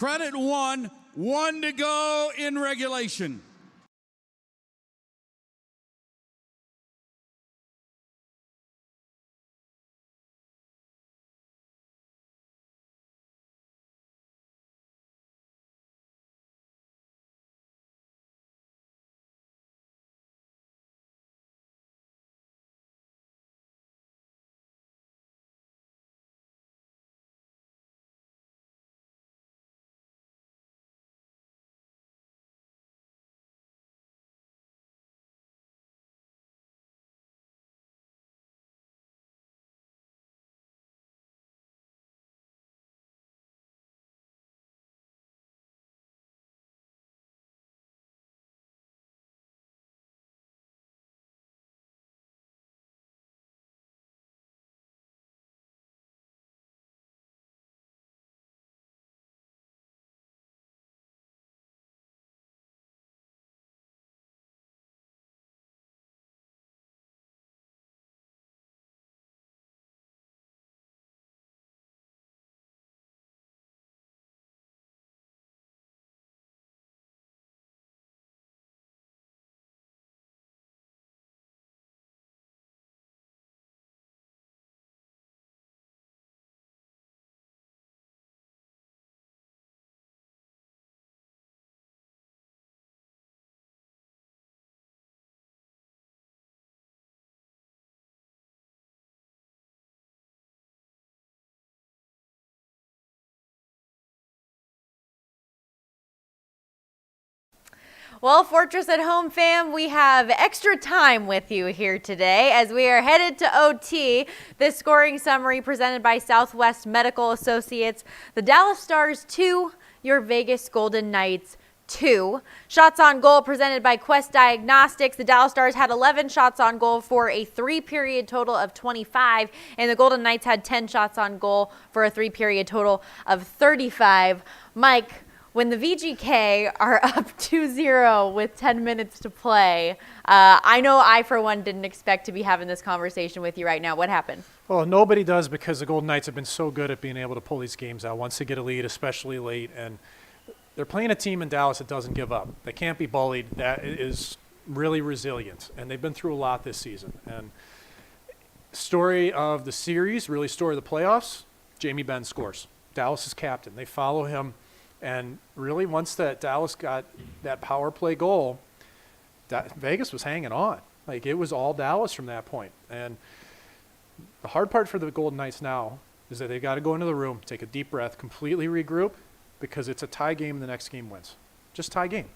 Credit one, 1 to go in regulation. Well, Fortress at Home fam, we have extra time with you here today as we are headed to OT. This scoring summary presented by Southwest Medical Associates. The Dallas Stars 2, your Vegas Golden Knights 2. Shots on goal presented by Quest Diagnostics. The Dallas Stars had 11 shots on goal for a 3-period total of 25, and the Golden Knights had 10 shots on goal for a 3-period total of 35. Mike, when the VGK are up 2-0 with 10 minutes to play, I know I, for one, didn't expect to be having this conversation with you right now. What happened? Well, nobody does, because the Golden Knights have been so good at being able to pull these games out once they get a lead, especially late. And they're playing a team in Dallas that doesn't give up. They can't be bullied. That is really resilient. And they've been through a lot this season. And story of the series, really story of the playoffs, Jamie Benn scores. Dallas is captain. They follow him. And really, once that Dallas got that power play goal, Vegas was hanging on. Like, it was all Dallas from that point. And the hard part for the Golden Knights now is that they've got to go into the room, take a deep breath, completely regroup, because it's a tie game and the next game wins. Just tie game.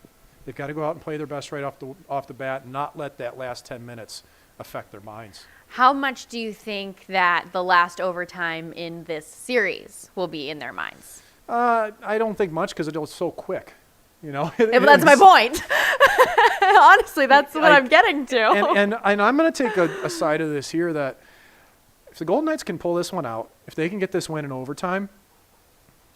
They've got to go out and play their best right off the bat and not let that last 10 minutes affect their minds. How much do you think that the last overtime in this series will be in their minds? I don't think much, because it was so quick. You know, yeah, but that's my point. Honestly, that's what I'm getting to. And I'm going to take a side of this here, that if the Golden Knights can pull this one out, if they can get this win in overtime,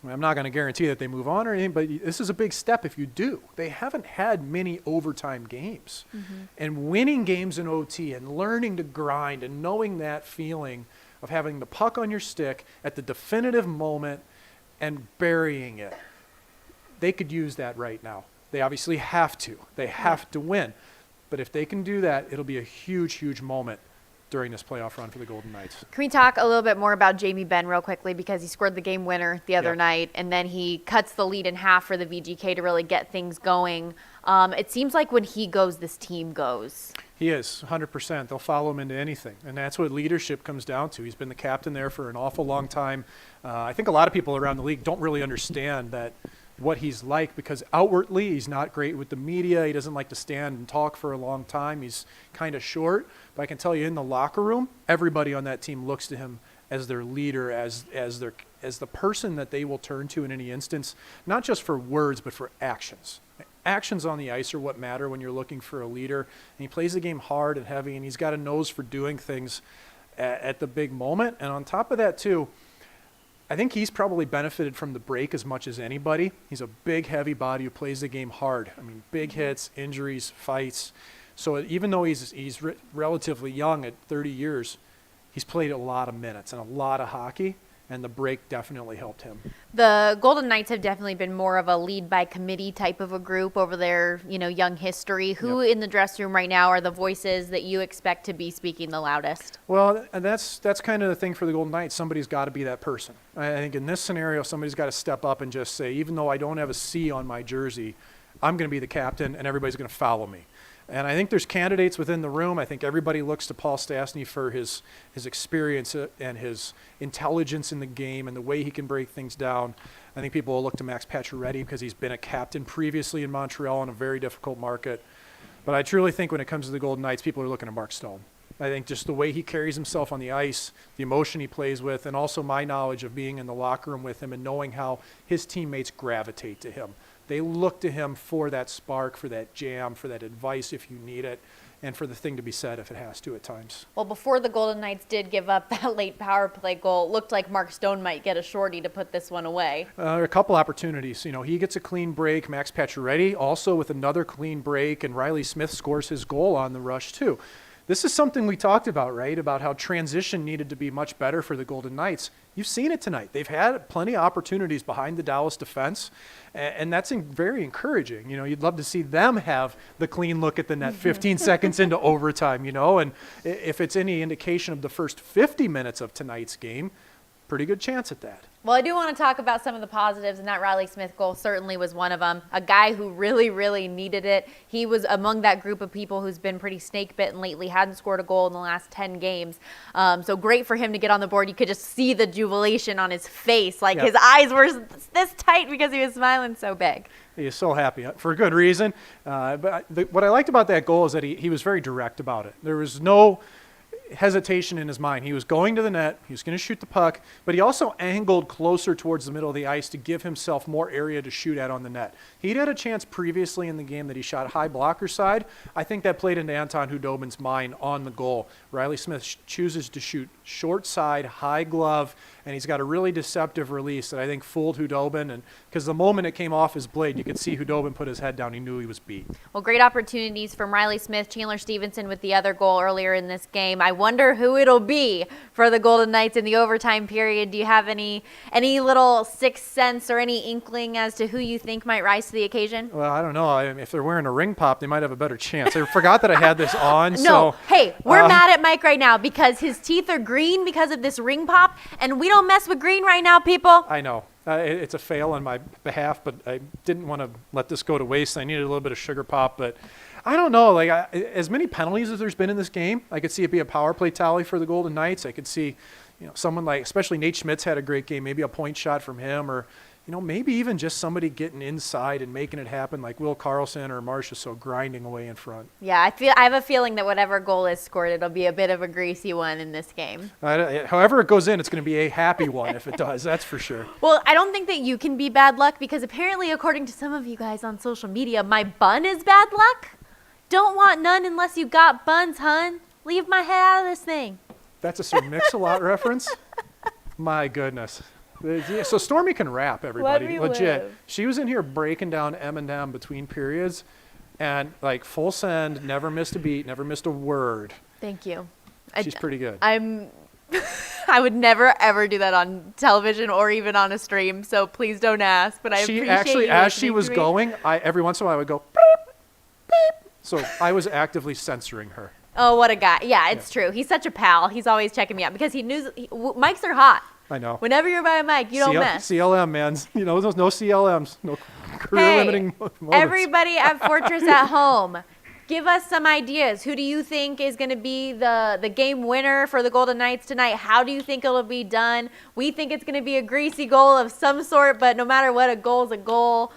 I'm not going to guarantee that they move on or anything, but this is a big step if you do. They haven't had many overtime games. Mm-hmm. And winning games in OT and learning to grind and knowing that feeling of having the puck on your stick at the definitive moment and burying it, they could use that right now. They obviously have to. They have to win. But if they can do that, it'll be a huge, huge moment during this playoff run for the Golden Knights. Can we talk a little bit more about Jamie Benn real quickly, because he scored the game winner the other night, and then he cuts the lead in half for the VGK to really get things going. It seems like when he goes, this team goes. He is, 100%. They'll follow him into anything, and that's what leadership comes down to. He's been the captain there for an awful long time. I think a lot of people around the league don't really understand that what he's like, because outwardly he's not great with the media. He doesn't like to stand and talk for a long time. He's kind of short. But I can tell you, in the locker room, everybody on that team looks to him as their leader, as the person that they will turn to in any instance, not just for words, but for actions. Actions on the ice are what matter when you're looking for a leader. And he plays the game hard and heavy, and he's got a nose for doing things at the big moment. And on top of that, too, I think he's probably benefited from the break as much as anybody. He's a big, heavy body who plays the game hard. I mean, big hits, injuries, fights. So even though he's relatively young at 30 years, he's played a lot of minutes and a lot of hockey. and the break definitely helped him. The Golden Knights have definitely been more of a lead by committee type of a group over their, young history. Who in the dressing room right now are the voices that you expect to be speaking the loudest? Well, and that's kind of the thing for the Golden Knights. Somebody's got to be that person. I think in this scenario, somebody's got to step up and just say, even though I don't have a C on my jersey, I'm going to be the captain, and everybody's going to follow me. And I think there's candidates within the room. I think everybody looks to Paul Stastny for his experience and his intelligence in the game and the way he can break things down. I think people will look to Max Pacioretty because he's been a captain previously in Montreal in a very difficult market. But I truly think when it comes to the Golden Knights, people are looking at Mark Stone. I think just the way he carries himself on the ice, the emotion he plays with, and also my knowledge of being in the locker room with him and knowing how his teammates gravitate to him. They look to him for that spark, for that jam, for that advice if you need it, and for the thing to be said if it has to at times. Well, before the Golden Knights did give up that late power play goal, it looked like Mark Stone might get a shorty to put this one away. A couple opportunities. He gets a clean break. Max Pacioretty also with another clean break, and Riley Smith scores his goal on the rush too. This is something we talked about, right? About how transition needed to be much better for the Golden Knights. You've seen it tonight. They've had plenty of opportunities behind the Dallas defense, and that's very encouraging. You'd love to see them have the clean look at the net 15 seconds into overtime, and if it's any indication of the first 50 minutes of tonight's game, pretty good chance at that. Well, I do want to talk about some of the positives, and that Riley Smith goal certainly was one of them. A guy who really, really needed it. He was among that group of people who's been pretty snake-bitten lately, hadn't scored a goal in the last 10 games. So great for him to get on the board. You could just see the jubilation on his face. His eyes were this tight because he was smiling so big. He is so happy for a good reason. But what I liked about that goal is that he was very direct about it. There was no hesitation in his mind. He was going to the net. He was going to shoot the puck, but he also angled closer towards the middle of the ice to give himself more area to shoot at on the net. He'd had a chance previously in the game that he shot high blocker side. I think that played into Anton Khudobin's mind on the goal. Riley Smith chooses to shoot short side, high glove, and he's got a really deceptive release that I think fooled Khudobin. And because the moment it came off his blade, you could see Khudobin put his head down. He knew he was beat. Well, great opportunities from Riley Smith, Chandler Stevenson with the other goal earlier in this game. I wonder who it'll be for the Golden Knights in the overtime period. Do you have any little sixth sense or any inkling as to who you think might rise to the occasion? Well, I don't know. If they're wearing a ring pop, they might have a better chance. I forgot that I had this on. No, hey, we're mad at Mike right now because his teeth are green because of this ring pop, and we don't mess with green right now, people. I know. It's a fail on my behalf, but I didn't want to let this go to waste. I needed a little bit of sugar pop, but I don't know. As many penalties as there's been in this game, I could see it be a power play tally for the Golden Knights. I could see, someone especially Nate Schmidt's had a great game, maybe a point shot from him, or maybe even just somebody getting inside and making it happen like Will Carlson or Marcia So grinding away in front. Yeah, I have a feeling that whatever goal is scored, it'll be a bit of a greasy one in this game. However it goes in, it's going to be a happy one if it does, that's for sure. Well, I don't think that you can be bad luck because apparently, according to some of you guys on social media, my bun is bad luck. Don't want none unless you got buns, hun. Leave my head out of this thing. That's a Sir Mix-a-Lot reference? My goodness. So Stormy can rap, everybody. Legit. Live. She was in here breaking down Eminem between periods, and full send, never missed a beat, never missed a word. Thank you. She's pretty good. I would never ever do that on television or even on a stream, so please don't ask. But I appreciate you actually, as she listening was to me. going, every once in a while I would go beep, beep. So I was actively censoring her. Oh, what a guy! Yeah, it's true. He's such a pal. He's always checking me out because he knew mics are hot. I know. Whenever you're by a mic, you don't mess. CLM, man. There's no CLMs, no career-limiting moments. Everybody at Fortress at home, give us some ideas. Who do you think is going to be the game winner for the Golden Knights tonight? How do you think it'll be done? We think it's going to be a greasy goal of some sort, but no matter what, a goal is a goal.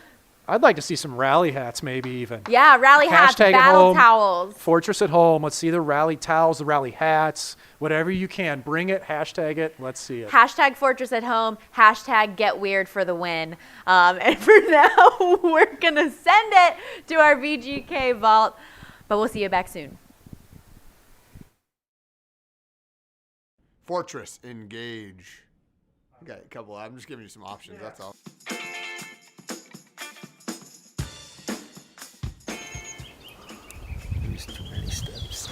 I'd like to see some rally hats, maybe even. Yeah, rally hats, battle towels. Fortress at home. Let's see the rally towels, the rally hats, whatever you can. Bring it, hashtag it. Let's see it. Hashtag Fortress at home. Hashtag Get Weird for the win. And for now, we're going to send it to our VGK vault, but we'll see you back soon. Fortress, engage. Okay, a couple. I'm just giving you some options. Yeah. That's all. Too many steps.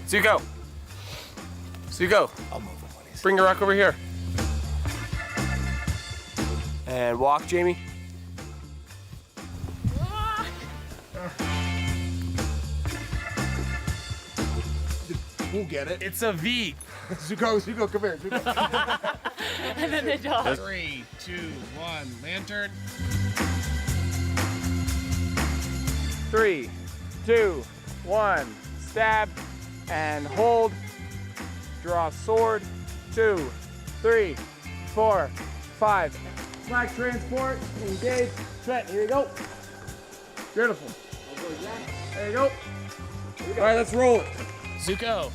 Zuko. Bring your rock over here. And walk, Jamie. We'll get it. It's a V. Zuko, come here. Zuko. And then the dog. 3, 2, 1, lantern. 3, 2, 1, stab and hold. Draw sword. 2, 3, 4, 5. Flag transport, engage. Trent, here you go. Beautiful. There you go. All right, let's roll it. Zuko.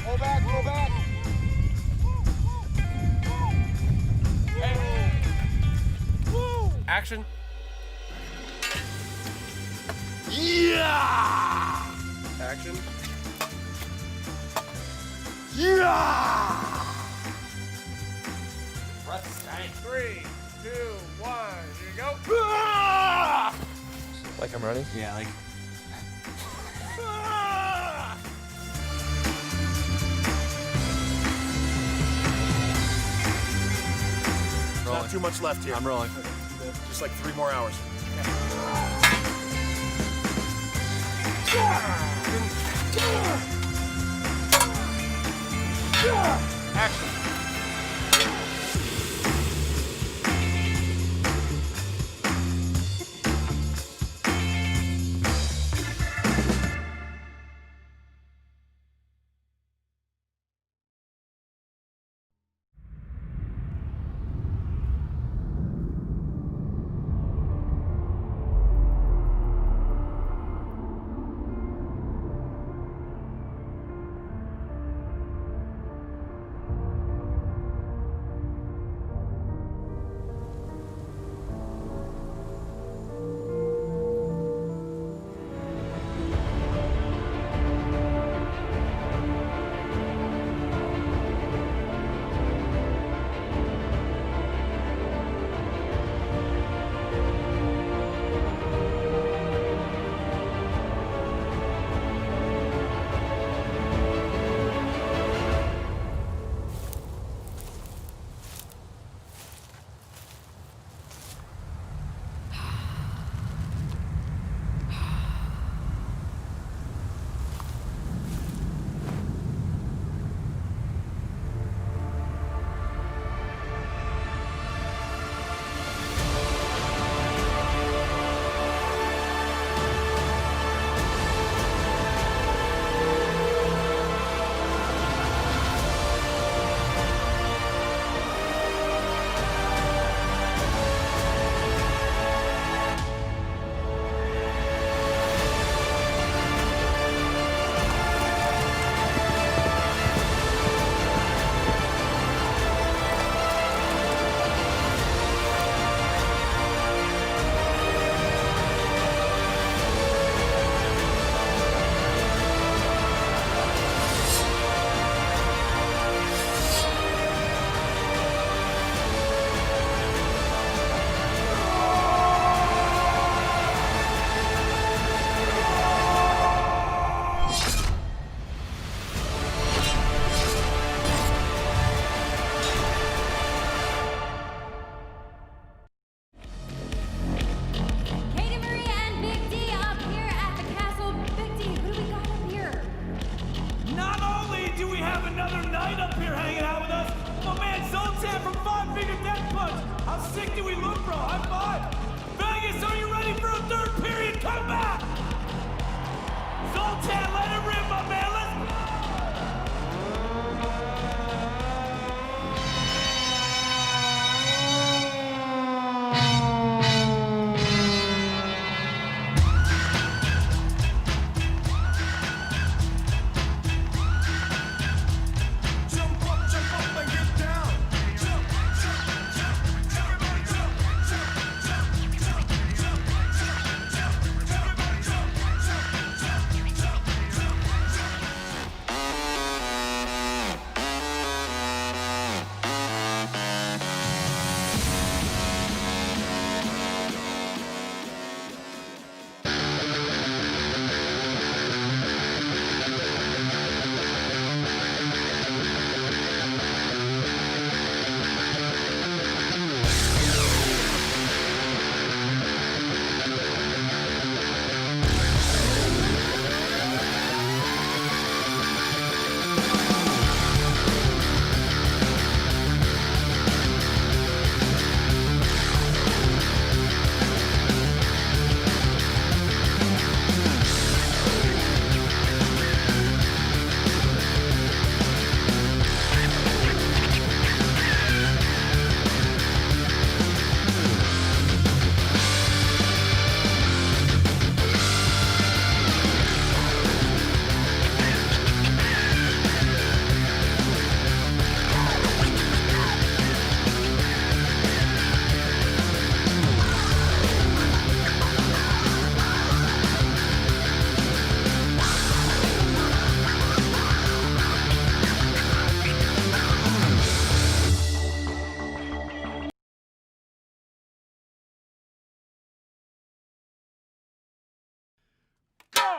Pull back, pull back. Action. Yeah! Action. Yeah! Press tank. 3, 2, 1, here you go. Like I'm ready? Yeah, like. Not too much left here. I'm rolling. Just like 3 more hours. Action.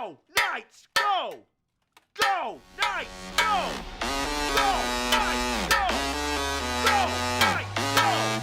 Go, Knights, go! Go, Knights, go! Go, Knights, go! Go, Knights, go!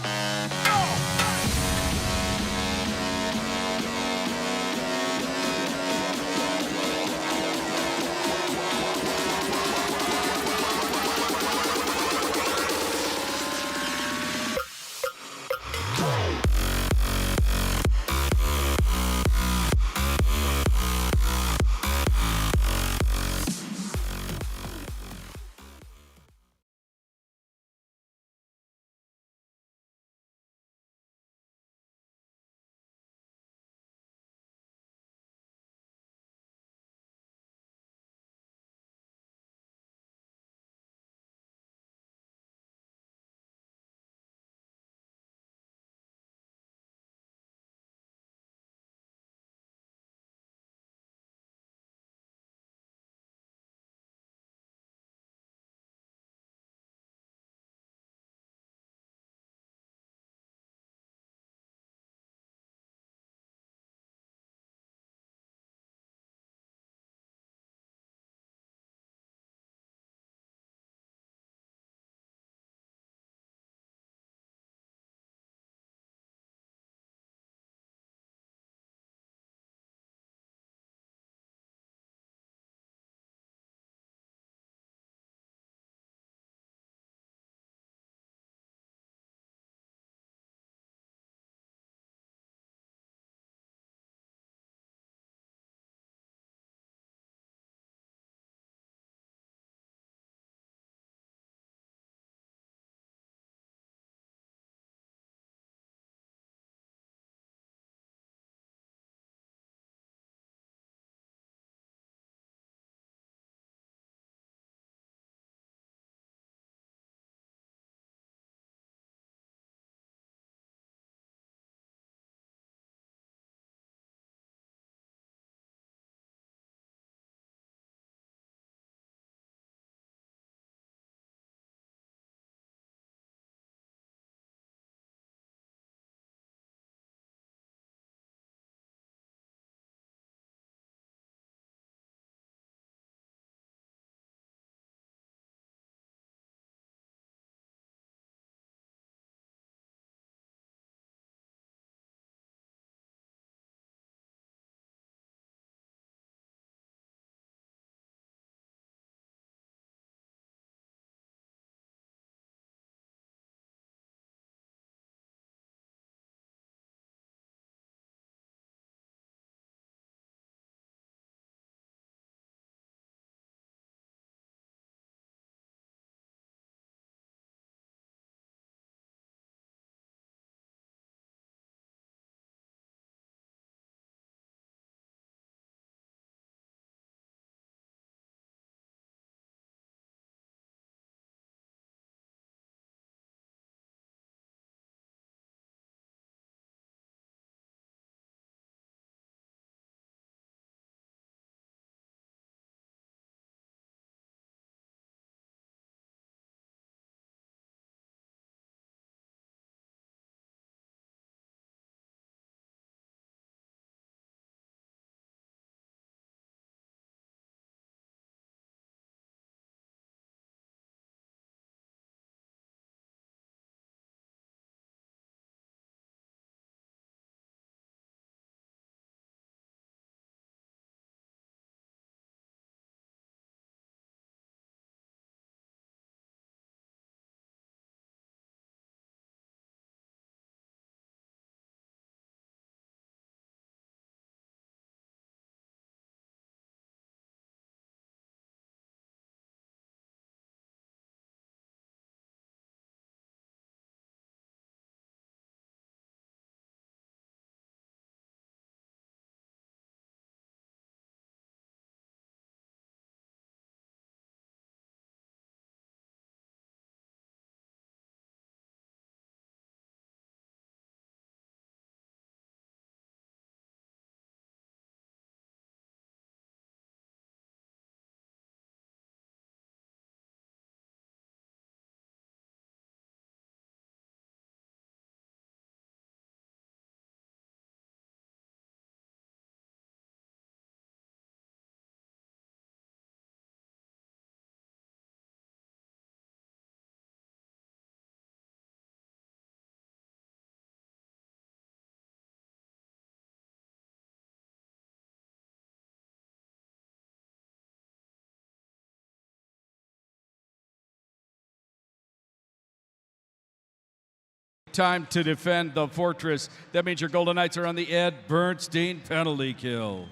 Time to defend the fortress. That means your Golden Knights are on the Ed Bernstein penalty kill.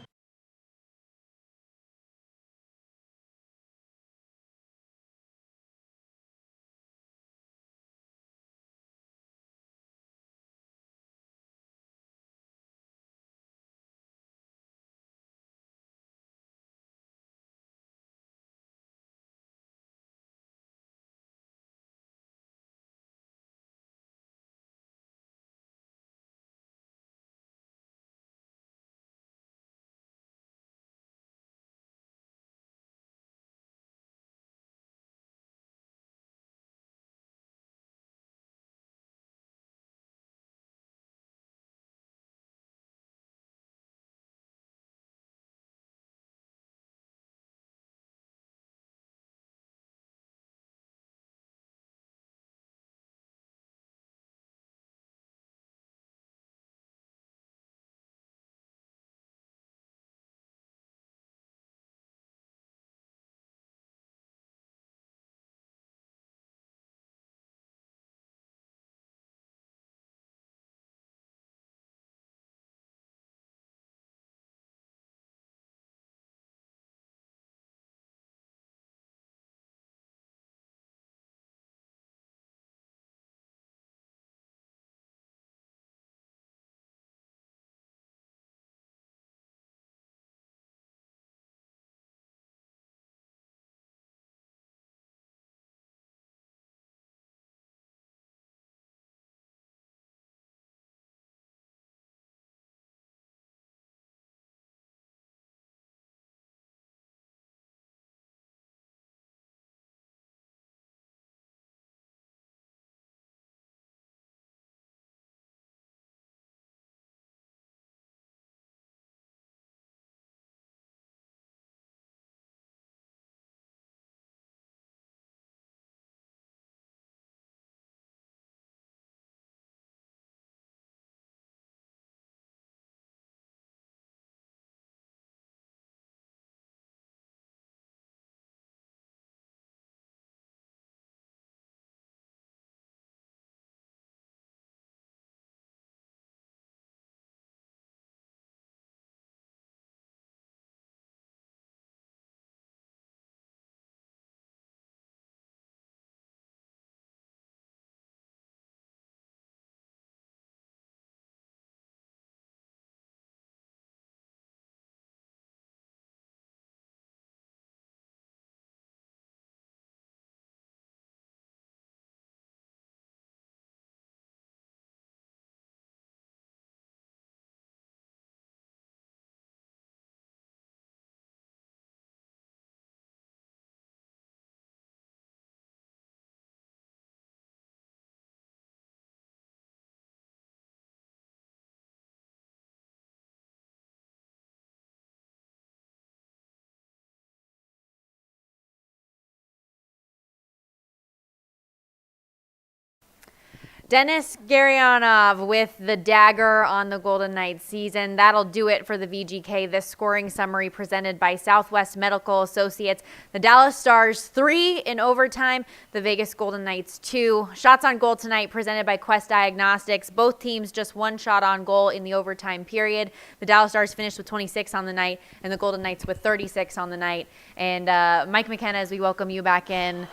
Dennis Garyanov with the dagger on the Golden Knights season. That'll do it for the VGK. This scoring summary presented by Southwest Medical Associates. The Dallas Stars 3 in overtime. The Vegas Golden Knights 2. Shots on goal tonight presented by Quest Diagnostics. Both teams just one shot on goal in the overtime period. The Dallas Stars finished with 26 on the night and the Golden Knights with 36 on the night. And Mike McKenna, as we welcome you back in.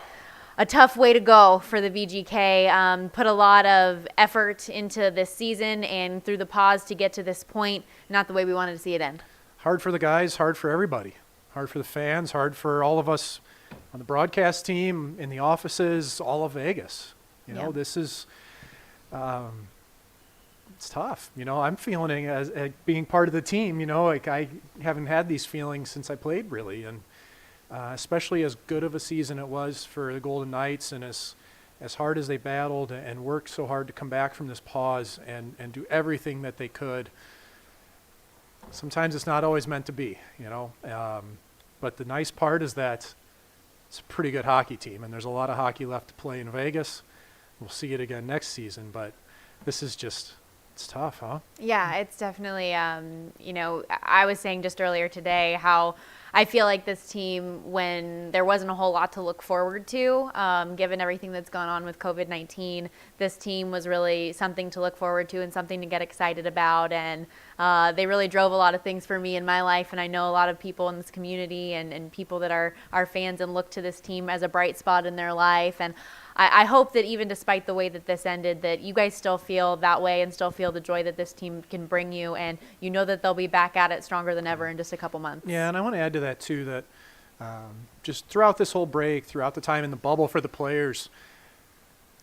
A tough way to go for the VGK. Put a lot of effort into this season and through the pause to get to this point, not the way we wanted to see it end. Hard for the guys, hard for everybody. Hard for the fans, hard for all of us on the broadcast team, in the offices, all of Vegas. You know, this is, it's tough. You know, I'm feeling it as being part of the team, you know, like I haven't had these feelings since I played really. And especially as good of a season it was for the Golden Knights and as hard as they battled and worked so hard to come back from this pause and do everything that they could. Sometimes it's not always meant to be, you know. But the nice part is that it's a pretty good hockey team and there's a lot of hockey left to play in Vegas. We'll see it again next season, but this is just It's tough, huh? Yeah, it's definitely, you know, I was saying just earlier today how I feel like this team, when there wasn't a whole lot to look forward to, given everything that's gone on with COVID-19, this team was really something to look forward to and something to get excited about. And they really drove a lot of things for me in my life. And I know a lot of people in this community and people that are fans and look to this team as a bright spot in their life. And I hope that even despite the way that this ended, that you guys still feel that way and still feel the joy that this team can bring you, and you know that they'll be back at it stronger than ever in just a couple months. Yeah, and I want to add to that too that just throughout this whole break, throughout the time in the bubble for the players,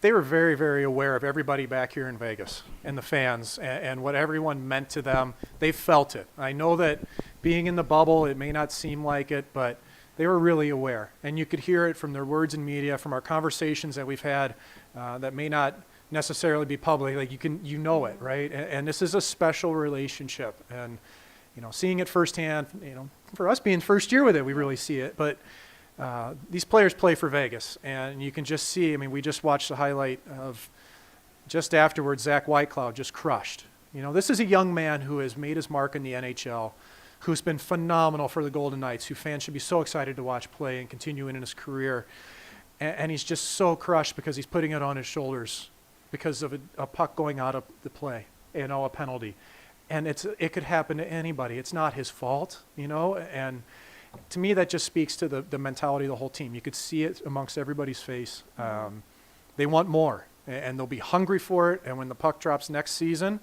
they were very, very aware of everybody back here in Vegas and the fans and what everyone meant to them. They felt it. I know that being in the bubble, it may not seem like it, but they were really aware, and you could hear it from their words in media, from our conversations that we've had that may not necessarily be public. Like you know it, right? And this is a special relationship, and you know, seeing it firsthand. You know, for us being first year with it, we really see it. But these players play for Vegas, and you can just see. I mean, we just watched the highlight of just afterwards. Zach Whitecloud just crushed. You know, this is a young man who has made his mark in the NHL, who's been phenomenal for the Golden Knights, who fans should be so excited to watch play and continue in his career. And he's just so crushed because he's putting it on his shoulders because of a puck going out of the play, you know, a penalty. And it could happen to anybody. It's not his fault, you know. And to me, that just speaks to the mentality of the whole team. You could see it amongst everybody's face. They want more, and they'll be hungry for it. And when the puck drops next season,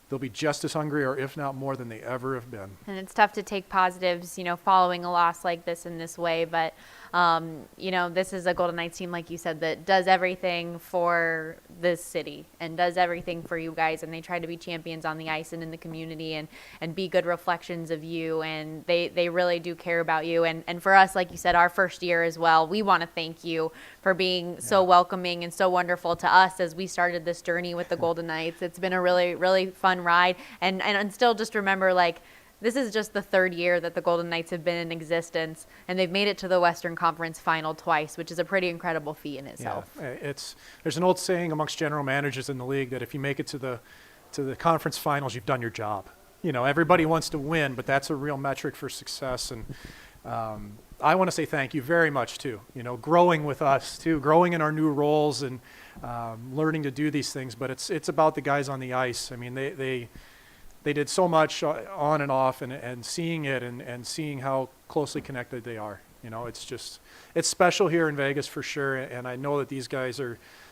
they'll be just as hungry, or if not more, than they ever have been. And it's tough to take positives, you know, following a loss like this in this way. But, you know, this is a Golden Knights team, like you said, that does everything for this city and does everything for you guys. And they try to be champions on the ice and in the community and be good reflections of you. And they really do care about you. And for us, like you said, our first year as well, we want to thank you for being so welcoming and so wonderful to us as we started this journey with the Golden Knights. It's been a really, really fun ride. And still just remember, like, this is just the third year that the Golden Knights have been in existence, and they've made it to the Western Conference Final twice, which is a pretty incredible feat in itself. Yeah, there's an old saying amongst general managers in the league that if you make it to the conference finals, you've done your job. You know, everybody wants to win, but that's a real metric for success. And I want to say thank you very much too. You know, growing with us too, growing in our new roles and learning to do these things. But it's about the guys on the ice. I mean, they did so much on and off, and seeing it and seeing how closely connected they are. You know, it's special here in Vegas for sure. And I know that these guys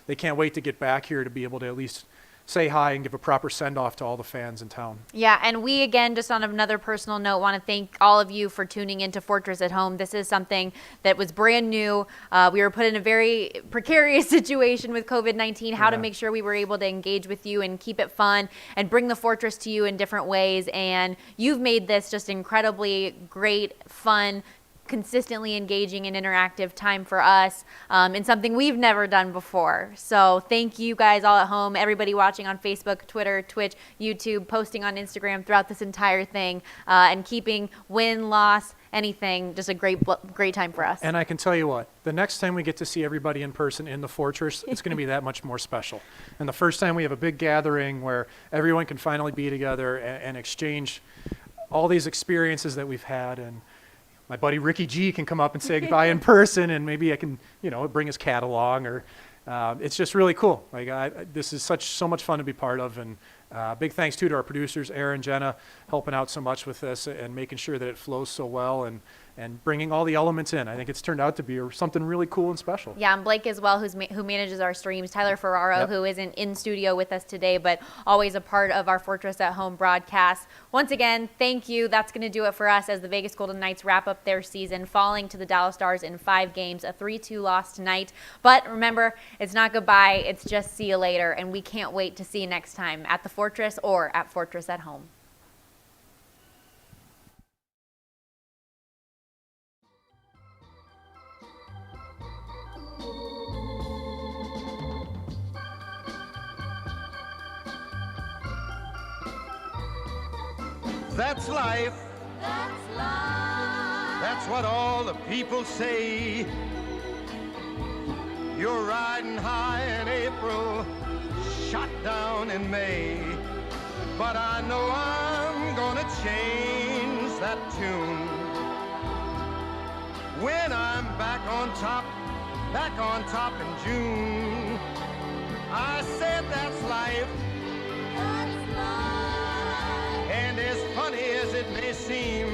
they can't wait to get back here to be able to at least say hi and give a proper send-off to all the fans in town. Yeah, and we, again, just on another personal note, want to thank all of you for tuning into Fortress at Home. This is something that was brand new. We were put in a very precarious situation with COVID-19, how to make sure we were able to engage with you and keep it fun and bring the Fortress to you in different ways. And you've made this just incredibly great, fun, consistently engaging and interactive time for us, and something we've never done before. So thank you guys all at home, everybody watching on Facebook, Twitter, Twitch, YouTube, posting on Instagram throughout this entire thing, and keeping win, loss, anything, just a great time for us. And I can tell you what, the next time we get to see everybody in person in the Fortress, it's going to be that much more special. And the first time we have a big gathering where everyone can finally be together and exchange all these experiences that we've had, and my buddy Ricky G can come up and say goodbye in person, and maybe I can, you know, bring his cat along, or it's just really cool. Like this is so much fun to be part of, and big thanks to our producers, Aaron, Jenna, helping out so much with this and making sure that it flows so well and bringing all the elements in. I think it's turned out to be something really cool and special. Yeah, and Blake as well, who manages our streams. Tyler Ferraro, who isn't in studio with us today, but always a part of our Fortress at Home broadcast. Once again, thank you. That's going to do it for us as the Vegas Golden Knights wrap up their season, falling to the Dallas Stars in 5 games, a 3-2 loss tonight. But remember, it's not goodbye, it's just see you later, and we can't wait to see you next time at the Fortress or at Fortress at Home. That's life. That's life. That's what all the people say. You're riding high in April, shot down in May. But I know I'm gonna change that tune when I'm back on top in June. I said that's life. And as funny as it may seem,